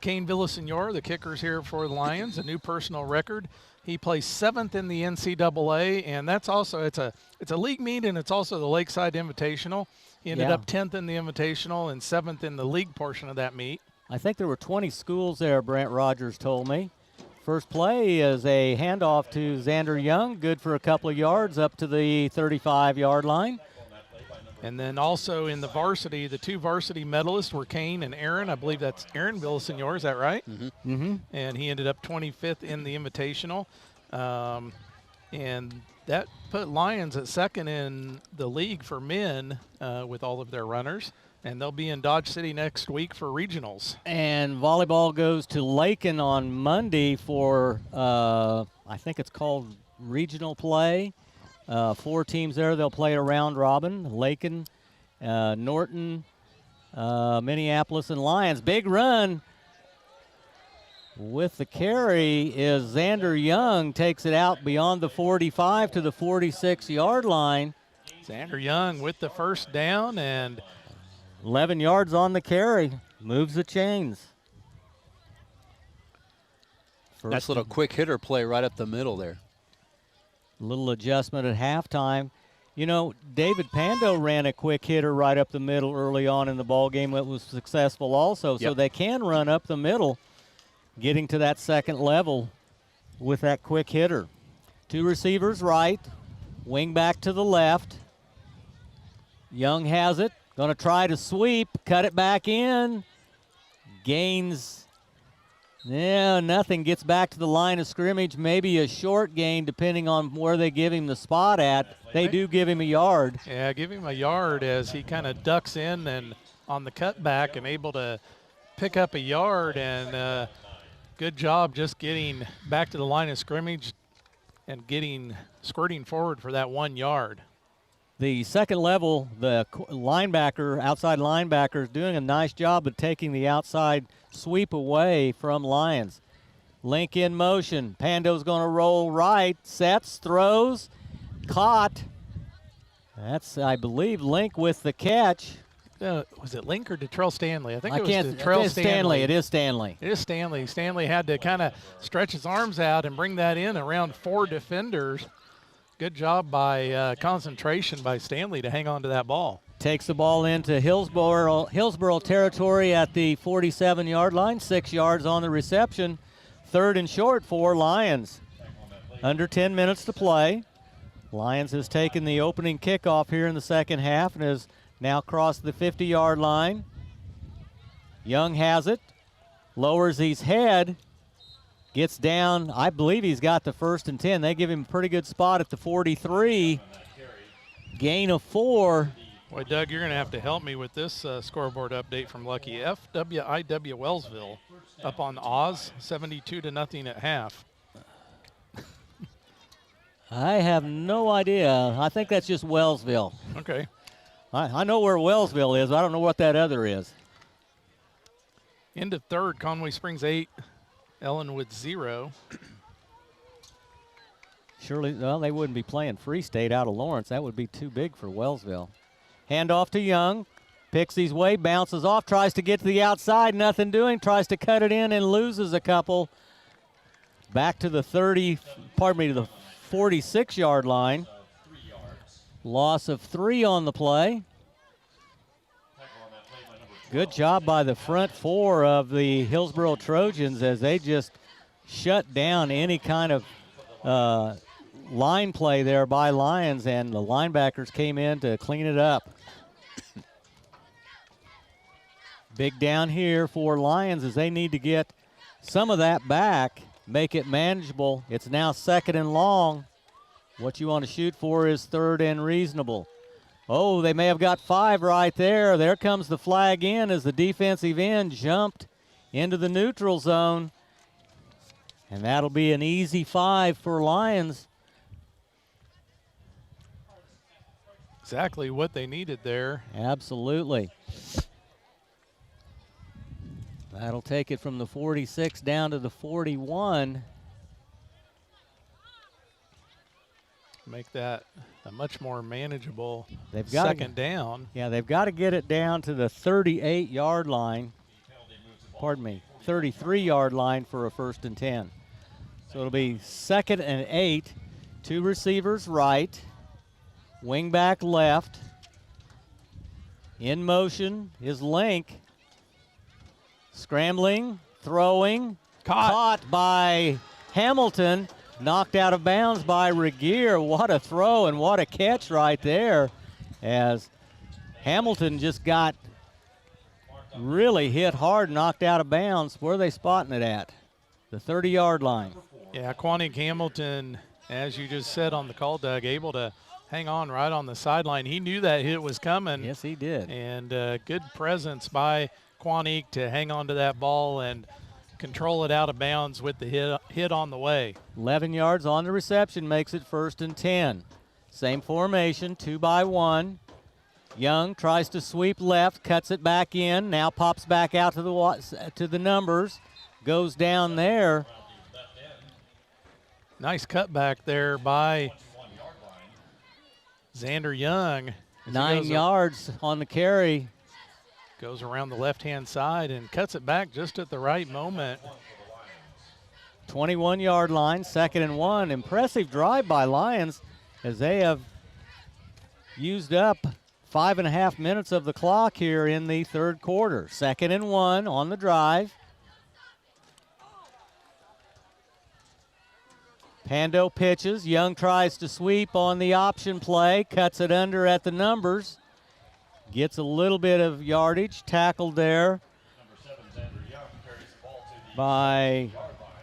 Kane Villasenor, the kicker's here for the Lions, a new personal record. He placed 7th in the NCAA, and that's also it's a league meet, and it's also the Lakeside Invitational. He ended up 10th in the Invitational and 7th in the league portion of that meet. I think there were 20 schools there, Brent Rogers told me. First play is a handoff to Xander Young, good for a couple of yards up to the 35-yard line. And then also in the varsity, the 2 varsity medalists were Kane and Aaron. I believe that's Aaron Villasenor, is that right? Mm-hmm. And he ended up 25th in the Invitational. And that put Lyons at second in the league for men with all of their runners. And they'll be in Dodge City next week for regionals. And volleyball goes to Lakin on Monday for, I think it's called regional play. 4 teams there. They'll play a round robin. Lakin, Norton, Minneapolis, and Lyons. Big run with the carry is Xander Young. Takes it out beyond the 45 to the 46-yard line. Xander Young with the first down and 11 yards on the carry. Moves the chains. Nice little quick hitter play right up the middle there. Little adjustment at halftime. You know, David Pando ran a quick hitter right up the middle early on in the ball game that was successful also. So they can run up the middle, getting to that second level with that quick hitter. 2 receivers right, wing back to the left. Young has it. Going to try to sweep, cut it back in. Gains, nothing. Gets back to the line of scrimmage. Maybe a short gain depending on where they give him the spot at. They do give him a yard. Yeah, give him a yard as he kind of ducks in and on the cutback and able to pick up a yard. And good job just getting back to the line of scrimmage and squirting forward for that 1 yard. The second level, the linebacker, outside linebacker, is doing a nice job of taking the outside sweep away from Lyons. Link in motion. Pando's going to roll right. Sets, throws, caught. That's, I believe, Link with the catch. Was it Link or Detrell Stanley? I think it was Detrell Stanley. It is Stanley. It is Stanley. Stanley had to kind of stretch his arms out and bring that in around 4 defenders. Good job by concentration by Stanley to hang on to that ball. Takes the ball into Hillsboro territory at the 47-yard line. 6 yards on the reception. 3rd and short for Lyons. Under 10 minutes to play. Lyons has taken the opening kickoff here in the second half and has now crossed the 50-yard line. Young has it. Lowers his head. Gets down. I believe he's got the 1st and 10. They give him a pretty good spot at the 43. Gain of 4. Boy, Doug, you're going to have to help me with this scoreboard update from Lucky. FWIW Wellsville up on Oz, 72-0 at half. I have no idea. I think that's just Wellsville. Okay. I know where Wellsville is. I don't know what that other is. End of 3rd, Conway Springs 8. Ellenwood 0. Surely, well, they wouldn't be playing Free State out of Lawrence. That would be too big for Wellsville. Hand off to Young. Picks his way, bounces off, tries to get to the outside. Nothing doing. Tries to cut it in and loses a couple. Back to the 46-yard line. Loss of 3 on the play. Good job by the front 4 of the Hillsboro Trojans as they just shut down any kind of line play there by Lyons, and the linebackers came in to clean it up. Big down here for Lyons as they need to get some of that back, make it manageable. It's now 2nd and long. What you want to shoot for is 3rd and reasonable. Oh, they may have got 5 right there. There comes the flag in as the defensive end jumped into the neutral zone. And that'll be an easy 5 for Lyons. Exactly what they needed there. Absolutely. That'll take it from the 46 down to the 41. Make that a much more manageable second down. Yeah, they've got to get it down to the 38-yard line. 33-yard line for a 1st and 10. So it'll be 2nd and 8. 2 receivers right. Wing back left. In motion is Link. Scrambling, throwing. Caught by Hamilton. Knocked out of bounds by Regier. What a throw and what a catch right there, as Hamilton just got really hit hard, knocked out of bounds. Where are they spotting it at? The 30-yard line. Yeah, Quanick Hamilton As you just said on the call, Doug, able to hang on right on the sideline. He knew that hit was coming. Yes, he did. And good presence by Quanique to hang on to that ball and control it out of bounds with the hit on the way. 11 yards on the reception makes it 1st and 10. Same formation, 2 by 1. Young tries to sweep left, cuts it back in, now pops back out to the numbers, goes down there. Nice cutback there by Xander Young. 9 yards on the carry. Goes around the left-hand side and cuts it back just at the right moment. 21-yard line, 2nd and 1. Impressive drive by Lyons as they have used up 5.5 minutes of the clock here in the 3rd quarter. 2nd and 1 on the drive. Pando pitches. Young tries to sweep on the option play, cuts it under at the numbers. Gets a little bit of yardage, tackled there by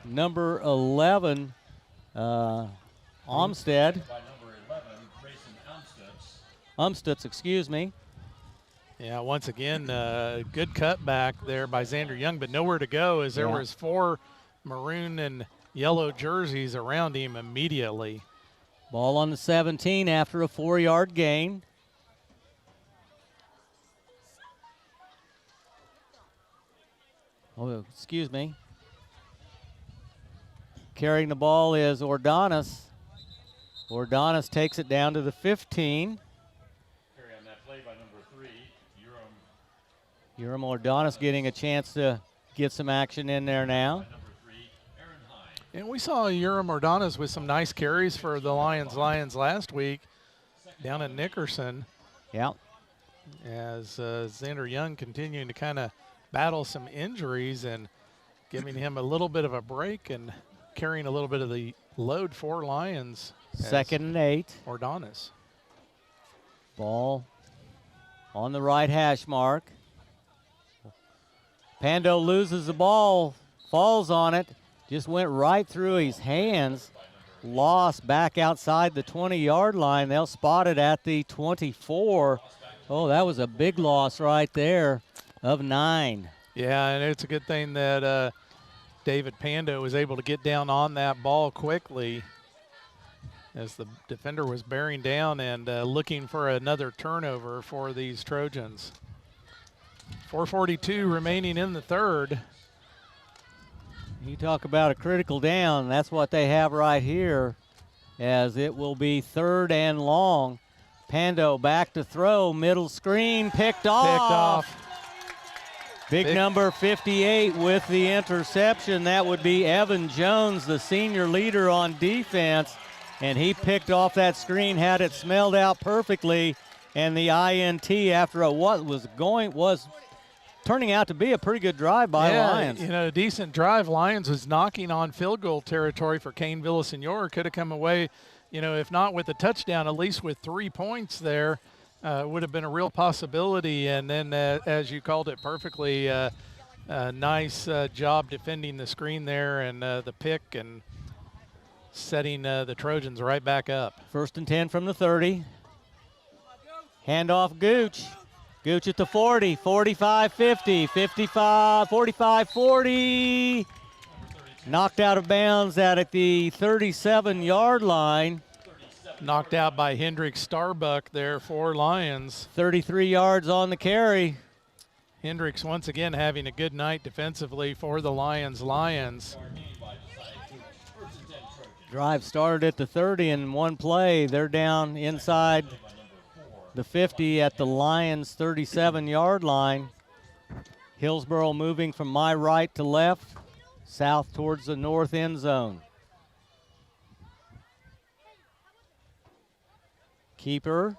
number 11, Umstutz, excuse me. Yeah, once again, good cutback there by Xander Young, but nowhere to go as there was 4 maroon and yellow jerseys around him immediately. Ball on the 17 after a 4-yard gain. Oh, excuse me. Carrying the ball is Ordonis. Ordonis takes it down to the 15. Carry on that play by number 3, Urim Ordonis getting a chance to get some action in there now. And we saw Urim Ordonis with some nice carries for the Lions last week down at Nickerson. Yeah. As Xander Young continuing to kind of battle some injuries and giving him a little bit of a break and carrying a little bit of the load for Lions. 2nd and 8. Ordonis. Ball on the right hash mark. Pando loses the ball, falls on it, just went right through his hands. Lost back outside the 20-yard line. They'll spot it at the 24. Oh, that was a big loss right there of 9. Yeah, and it's a good thing that David Pando was able to get down on that ball quickly as the defender was bearing down and looking for another turnover for these Trojans. 4:42 remaining in the 3rd. You talk about a critical down. That's what they have right here, as it will be 3rd and long. Pando back to throw, middle screen, picked off. Big number 58 with the interception. That would be Evan Jones, the senior leader on defense. And he picked off that screen, had it smelled out perfectly. And the INT after what was turning out to be a pretty good drive by Lyons. You know, a decent drive. Lyons was knocking on field goal territory for Kane Villasenor. Could have come away, you know, if not with a touchdown, at least with 3 points there. Would have been a real possibility. And then, as you called it perfectly, nice job defending the screen there and the pick and setting the Trojans right back up. 1st and 10 from the 30. Handoff Gooch. Gooch at the 40, 45, 50, 55, 45, 40. Knocked out of bounds at the 37-yard line. Knocked out by Hendrick Starbuck there for Lyons. 33 yards on the carry. Hendricks once again having a good night defensively for the Lions. Drive started at the 30 in one play. They're down inside the 50 at the Lions 37-yard line. Hillsboro moving from my right to left, south towards the north end zone. Keeper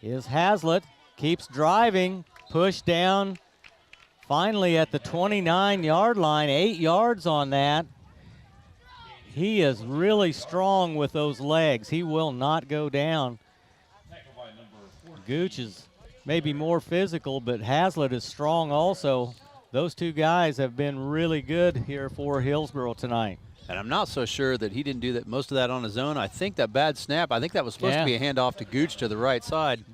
is Hazlitt, keeps driving, pushed down finally at the 29-yard line, 8 yards on that. He is really strong with those legs. He will not go down. Gooch is maybe more physical, but Hazlitt is strong also. those two guys have been really good here for Hillsboro tonight. And I'm not so sure that he didn't do that most of that on his own. I think that bad snap, I think that was supposed to be a handoff to Gooch to the right side,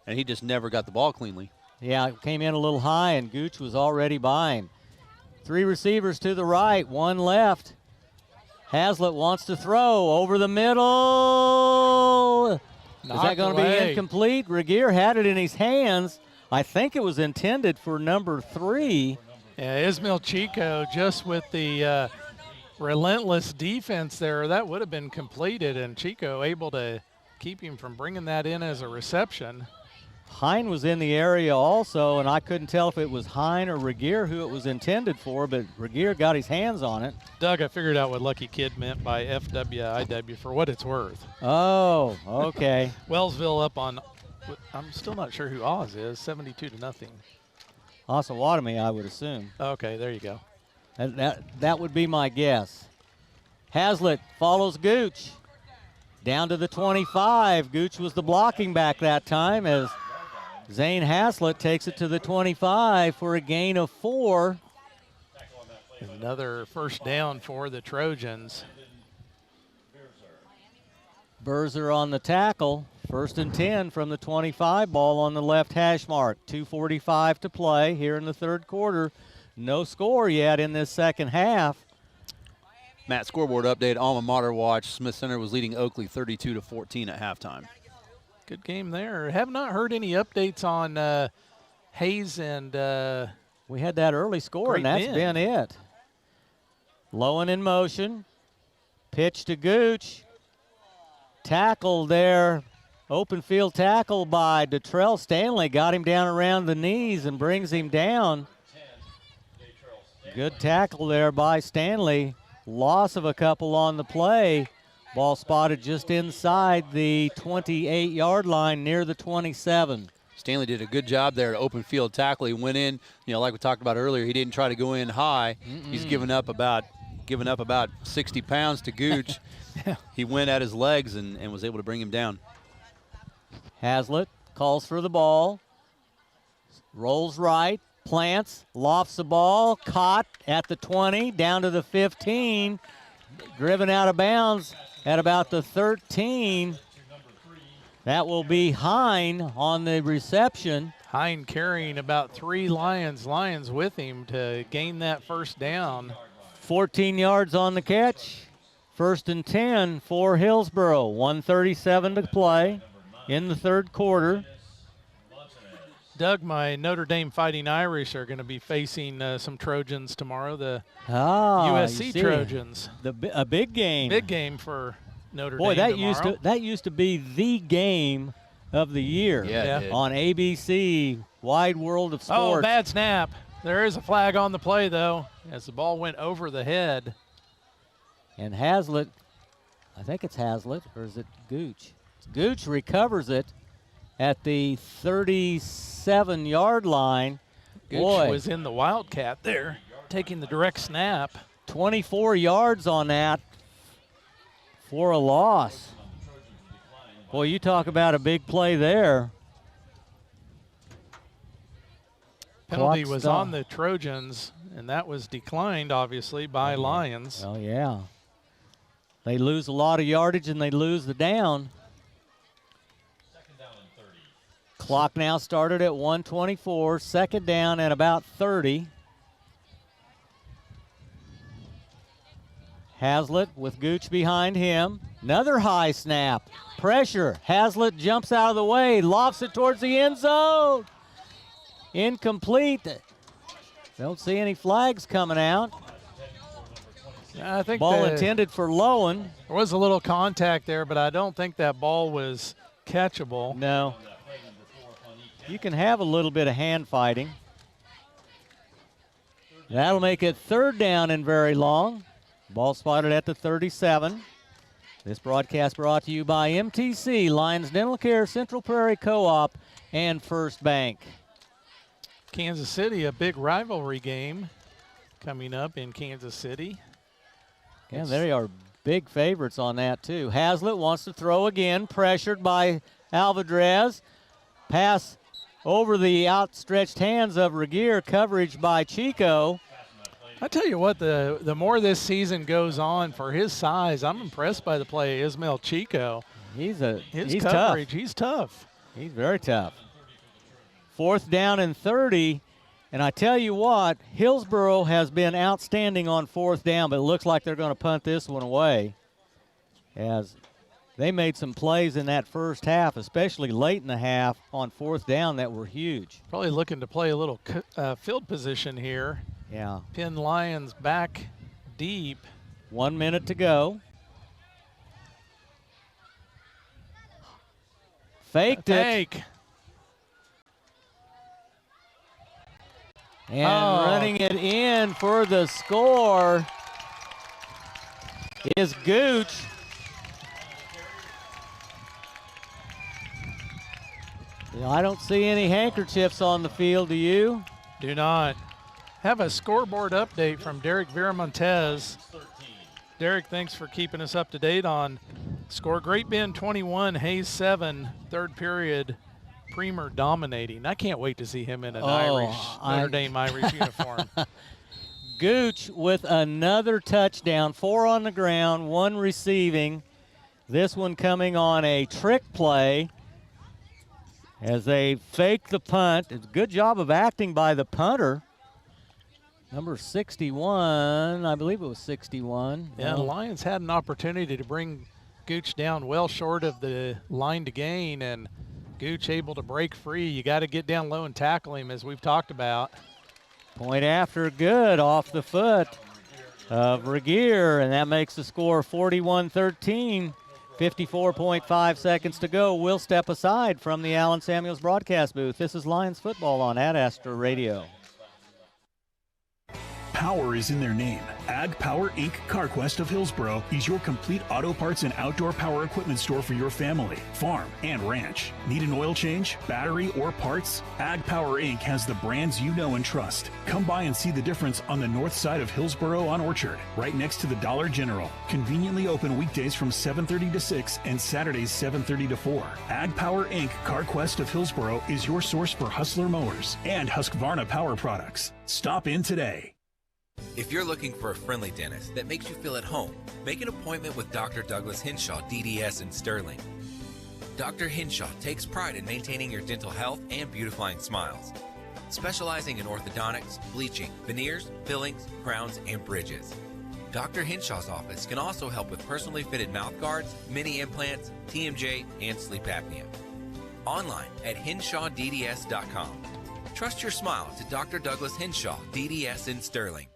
and he just never got the ball cleanly. Yeah, it came in a little high, and Gooch was already behind. 3 receivers to the right, 1 left. Hazlitt wants to throw over the middle. Is that going to be incomplete? Regier had it in his hands. I think it was intended for number 3. Yeah, Ismail Chico just with the relentless defense there. That would have been completed, and Chico able to keep him from bringing that in as a reception. Hine was in the area also, and I couldn't tell if it was Hine or Regier who it was intended for, but Regier got his hands on it. Doug, I figured out what Lucky Kid meant by FWIW for what it's worth. Oh, okay. Wellsville up on, I'm still not sure who Oz is, 72-0. Osawatomie, I would assume. Okay, there you go. That would be my guess. Hazlitt follows Gooch down to the 25. Gooch was the blocking back that time as Zane Hazlitt takes it to the 25 for a gain of 4. Another first down for the Trojans. Berzer on the tackle. 1st and 10 from the 25. Ball on the left hash mark. 2:45 to play here in the 3rd quarter. No score yet in this second half. Matt, scoreboard update, Alma Mater watch. Smith Center was leading Oakley 32-14 at halftime. Good game there. Have not heard any updates on Hayes and we had that early score, and that's been it. Lowen in motion. Pitch to Gooch. Tackle there. Open field tackle by Detrell Stanley. Got him down around the knees and brings him down. Good tackle there by Stanley. Loss of a couple on the play. Ball spotted just inside the 28-yard line near the 27. Stanley did a good job there at open field tackle. He went in, like we talked about earlier, he didn't try to go in high. He's given up about 60 pounds to Gooch. He went at his legs and was able to bring him down. Hazlitt calls for the ball. Rolls right. Plants, lofts the ball, caught at the 20, down to the 15, driven out of bounds at about the 13. That will be Hine on the reception. Hine carrying about 3 Lions with him to gain that first down. 14 yards on the catch. 1st and 10 for Hillsboro. 1:37 to play in the 3rd quarter. Doug, my Notre Dame Fighting Irish are going to be facing some Trojans tomorrow, the USC Trojans. A big game. Big game for Notre Boy, Dame that used to be the game of the year on ABC, Wide World of Sports. Oh, bad snap. There is a flag on the play, though, as the ball went over the head. And Hazlitt, I think it's Hazlitt, or is it Gooch? Gooch recovers it at the 37-yard line. Gooch was in the Wildcat there, taking the direct snap. 24 yards on that for a loss. Boy, you talk about a big play there. Penalty was on the Trojans, and that was declined, obviously, by Lyons. Oh, yeah. They lose a lot of yardage, and they lose the down. Clock now started at 1:24. 2nd down at about 30. Hazlitt with Gooch behind him. Another high snap. Pressure. Hazlitt jumps out of the way, lofts it towards the end zone. Incomplete. Don't see any flags coming out. I think ball intended for Lowen. There was a little contact there, but I don't think that ball was catchable. No. You can have a little bit of hand fighting. That'll make it 3rd down and very long. Ball spotted at the 37. This broadcast brought to you by MTC, Lyons Dental Care, Central Prairie Co-op, and First Bank. Kansas City, a big rivalry game coming up in Kansas City. Yeah, they are big favorites on that, too. Hazlitt wants to throw again, pressured by Alvarez. Pass over the outstretched hands of Regier. Coverage by Chico. I tell you what, the more this season goes on, for his size, I'm impressed by the play of Ismail Chico. His coverage, tough. He's tough. He's very tough. 4th down and 30. And I tell you what, Hillsboro has been outstanding on 4th down, but it looks like they're going to punt this one away, as they made some plays in that first half, especially late in the half on 4th down, that were huge. Probably looking to play a little field position here. Yeah. Pin Lyons back deep. 1 minute to go. Faked it. Fake. And running it in for the score is Gooch. I don't see any handkerchiefs on the field, do you? Do not. Have a scoreboard update from Derek Viramontes. Derek, thanks for keeping us up to date on score. Great Bend 21, Hayes 7, third period. Premer dominating. I can't wait to see him in an Notre Dame Irish uniform. Gooch with another touchdown, 4 on the ground, 1 receiving. This one coming on a trick play as they fake the punt. It's a good job of acting by the punter. Number 61, I believe it was 61. Yeah, the Lions had an opportunity to bring Gooch down well short of the line to gain, and Gooch able to break free. You got to get down low and tackle him, as we've talked about. Point after good off the foot of Regier, and that makes the score 41-13. 54.5 seconds to go. We'll step aside from the Allen Samuels broadcast booth. This is Lions football on Ad Astra Radio. Power is in their name. Ag Power Inc. CarQuest of Hillsboro is your complete auto parts and outdoor power equipment store for your family, farm, and ranch. Need an oil change, battery, or parts? Ag Power Inc. has the brands you know and trust. Come by and see the difference on the north side of Hillsboro on Orchard, right next to the Dollar General. Conveniently open weekdays from 7:30 to 6 and Saturdays 7:30 to 4. Ag Power Inc. CarQuest of Hillsboro is your source for Hustler mowers and Husqvarna power products. Stop in today. If you're looking for a friendly dentist that makes you feel at home, make an appointment with Dr. Douglas Henshaw, DDS in Sterling. Dr. Henshaw takes pride in maintaining your dental health and beautifying smiles, specializing in orthodontics, bleaching, veneers, fillings, crowns, and bridges. Dr. Henshaw's office can also help with personally fitted mouth guards, mini implants, TMJ, and sleep apnea. Online at henshawdds.com. Trust your smile to Dr. Douglas Henshaw, DDS in Sterling.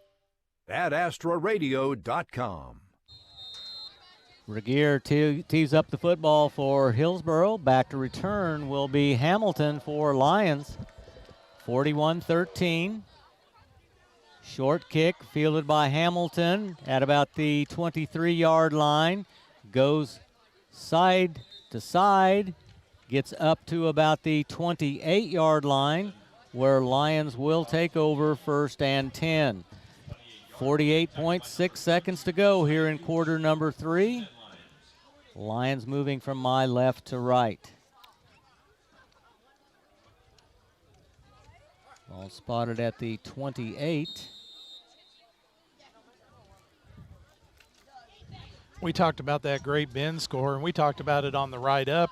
AdAstraRadio.com. Regier tees up the football for Hillsboro. Back to return will be Hamilton for Lyons. 41-13. Short kick fielded by Hamilton at about the 23-yard line. Goes side to side. Gets up to about the 28-yard line, where Lyons will take over 1st and 10. 48.6 seconds to go here in quarter number 3. Lions moving from my left to right. Ball spotted at the 28. We talked about that Great Bend score, and we talked about it on the ride up.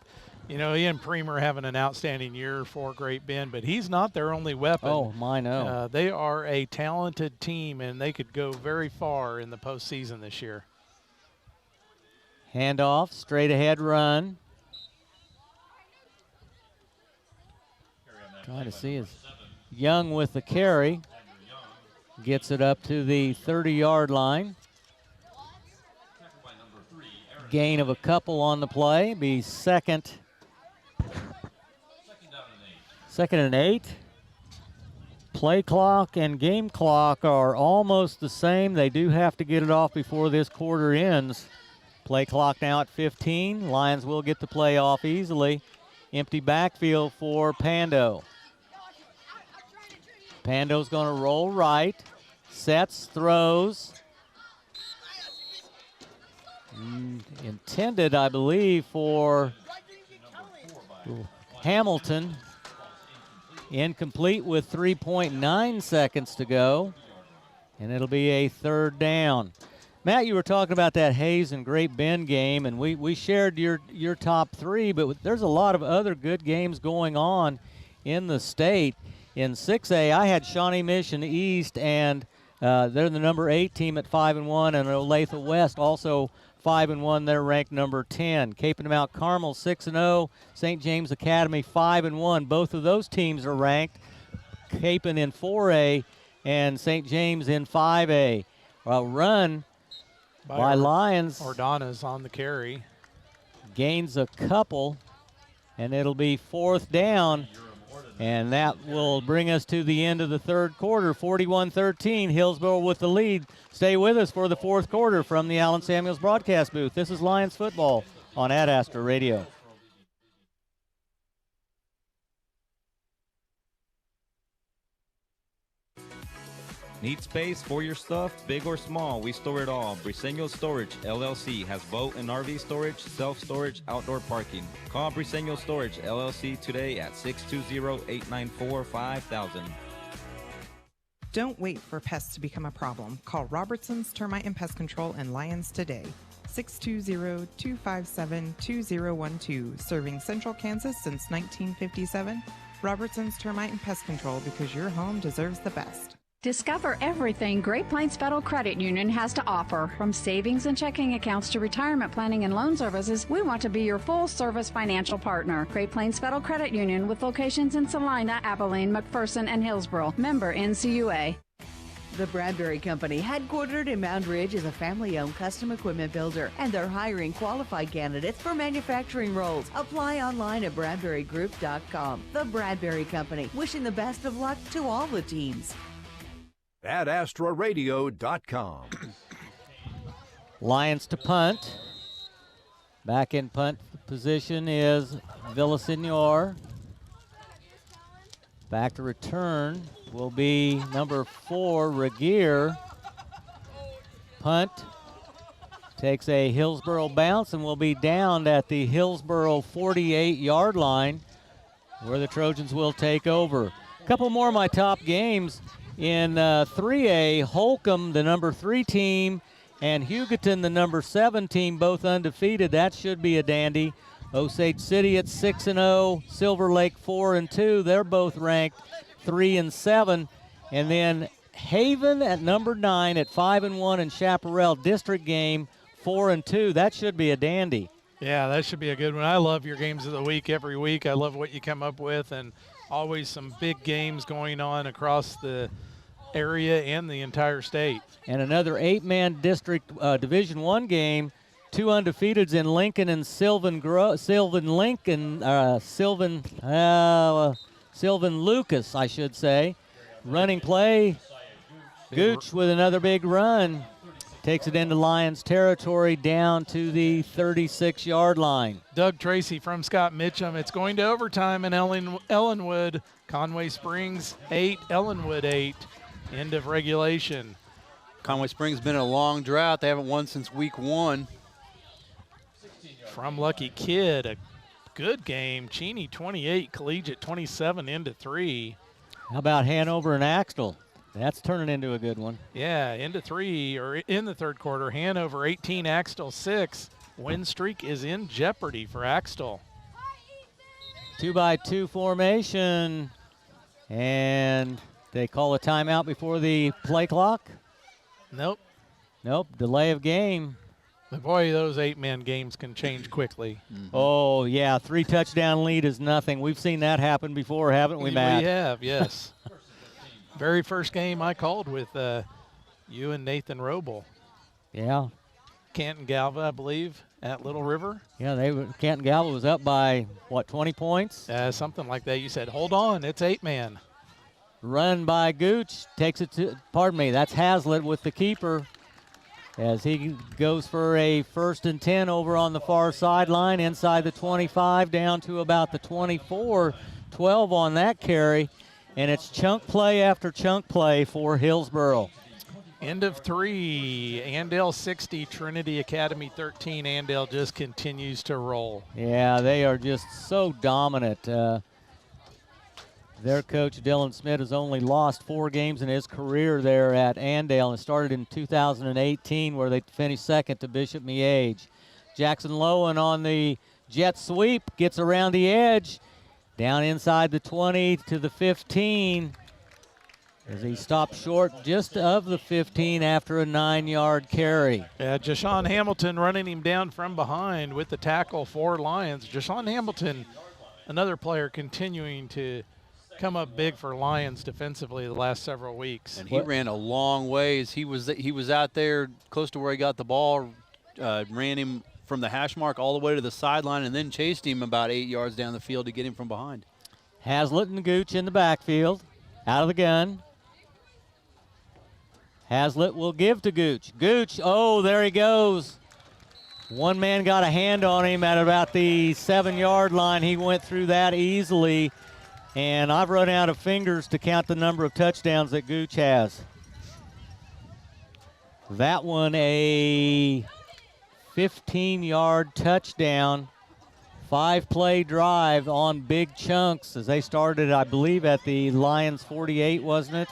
You know, Ian Premer having an outstanding year for Great Bend, but he's not their only weapon. Oh, my no. They are a talented team, and they could go very far in the postseason this year. Handoff, straight ahead run. Trying to see is Young with the carry. Gets it up to the 30-yard line. Gain of a couple on the play. Be second and 8. Play clock and game clock are almost the same. They do have to get it off before this quarter ends. Play clock now at 15. Lions will get the play off easily. Empty backfield for Pando. Pando's going to roll right. Sets, throws. Intended, I believe, for Hamilton. Incomplete with 3.9 seconds to go. And it'll be a third down. Matt, you were talking about that Hayes and Great Bend game, and we shared your top three, but there's a lot of other good games going on in the state. In 6A, I had Shawnee Mission East, and they're the number 8 team at 5-1, and Olathe West also 5-1. They're ranked number 10. Cape and Mount Carmel 6-0. St. James Academy 5-1. Both of those teams are ranked. Cape in 4A and St. James in 5A. Well, run by Lyons. Ordonez on the carry. Gains a couple, and it'll be fourth down. And that will bring us to the end of the third quarter. 41-13, Hillsboro with the lead. Stay with us for the fourth quarter from the Allen Samuels broadcast booth. This is Lions football on Ad Astra Radio. Need space for your stuff, big or small? We store it all. Briseño Storage, LLC has boat and RV storage, self-storage, outdoor parking. Call Briseño Storage, LLC today at 620-894-5000. Don't wait for pests to become a problem. Call Robertson's Termite and Pest Control in Lyons today. 620-257-2012. Serving Central Kansas since 1957. Robertson's Termite and Pest Control, because your home deserves the best. Discover everything Great Plains Federal Credit Union has to offer. From savings and checking accounts to retirement planning and loan services, we want to be your full-service financial partner. Great Plains Federal Credit Union with locations in Salina, Abilene, McPherson, and Hillsboro. Member NCUA. The Bradbury Company, headquartered in Mound Ridge, is a family-owned custom equipment builder, and they're hiring qualified candidates for manufacturing roles. Apply online at BradburyGroup.com. The Bradbury Company, wishing the best of luck to all the teams. AdAstraRadio.com. Lions to punt. Back in punt position is Villasenor. Back to return will be number 4, Regier. Punt takes a Hillsboro bounce and will be downed at the Hillsboro 48-yard line, where the Trojans will take over. A couple more of my top games. In 3A, Holcomb, the number 3 team, and Hugoton, the number 7 team, both undefeated. That should be a dandy. Osage City at 6-0, Silver Lake 4-2. They're both ranked 3-7. And then Haven at number 9 at 5-1, and Chaparral district game 4-2. That should be a dandy. Yeah, that should be a good one. I love your games of the week every week. I love what you come up with, and always some big games going on across the area and the entire state. And another 8-man district Division I game. 2 undefeateds in Lincoln and Sylvan Lucas, I should say. Running play, Gooch with another big run. Takes it into Lions territory down to the 36-yard line. Doug Tracy from Scott Mitchum. It's going to overtime in Ellenwood. Conway Springs 8, Ellenwood 8. End of regulation. Conway Springs been in a long drought. They haven't won since week 1. From Lucky Kid, a good game. Cheney 28, Collegiate 27 into 3. How about Hanover and Axtell? That's turning into a good one. Yeah, into 3, or in the third quarter. Hanover 18, Axtell 6. Win streak is in jeopardy for Axtell. 2-by-2 formation, and they call a timeout before the play clock. Nope. Delay of game. But boy, those 8-man games can change quickly. Mm-hmm. Oh, yeah, 3-touchdown lead is nothing. We've seen that happen before, haven't we, Matt? We have, yes. Very first game I called with you and Nathan Roble. Yeah. Canton Galva, I believe, at Little River. Yeah, Canton Galva was up by, 20 points? Something like that. You said, hold on, it's 8-man. Run by Gooch, takes it to, that's Hazlitt with the keeper, as he goes for a 1st and 10 over on the far sideline, inside the 25, down to about the 24, 12 on that carry. And it's chunk play after chunk play for Hillsboro. End of 3, Andale 60, Trinity Academy 13. Andale just continues to roll. Yeah, they are just so dominant. Their coach, Dylan Smith, has only lost 4 games in his career there at Andale, and started in 2018 where they finished second to Bishop Miege. Jackson Lowen on the jet sweep, gets around the edge, down inside the 20 to the 15, as he stopped short just of the 15 after a 9-yard carry. Yeah, Jashawn Hamilton running him down from behind with the tackle for Lyons. Jashawn Hamilton, another player continuing to come up big for Lyons defensively the last several weeks. And he ran a long ways. He was out there close to where he got the ball, ran him from the hash mark all the way to the sideline, and then chased him about 8 yards down the field to get him from behind. Hazlitt and Gooch in the backfield, out of the gun. Hazlitt will give to Gooch. Gooch, oh, there he goes. One man got a hand on him at about the 7-yard line. He went through that easily. And I've run out of fingers to count the number of touchdowns that Gooch has. That one a 15-yard touchdown, 5-play drive on big chunks as they started, I believe, at the Lions 48, wasn't it?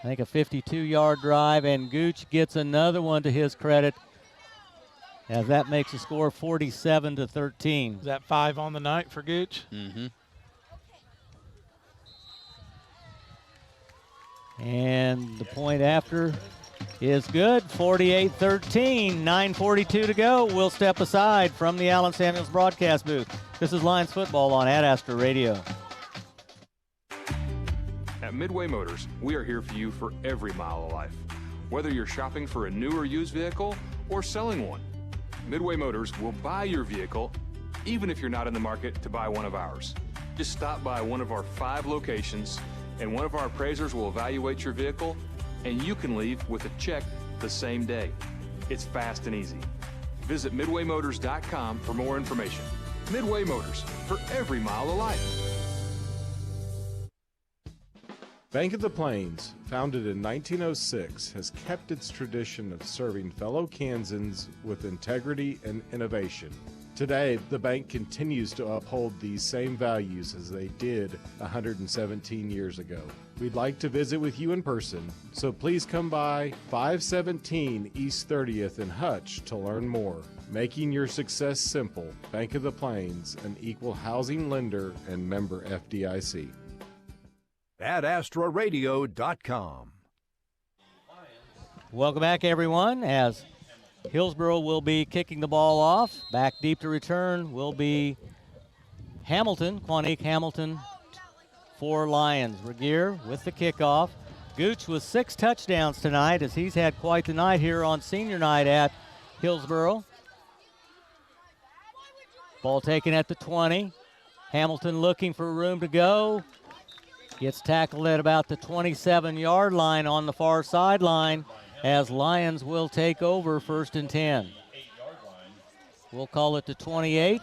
I think a 52-yard drive, and Gooch gets another one to his credit, as that makes the score 47-13. Is that 5 on the night for Gooch? Mm-hmm. And the point after is good, 48-13, 9:42 to go. We'll step aside from the Allen Samuels broadcast booth. This is Lions football on Ad Astra Radio. At Midway Motors, we are here for you for every mile of life. Whether you're shopping for a new or used vehicle or selling one, Midway Motors will buy your vehicle even if you're not in the market to buy one of ours. Just stop by one of our 5 locations and one of our appraisers will evaluate your vehicle, and you can leave with a check the same day. It's fast and easy. Visit MidwayMotors.com for more information. Midway Motors, for every mile of life. Bank of the Plains, founded in 1906, has kept its tradition of serving fellow Kansans with integrity and innovation. Today, the bank continues to uphold these same values as they did 117 years ago. We'd like to visit with you in person, so please come by 517 East 30th in Hutch to learn more. Making your success simple, Bank of the Plains, an equal housing lender and member FDIC. AdAstraRadio.com. Welcome back, everyone, as Hillsboro will be kicking the ball off. Back deep to return will be Hamilton, Quanique Hamilton for Lyons. Regier with the kickoff. Gooch with 6 touchdowns tonight, as he's had quite the night here on senior night at Hillsboro. Ball taken at the 20. Hamilton looking for room to go. Gets tackled at about the 27-yard line on the far sideline, as Lyons will take over 1st and 10. We'll call it the 28.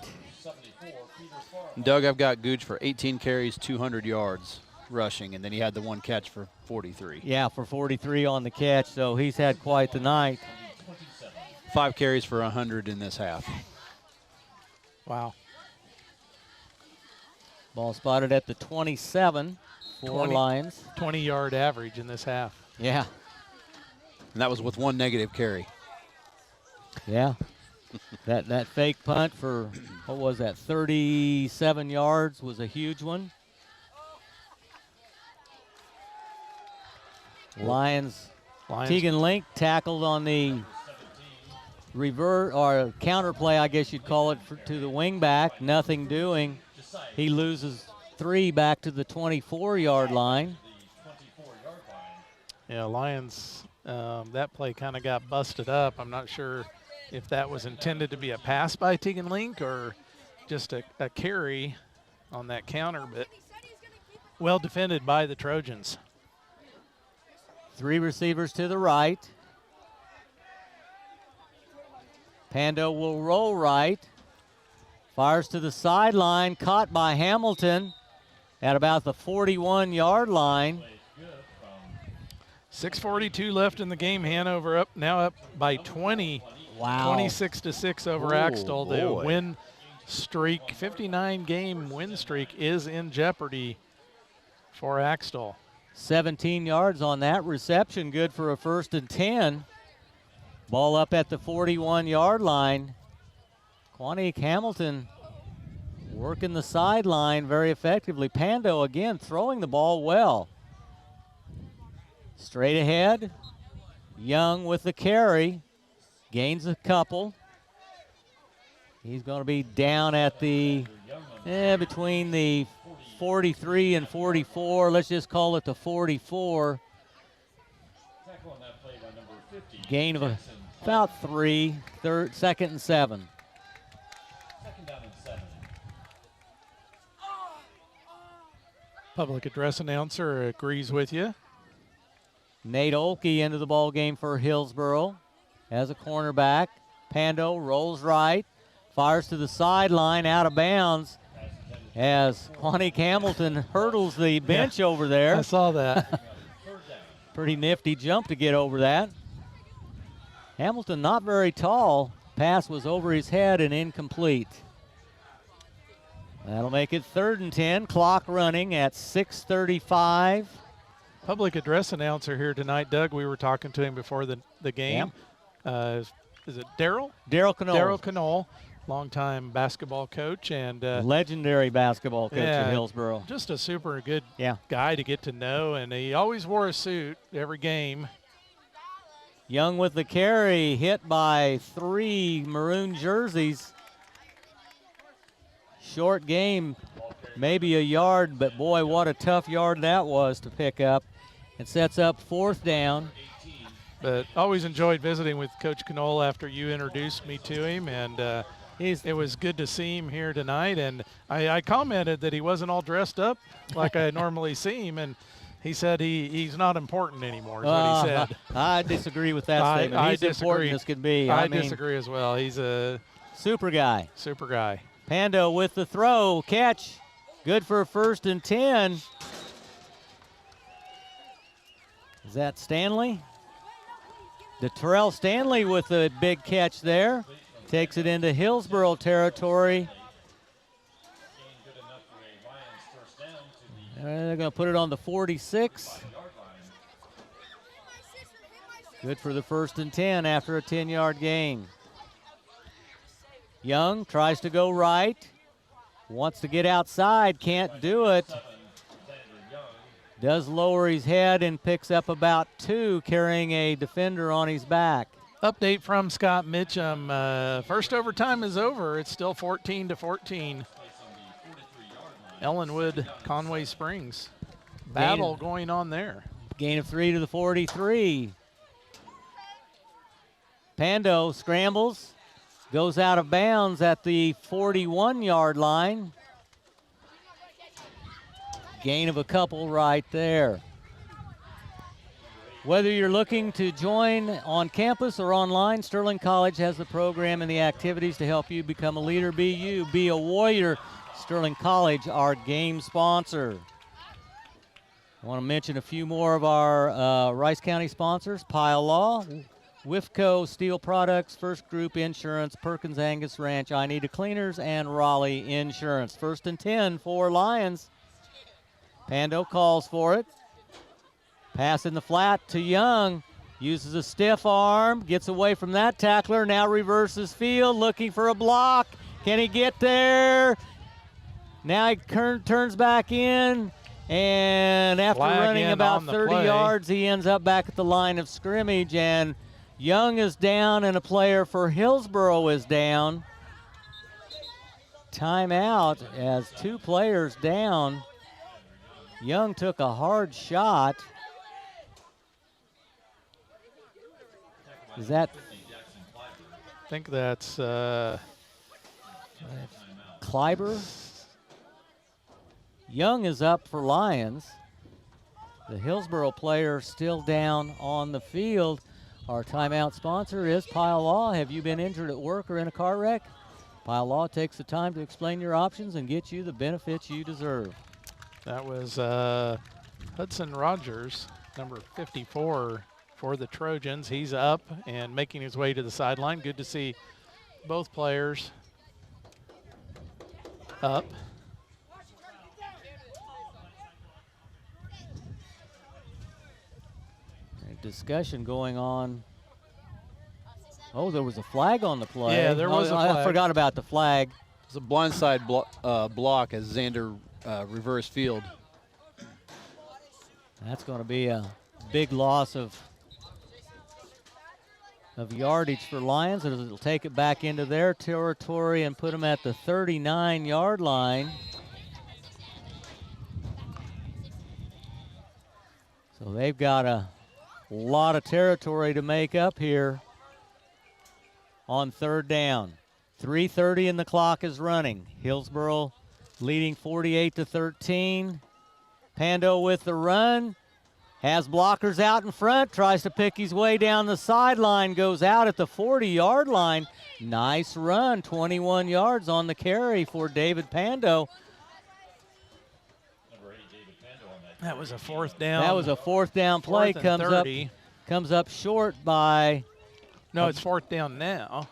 Doug, I've got Gooch for 18 carries, 200 yards rushing, and then he had the 1 catch for 43. Yeah, for 43 on the catch, so he's had quite the night. 5 carries for 100 in this half. Wow. Ball spotted at the 27 for Lyons. 20-yard average in this half. Yeah. And that was with 1 negative carry. Yeah. that fake punt for, what was that, 37 yards was a huge one. Lyons. Tegan Link tackled on the revert or counter play, I guess you'd call it, to the wing back. Nothing doing. He loses 3 back to the 24-yard line. Yeah, Lyons, that play kind of got busted up. I'm not sure if that was intended to be a pass by Tegan Link or just a carry on that counter, but well defended by the Trojans. 3 receivers to the right. Pando will roll right. Fires to the sideline, caught by Hamilton at about the 41-yard line. 6:42 left in the game. Hanover now up by 20. Wow. 26-6 over Axtell. The win streak, 59-game win streak, is in jeopardy for Axtell. 17 yards on that reception, good for a 1st and 10. Ball up at the 41-yard line. Quanique Hamilton working the sideline very effectively. Pando again throwing the ball well. Straight ahead. Young with the carry. Gains a couple. He's going to be down at the, between the 43 and 44. Let's just call it the 44. Gain of about 3, 2nd and 7. Public address announcer agrees with you. Nate Olkey into the ball game for Hillsboro as a cornerback. Pando rolls right, fires to the sideline, out of bounds as Quanique Hamilton hurdles the bench over there. I saw that. Pretty nifty jump to get over that. Hamilton not very tall. Pass was over his head and incomplete. That'll make it 3rd and 10. Clock running at 6:35. Public address announcer here tonight, Doug. We were talking to him before the game. Is it Daryl? Daryl Knoll. Daryl Knoll, longtime basketball coach and legendary basketball coach at Hillsboro. Just a super good guy to get to know, and he always wore a suit every game. Young with the carry, hit by 3 maroon jerseys. Short game, maybe a yard, but boy, what a tough yard that was to pick up. It sets up 4th down. But always enjoyed visiting with Coach Knoll after you introduced me to him, and it was good to see him here tonight. And I commented that he wasn't all dressed up like I normally see him, and he said he's not important anymore, is what he said. I disagree with that statement. He's important as could be. I disagree as well. He's a super guy. Super guy. Pando with the throw, catch, good for a 1st and 10. Is that Stanley? Terrell Stanley with a big catch there. Takes it into Hillsboro territory. They're going to put it on the 46. Good for the 1st and 10 after a 10-yard gain. Young tries to go right. Wants to get outside, can't do it. Does lower his head and picks up about 2, carrying a defender on his back. Update from Scott Mitchum. First overtime is over. It's still 14-14. Ellenwood, Conway Springs. Battle going on there. Gain of 3 to the 43. Pando scrambles, goes out of bounds at the 41-yard line. Gain of a couple right there. Whether you're looking to join on campus or online, Sterling College has the program and the activities to help you become a leader. Be you, be a warrior. Sterling College, our game sponsor. I want to mention a few more of our Rice County sponsors. Pile Law, Wifco Steel Products, First Group Insurance, Perkins Angus Ranch, I Need a Cleaners, and Raleigh Insurance. 1st and 10 for Lyons. Pando calls for it. Pass in the flat to Young. Uses a stiff arm. Gets away from that tackler. Now reverses field. Looking for a block. Can he get there? Now he turns back in. And after running about 30 yards, he ends up back at the line of scrimmage. And Young is down, and a player for Hillsboro is down. Timeout as 2 players down. Young took a hard shot. Is that? I think that's Kleiber. Young is up for Lyons. The Hillsboro player still down on the field. Our timeout sponsor is Pile Law. Have you been injured at work or in a car wreck? Pile Law takes the time to explain your options and get you the benefits you deserve. That was Hudson Rogers, number 54 for the Trojans. He's up and making his way to the sideline. Good to see both players up. discussion going on. Oh, there was a flag on the play. Yeah, there was a flag. I forgot about the flag. It's a blindside block as Xander reverse field. That's going to be a big loss of yardage for Lions. It'll take it back into their territory and put them at the 39-yard line. So they've got a lot of territory to make up here on third down. 3:30 and the clock is running. Hillsboro leading 48-13. Pando with the run. Has blockers out in front, tries to pick his way down the sideline, goes out at the 40-yard line. Nice run, 21 yards on the carry for David Pando. That was a fourth down. That was a fourth down play. Comes up short by. No, it's fourth down now,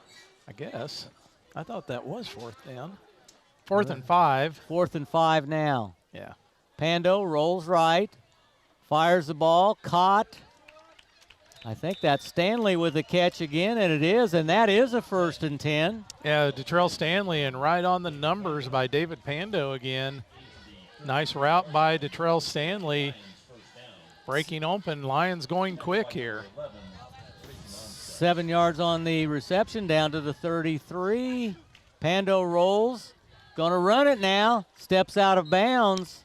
I guess. I thought that was fourth down. Fourth and 5. 4th and 5 now. Yeah. Pando rolls right, fires the ball, caught. I think that's Stanley with the catch again, and it is, and that is a 1st and 10. Yeah, Detrell Stanley, and right on the numbers by David Pando again. Nice route by Detrell Stanley. Breaking open, Lions going quick here. 7 yards on the reception, down to the 33. Pando rolls, gonna run it now, steps out of bounds.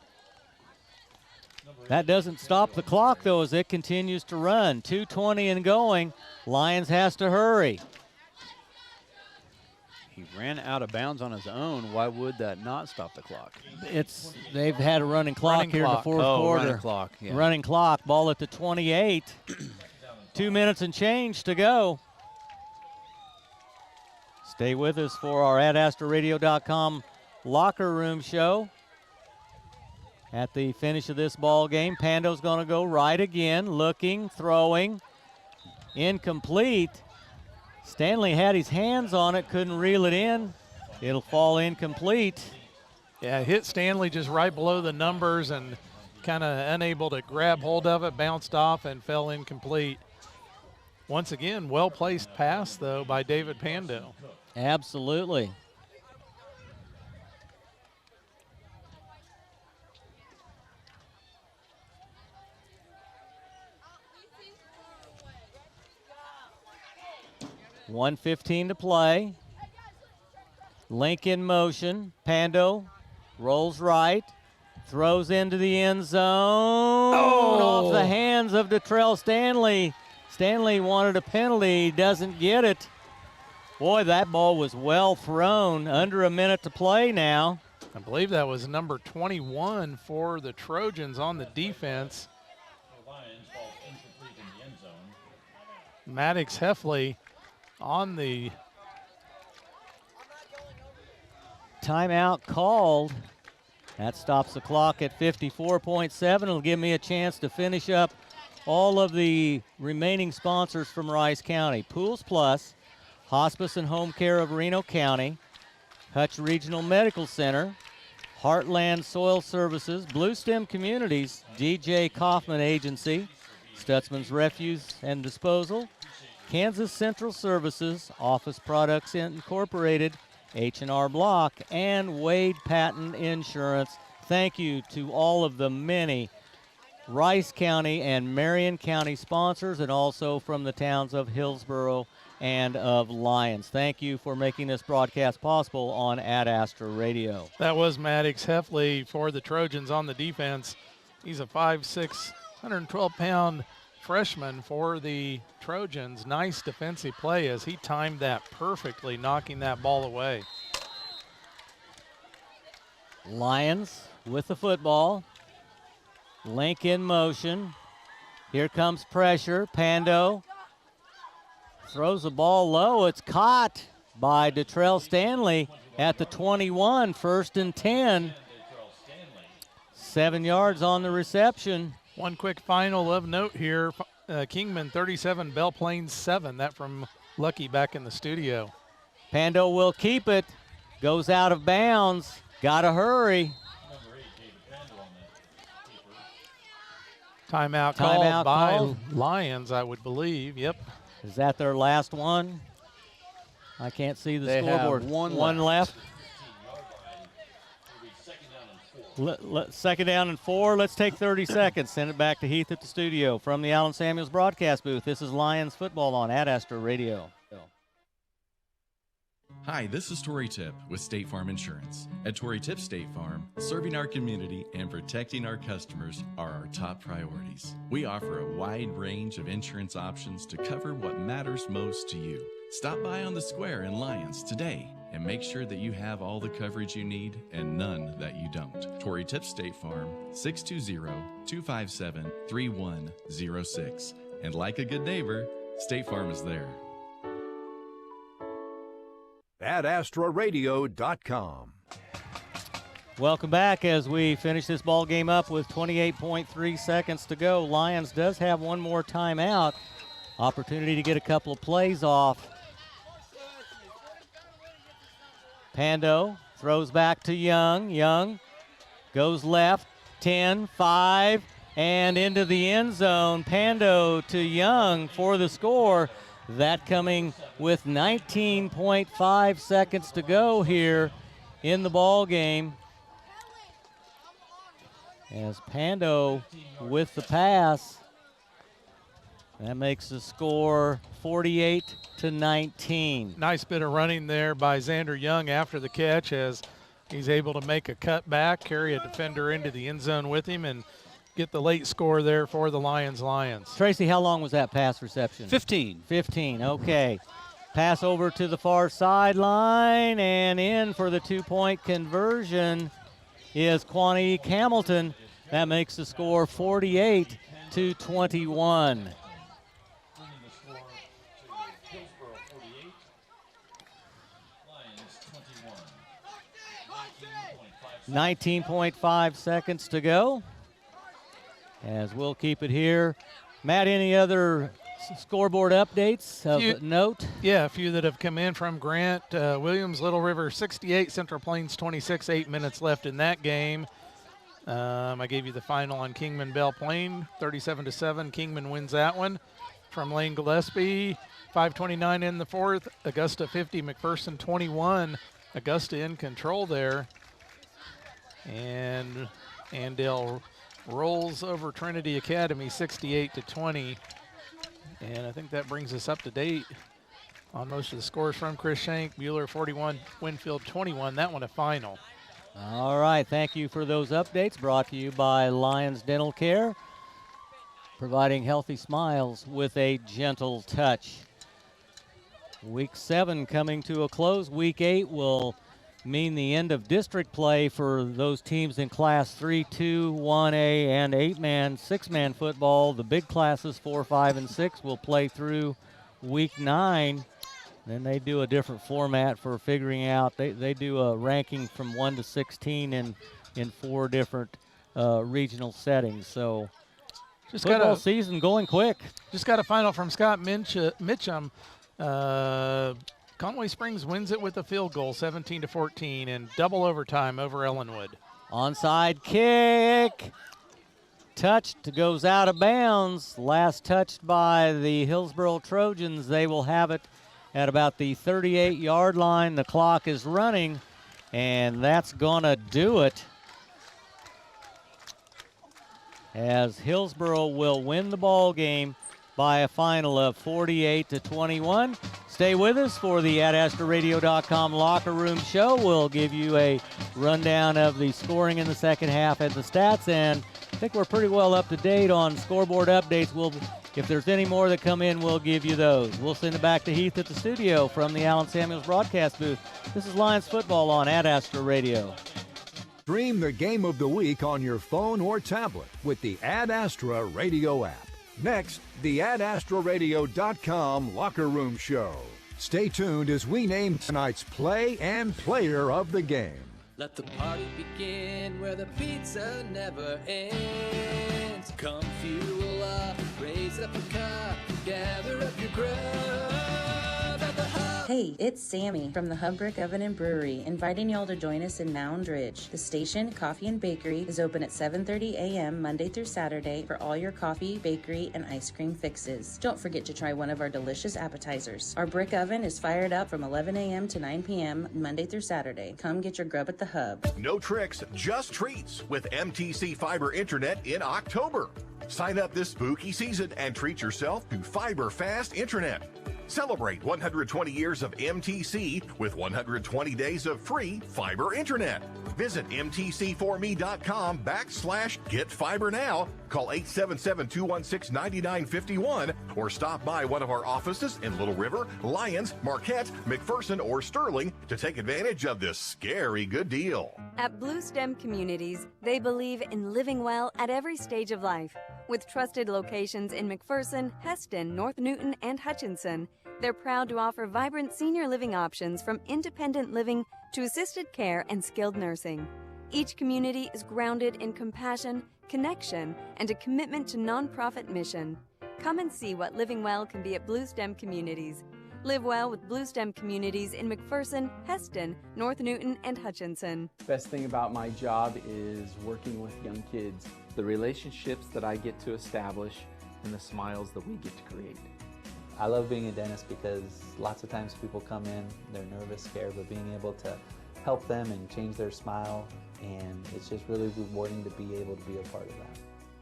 That doesn't stop the clock, though, as it continues to run. 2:20 and going. Lions has to hurry. He ran out of bounds on his own. Why would that not stop the clock? They've had a running clock here in the fourth quarter. Running clock, yeah. Running clock, ball at the 28. 2 minutes and change to go. Stay with us for our AdAstraRadio.com locker room show. At the finish of this ball game, Pando's going to go right again, looking, throwing, incomplete. Stanley had his hands on it, couldn't reel it in. It'll fall incomplete. Yeah, hit Stanley just right below the numbers and kind of unable to grab hold of it, bounced off and fell incomplete. Once again, well-placed pass, though, by David Pando. Absolutely. .115 to play. Link in motion. Pando rolls right, throws into the end zone. Oh! Off the hands of Detrell Stanley. Stanley wanted a penalty, doesn't get it. Boy, that ball was well thrown. Under a minute to play now. I believe that was number 21 for the Trojans on the defense. Maddox Heffley on the timeout called. That stops the clock at 54.7. It'll give me a chance to finish up all of the remaining sponsors from Rice County. Pools Plus, Hospice and Home Care of Reno County, Hutch Regional Medical Center, Heartland Soil Services, Blue Stem Communities, DJ Kaufman Agency, Stutzman's Refuse and Disposal, Kansas Central Services, Office Products Incorporated, H&R Block, and Wade Patton Insurance. Thank you to all of the many Rice County and Marion County sponsors, and also from the towns of Hillsboro and of Lyons. Thank you for making this broadcast possible on Ad Astra Radio. That was Maddox Heffley for the Trojans on the defense. He's a 5'6", 112-pound freshman for the Trojans. Nice defensive play as he timed that perfectly, knocking that ball away. Lions with the football. Link in motion. Here comes pressure. Pando throws the ball low. It's caught by Detrell Stanley at the 21, 1st and 10. 7 yards on the reception. One quick final of note here. Kingman 37, Belle Plains 7. That from Lucky back in the studio. Pando will keep it. Goes out of bounds. Gotta hurry. Timeout called by Lyons, I would believe. Yep. Is that their last one? I can't see the They scoreboard. have one left. Second down and 4. Let's take 30 seconds. Send it back to Heath at the studio from the Allen Samuels broadcast booth. This is Lions football on Ad Astra Radio. Hi, this is Tori Tip with State Farm Insurance. At Tori Tip State Farm, serving our community and protecting our customers are our top priorities. We offer a wide range of insurance options to cover what matters most to you. Stop by on the square in Lyons today and make sure that you have all the coverage you need and none that you don't. Tori Tip State Farm, 620-257-3106. And like a good neighbor, State Farm is there. AdAstraRadio.com. Welcome back as we finish this ball game up with 28.3 seconds to go. Lyons does have one more timeout. Opportunity to get a couple of plays off. Pando throws back to Young. Young goes left, 10, 5, and into the end zone. Pando to Young for the score. That coming with 19.5 seconds to go here in the ball game. As Pando with the pass. That makes the score 48-19. Nice bit of running there by Xander Young after the catch as he's able to make a cut back, carry a defender into the end zone with him, and get the late score there for the Lions. Tracy, how long was that pass reception? 15. 15, okay. Pass over to the far sideline, and in for the two-point conversion is Quanique Hamilton. That makes the score 48-21. 19.5 seconds to go. As we'll keep it here. Matt, any other scoreboard updates of note? Yeah, a few that have come in from Grant. Williams, Little River 68, Central Plains 26, 8 minutes left in that game. I gave you the final on Kingman Belle Plaine, 37-7. Kingman wins that one. From Lane Gillespie, 5:29 in the fourth. Augusta 50, McPherson 21. Augusta in control there. And Andale rolls over Trinity Academy 68-20. And I think that brings us up to date on most of the scores from Chris Shank. Mueller 41, Winfield 21. That one a final. All right, thank you for those updates. Brought to you by Lyons Dental Care, providing healthy smiles with a gentle touch. Week 7 coming to a close. Week 8 will mean the end of district play for those teams in Class 3, 2, 1A, and 8-man, 6-man football. The big classes, 4, 5, and 6, will play through Week 9. Then they do a different format for figuring out. They do a ranking from 1 to 16 in 4 different regional settings. So just football season going quick. Just got a final from Scott Mitchum. Conway Springs wins it with a field goal, 17-14, in double overtime over Ellenwood. Onside kick. Touched, goes out of bounds. Last touched by the Hillsboro Trojans. They will have it at about the 38-yard line. The clock is running, and that's going to do it, as Hillsboro will win the ball game by a final of 48-21. Stay with us for the AdAstraRadio.com Locker Room Show. We'll give you a rundown of the scoring in the second half and the stats, and I think we're pretty well up to date on scoreboard updates. If there's any more that come in, we'll give you those. We'll send it back to Heath at the studio from the Allen Samuels broadcast booth. This is Lions football on Ad Astra Radio. Stream the game of the week on your phone or tablet with the Ad Astra Radio app. Next, the AdAstraRadio.com Locker Room Show. Stay tuned as we name tonight's play and player of the game. Let the party begin where the pizza never ends. Come fuel up, raise up a cup, gather up your grub at the hub. Hey, it's Sammy from the Hub Brick Oven and Brewery, inviting y'all to join us in Mound Ridge. The station, Coffee and Bakery, is open at 7:30 a.m. Monday through Saturday for all your coffee, bakery, and ice cream fixes. Don't forget to try one of our delicious appetizers. Our brick oven is fired up from 11 a.m. to 9 p.m. Monday through Saturday. Come get your grub at the Hub. No tricks, just treats with MTC Fiber Internet in October. Sign up this spooky season and treat yourself to Fiber Fast Internet. Celebrate 120 years of MTC with 120 days of free fiber internet. Visit mtc4me.com/getfibernow. Call 877-216-9951 or stop by one of our offices in Little River, Lyons, Marquette, McPherson, or Sterling to take advantage of this scary good deal. At Blue Stem Communities, they believe in living well at every stage of life. With trusted locations in McPherson, Heston, North Newton, and Hutchinson, they're proud to offer vibrant senior living options from independent living to assisted care and skilled nursing. Each community is grounded in compassion, connection, and a commitment to nonprofit mission. Come and see what living well can be at Blue Stem Communities. Live well with Blue Stem Communities in McPherson, Heston, North Newton, and Hutchinson. Best thing about my job is working with young kids. The relationships that I get to establish and the smiles that we get to create. I love being a dentist because lots of times people come in, they're nervous, scared, but being able to help them and change their smile, and it's just really rewarding to be able to be a part of that.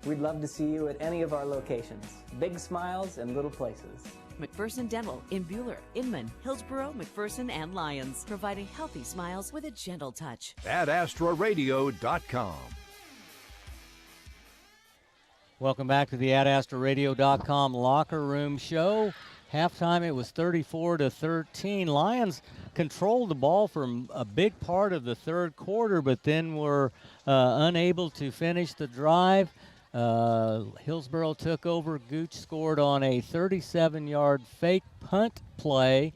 We'd love to see you at any of our locations. Big smiles and little places. McPherson Dental in Buhler, Inman, Hillsboro, McPherson, and Lyons, providing healthy smiles with a gentle touch. AdAstraRadio.com. Welcome back to the AdAstraRadio.com locker room show. Halftime, it was 34-13. Lions controlled the ball for a big part of the third quarter, but then were unable to finish the drive. Hillsboro took over. Gooch scored on a 37-yard fake punt play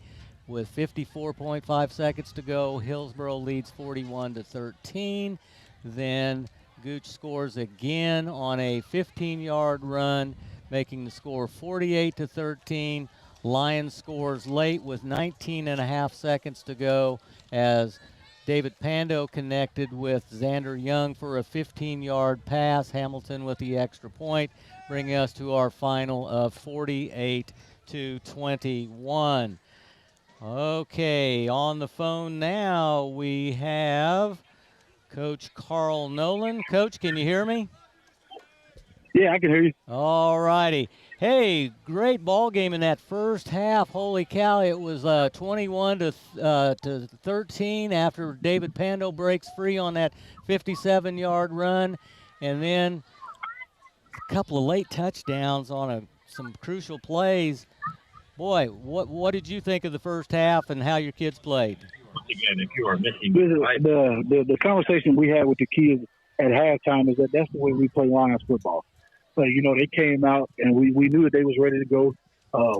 with 54.5 seconds to go. Hillsboro leads 41-13. Then Gooch scores again on a 15-yard run, making the score 48-13. Lyons scores late with 19.5 seconds to go as David Pando connected with Xander Young for a 15-yard pass. Hamilton with the extra point, bringing us to our final of 48-21. Okay, on the phone now we have Coach Carl Nolan. Coach, can you hear me? Yeah, I can hear you. All righty. Hey, great ball game in that first half. Holy cow! It was 21-13 after David Pando breaks free on that 57-yard run, and then a couple of late touchdowns on some crucial plays. Boy, what did you think of the first half and how your kids played? Again, if you are missing the conversation we had with the kids at halftime is that's the way we play Lions football. But they came out and we knew that they was ready to go.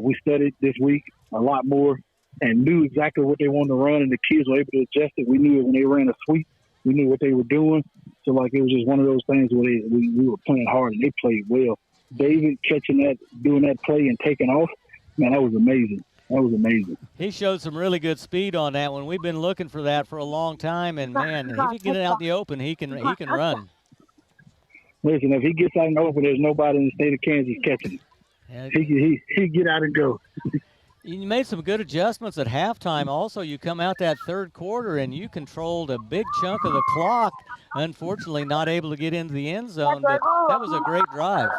We studied this week a lot more and knew exactly what they wanted to run, and the kids were able to adjust it. We knew it when they ran a sweep. We knew what they were doing. So it was just one of those things where we were playing hard and they played well. David catching that, doing that play and taking off, man, that was amazing. That was amazing. He showed some really good speed on that one. We've been looking for that for a long time, and man, if he can get it out in the open, he can run. Listen, if he gets out in the open, there's nobody in the state of Kansas catching him. He get out and go. You made some good adjustments at halftime. Also, you come out that third quarter and you controlled a big chunk of the clock. Unfortunately, not able to get into the end zone, but that was a great drive.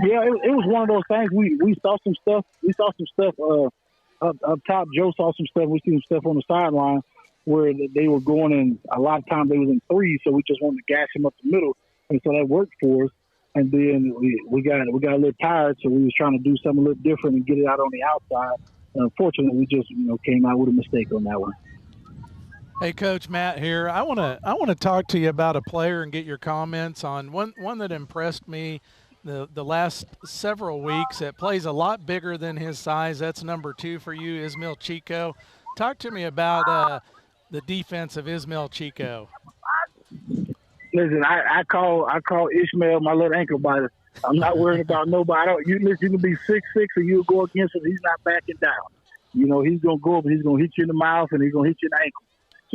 Yeah, it was one of those things. We saw some stuff. We saw some stuff up top. Joe saw some stuff. We seen some stuff on the sideline where they were going in. A lot of times they was in threes, so we just wanted to gas them up the middle, and so that worked for us. And then we got a little tired, so we was trying to do something a little different and get it out on the outside. And unfortunately, we just came out with a mistake on that one. Hey, Coach, Matt here. I want to talk to you about a player and get your comments on one that impressed me the last several weeks. It plays a lot bigger than his size. That's number 2 for you, Ismail Chico. Talk to me about the defense of Ismail Chico. Listen, I call Ishmael my little ankle biter. I'm not worried about nobody. You can be 6'6" and you'll go against him. He's not backing down. You know, he's going to go up and he's going to hit you in the mouth and he's going to hit you in the ankle.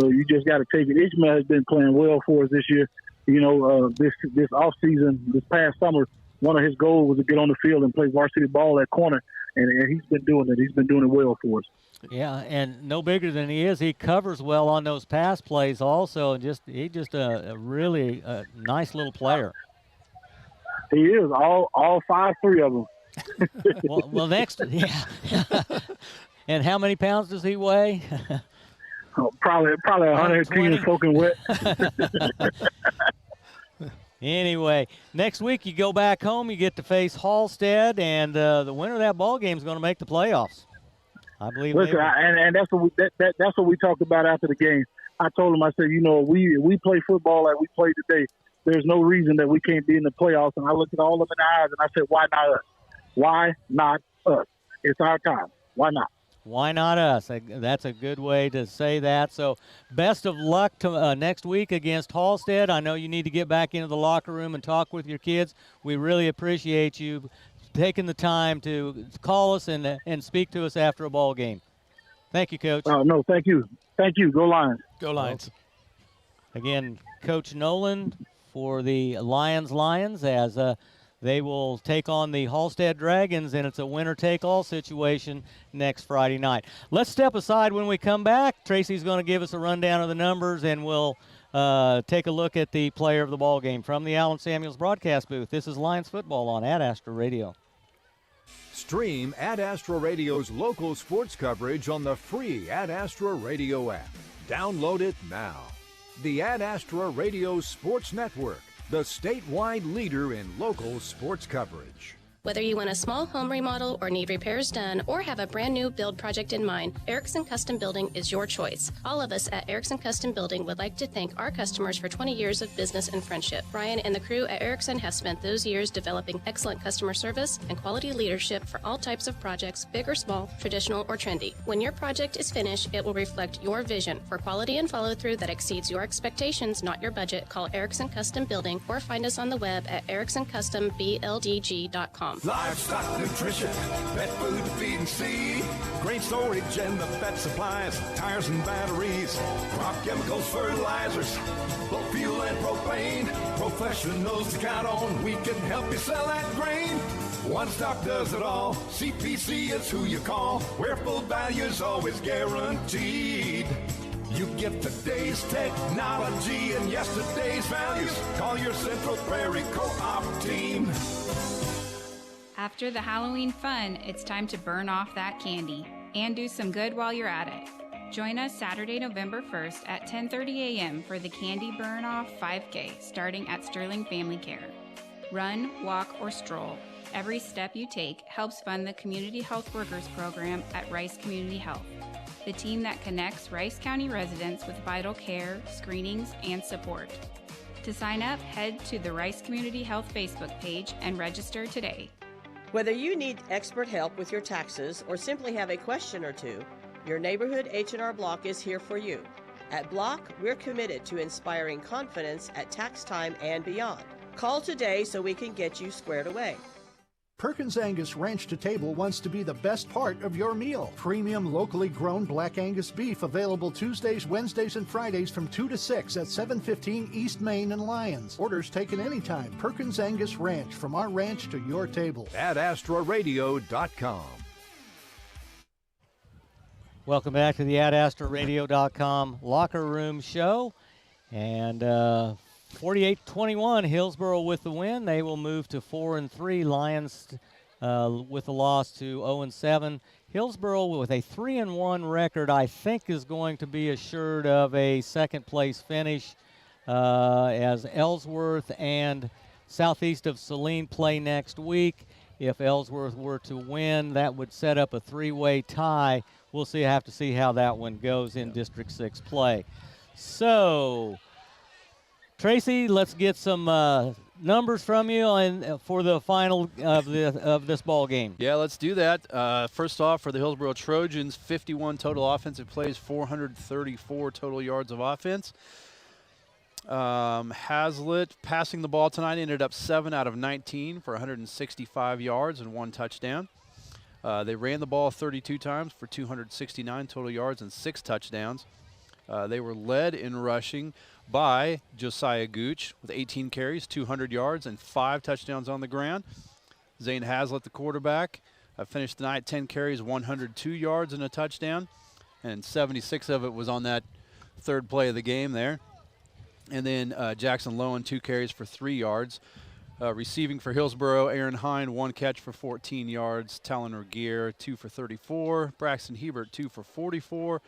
So you just got to take it. Ishmael has been playing well for us this year. You know, this off season, this past summer, one of his goals was to get on the field and play varsity ball at corner, and he's been doing it. He's been doing it well for us. Yeah, and no bigger than he is, he covers well on those pass plays also. He's just a really nice little player. He is, all 5'3" of them. well, next, yeah. And how many pounds does he weigh? Probably 110 soaking wet. Anyway, next week you go back home, you get to face Halstead, and the winner of that ball game is going to make the playoffs. I believe. Listen, and that's what that's what we talked about after the game. I told him, I said, you know, we play football like we played today. There's no reason that we can't be in the playoffs. And I looked at all of them in the eyes and I said, why not us? Why not us? It's our time. Why not? Why not us? That's a good way to say that. So best of luck to next week against Halstead. I know you need to get back into the locker room and talk with your kids. We really appreciate you taking the time to call us and speak to us after a ball game. Thank you, Coach. No, thank you. Thank you. Go Lions. Go Lions. Again, Coach Nolan for the Lions as they will take on the Halstead Dragons, and it's a winner-take-all situation next Friday night. Let's step aside when we come back. Tracy's going to give us a rundown of the numbers, and we'll take a look at the player of the ball game from the Allen Samuels broadcast booth. This is Lions football on Ad Astra Radio. Stream Ad Astra Radio's local sports coverage on the free Ad Astra Radio app. Download it now. The Ad Astra Radio Sports Network, the statewide leader in local sports coverage. Whether you want a small home remodel or need repairs done or have a brand new build project in mind, Erickson Custom Building is your choice. All of us at Erickson Custom Building would like to thank our customers for 20 years of business and friendship. Brian and the crew at Erickson have spent those years developing excellent customer service and quality leadership for all types of projects, big or small, traditional or trendy. When your project is finished, it will reflect your vision for quality and follow-through that exceeds your expectations, not your budget. Call Erickson Custom Building or find us on the web at ericksoncustombldg.com. Livestock nutrition, pet food to feed and seed, grain storage and the vet supplies, tires and batteries, crop chemicals, fertilizers, both fuel and propane. Professionals to count on, we can help you sell that grain. One Stop does it all. CPC is who you call, where full value is always guaranteed. You get today's technology and yesterday's values. Call your Central Prairie Co-op team. After the Halloween fun, it's time to burn off that candy and do some good while you're at it. Join us Saturday, November 1st at 10:30 a.m. for the Candy Burn Off 5K starting at Sterling Family Care. Run, walk, or stroll. Every step you take helps fund the Community Health Workers Program at Rice Community Health, the team that connects Rice County residents with vital care, screenings, and support. To sign up, head to the Rice Community Health Facebook page and register today. Whether you need expert help with your taxes or simply have a question or two, your neighborhood H&R Block is here for you. At Block, we're committed to inspiring confidence at tax time and beyond. Call today so we can get you squared away. Perkins Angus Ranch to Table wants to be the best part of your meal. Premium locally grown Black Angus beef available Tuesdays, Wednesdays, and Fridays from 2 to 6 at 715 East Main and Lyons. Orders taken anytime. Perkins Angus Ranch, from our ranch to your table. AdAstraRadio.com. Welcome back to the AdAstraRadio.com Locker Room Show. And 48-21, Hillsboro with the win. They will move to 4-3. Lions with a loss to 0-7. Hillsboro with a 3-1 record, I think, is going to be assured of a second-place finish as Ellsworth and Southeast of Saline play next week. If Ellsworth were to win, that would set up a three-way tie. We'll see. Have to see how that one goes in District 6 play. So, Tracy, let's get some numbers from you for the final of this ball game. Yeah, let's do that. First off, for the Hillsboro Trojans, 51 total offensive plays, 434 total yards of offense. Hazlitt passing the ball tonight ended up 7 out of 19 for 165 yards and 1 touchdown. They ran the ball 32 times for 269 total yards and 6 touchdowns. They were led in rushing by Josiah Gooch with 18 carries, 200 yards, and 5 touchdowns on the ground. Zane Haslett, the quarterback, finished the night 10 carries, 102 yards, and a touchdown. And 76 of it was on that third play of the game there. And then Jackson Lowen, 2 carries for 3 yards. Receiving for Hillsboro, Aaron Hine, 1 catch for 14 yards. Talon Regier, 2 for 34. Braxton Hebert, 2 for 44.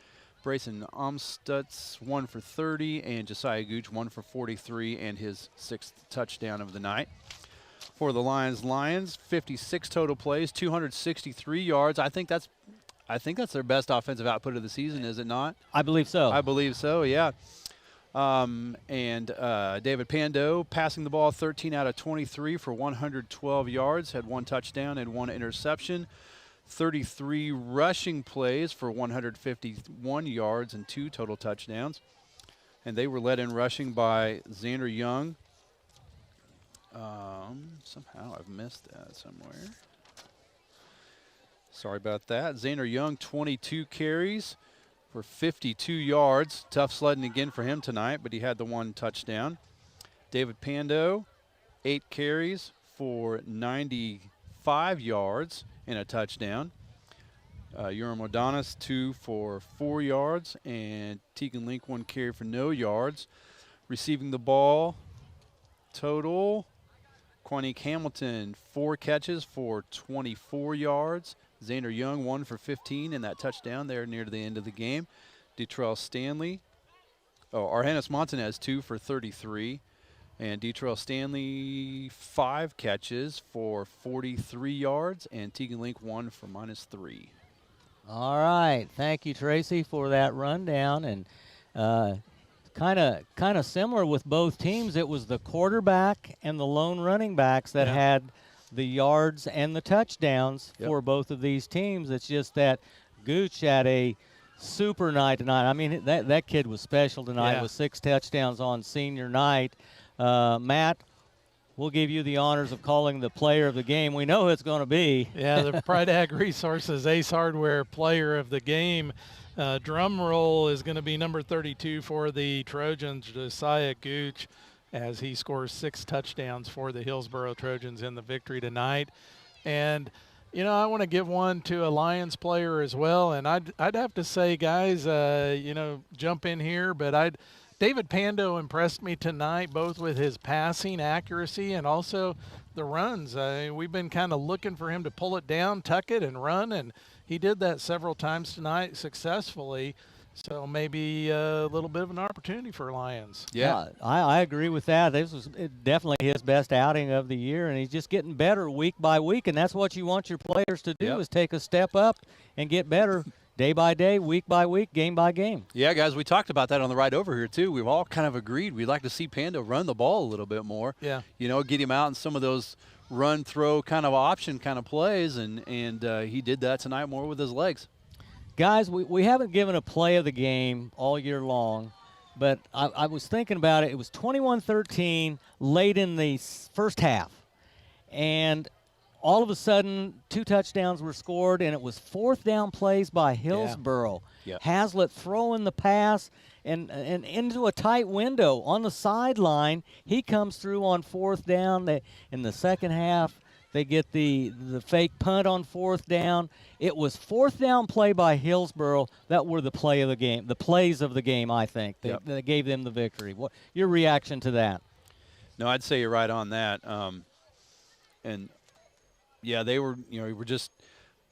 Brayson Amstutz, 1 for 30. And Josiah Gooch, 1 for 43, and his 6th touchdown of the night. For the Lions, 56 total plays, 263 yards. I think that's their best offensive output of the season, is it not? I believe so. I believe so, yeah. And David Pando passing the ball 13 out of 23 for 112 yards, had 1 touchdown and 1 interception. 33 rushing plays for 151 yards and 2 total touchdowns. And they were led in rushing by Xander Young. Somehow I've missed that somewhere. Sorry about that. Xander Young, 22 carries for 52 yards. Tough sledding again for him tonight, but he had the 1 touchdown. David Pando, 8 carries for 95 yards and a touchdown. Urim Odonis, 2 for 4 yards, and Tegan Link, 1 carry for no yards. Receiving the ball, total, Quanique Hamilton, 4 catches for 24 yards. Xander Young, 1 for 15, and that touchdown there near the end of the game. Argenis Montanez, 2 for 33. And Detrell Stanley, 5 catches for 43 yards, and Tegan Link, 1 for -3. All right. Thank you, Tracy, for that rundown. And kind of similar with both teams. It was the quarterback and the lone running backs that had the yards and the touchdowns for both of these teams. It's just that Gooch had a super night tonight. I mean, that kid was special tonight with 6 touchdowns on senior night. Matt, we'll give you the honors of calling the player of the game. We know who it's going to be. Yeah, the Pride Ag Resources Ace Hardware player of the game. Drum roll is going to be number 32 for the Trojans, Josiah Gooch, as he scores 6 touchdowns for the Hillsboro Trojans in the victory tonight. And, I want to give one to a Lions player as well. And I'd have to say, guys, jump in here, but David Pando impressed me tonight, both with his passing accuracy and also the runs. We've been kind of looking for him to pull it down, tuck it, and run, and he did that several times tonight successfully. So maybe a little bit of an opportunity for Lions. Yeah, I agree with that. This was definitely his best outing of the year, and he's just getting better week by week, and that's what you want your players to do is take a step up and get better day by day, week by week, game by game. Yeah, guys, we talked about that on the ride over here, too. We've all kind of agreed we'd like to see Pando run the ball a little bit more. Yeah. Get him out in some of those run, throw kind of option kind of plays, and he did that tonight more with his legs. Guys, we haven't given a play of the game all year long, but I was thinking about it. It was 21-13 late in the first half, and all of a sudden 2 touchdowns were scored, and it was 4th down plays by Hillsboro. Yeah. Haslett throwing the pass and into a tight window on the sideline. He comes through on 4th down. In the second half, they get the fake punt on 4th down. It was 4th down play by Hillsboro that were the play of the game, the plays of the game, I think. That gave them the victory. What your reaction to that? No, I'd say you're right on that. They were, were just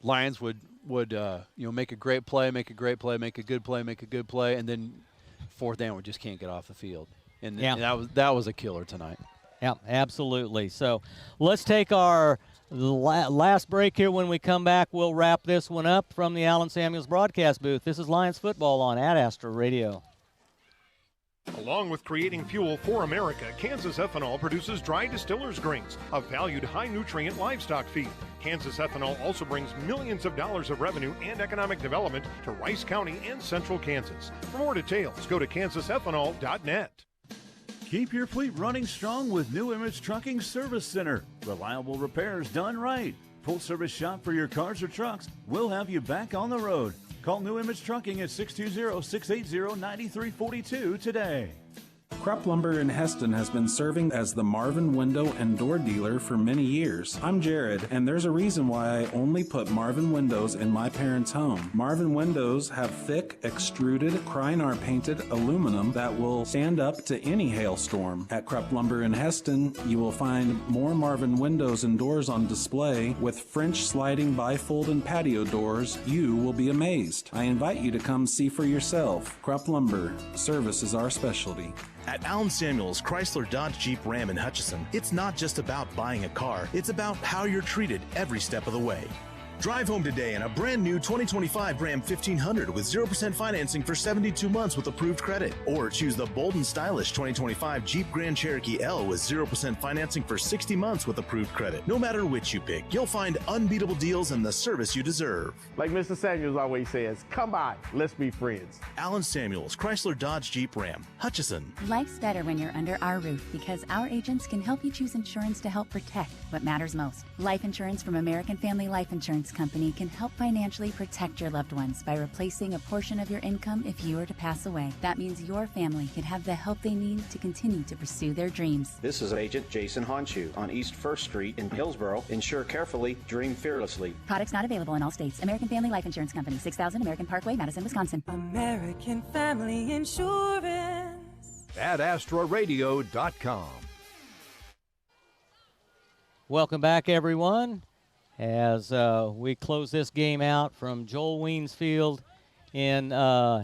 Lions would make a great play, make a good play, and then 4th down we just can't get off the field. And that was a killer tonight. Yeah, absolutely. So let's take our last break here. When we come back, we'll wrap this one up from the Allen Samuels broadcast booth. This is Lions football on Ad Astra Radio. Along with creating fuel for America, Kansas Ethanol produces dry distillers' grains, a valued high-nutrient livestock feed. Kansas Ethanol also brings millions of dollars of revenue and economic development to Rice County and Central Kansas. For more details, go to kansasethanol.net. Keep your fleet running strong with New Image Trucking Service Center. Reliable repairs done right. Full-service shop for your cars or trucks. We'll have you back on the road. Call New Image Trucking at 620-680-9342 today. Krupp Lumber in Heston has been serving as the Marvin window and door dealer for many years. I'm Jared, and there's a reason why I only put Marvin windows in my parents' home. Marvin windows have thick, extruded, Krynar painted aluminum that will stand up to any hailstorm. At Krupp Lumber in Heston, you will find more Marvin windows and doors on display with French sliding bifold and patio doors. You will be amazed. I invite you to come see for yourself. Krupp Lumber, service is our specialty. At Allen Samuels Chrysler Dodge Jeep Ram in Hutchinson, it's not just about buying a car, it's about how you're treated every step of the way. Drive home today in a brand new 2025 Ram 1500 with 0% financing for 72 months with approved credit. Or choose the bold and stylish 2025 Jeep Grand Cherokee L with 0% financing for 60 months with approved credit. No matter which you pick, you'll find unbeatable deals and the service you deserve. Like Mr. Samuels always says, come by, let's be friends. Allen Samuels Chrysler Dodge Jeep Ram, Hutchinson. Life's better when you're under our roof because our agents can help you choose insurance to help protect what matters most. Life insurance from American Family Life Insurance Company can help financially protect your loved ones by replacing a portion of your income if you were to pass away. That means your family could have the help they need to continue to pursue their dreams. This is Agent Jason Honshu on East 1st Street in Hillsboro. Insure carefully, dream fearlessly. Products not available in all states. American Family Life Insurance Company, 6000 American Parkway, Madison, Wisconsin. American Family Insurance. AdAstraRadio.com. Welcome back, everyone, as we close this game out from Joel Weens Field in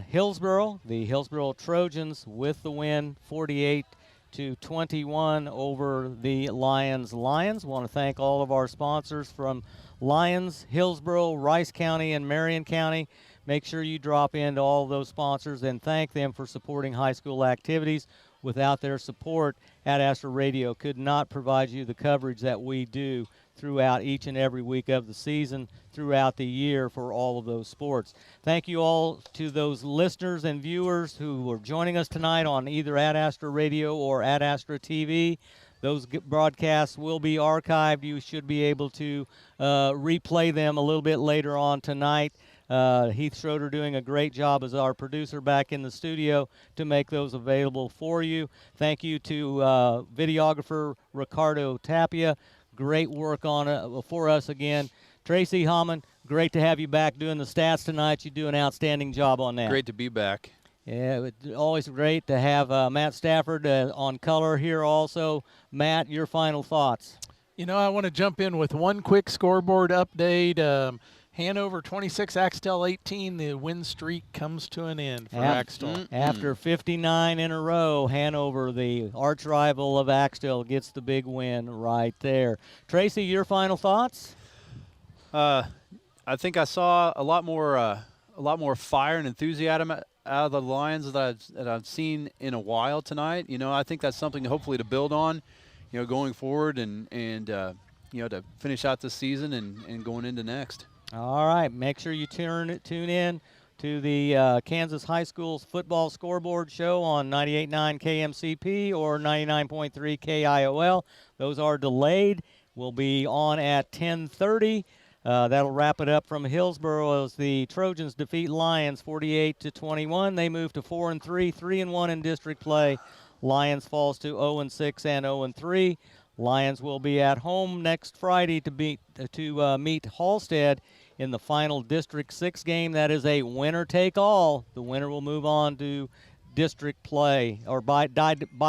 Hillsboro. The Hillsboro Trojans with the win, 48-21 over the Lyons. Want to thank all of our sponsors from Lyons, Hillsboro, Rice County, and Marion County. Make sure you drop into all of those sponsors and thank them for supporting high school activities. Without their support, Ad Astra Radio could not provide you the coverage that we do throughout each and every week of the season, throughout the year for all of those sports. Thank you all to those listeners and viewers who are joining us tonight on either Ad Astra Radio or Ad Astra TV. Those broadcasts will be archived. You should be able to replay them a little bit later on tonight. Heath Schroeder doing a great job as our producer back in the studio to make those available for you. Thank you to videographer Ricardo Tapia. Great work on it for us again. Tracy Hammond, great to have you back doing the stats tonight. You do an outstanding job on that. Great to be back. Yeah, it's always great to have Matt Stafford on color here also. Matt, your final thoughts. You know, I want to jump in with one quick scoreboard update. Hanover 26, Axtell 18. The win streak comes to an end for Axtell. After 59 in a row, Hanover, the arch rival of Axtell, gets the big win right there. Tracy, your final thoughts? I think I saw a lot more fire and enthusiasm out of the Lions that I've seen in a while tonight. You know, I think that's something hopefully to build on, you know, going forward and you know, to finish out this season and going into next. All right, make sure you tune in to the Kansas High School's football scoreboard show on 98.9 KMCP or 99.3 KIOL. Those are delayed. We'll be on at 10:30. That'll wrap it up from Hillsboro as the Trojans defeat Lyons 48-21. They move to 4-3, 3-1 in district play. Lyons falls to 0-6 and 0-3. Lions will be at home next Friday to meet Halstead in the final District 6 game. That is a winner-take-all. The winner will move on to district play or by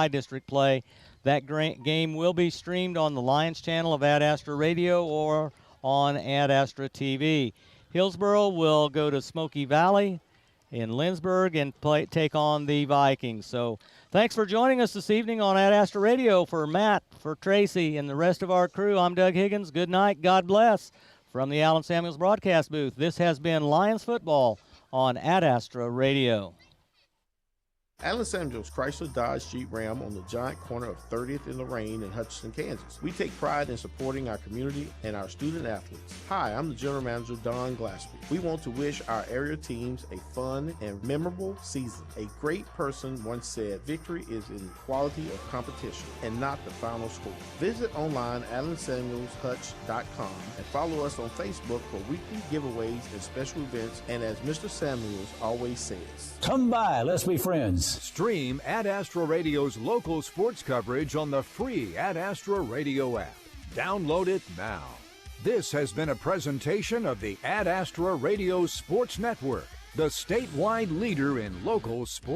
district play. That game will be streamed on the Lions channel of Ad Astra Radio or on Ad Astra TV. Hillsboro will go to Smoky Valley in Lindsborg and take on the Vikings. So thanks for joining us this evening on Ad Astra Radio. For Matt, for Tracy, and the rest of our crew, I'm Doug Higgins. Good night. God bless. From the Allen Samuels broadcast booth, this has been Lions Football on Ad Astra Radio. Alan Samuels Chrysler Dodge Jeep Ram on the giant corner of 30th and Lorraine in Hutchinson, Kansas. We take pride in supporting our community and our student athletes. Hi, I'm the General Manager, Don Glaspie. We want to wish our area teams a fun and memorable season. A great person once said, victory is in the quality of competition and not the final score. Visit online AlanSamuelsHutch.com and follow us on Facebook for weekly giveaways and special events. And as Mr. Samuels always says, come by, let's be friends. Stream Ad Astra Radio's local sports coverage on the free Ad Astra Radio app. Download it now. This has been a presentation of the Ad Astra Radio Sports Network, the statewide leader in local sports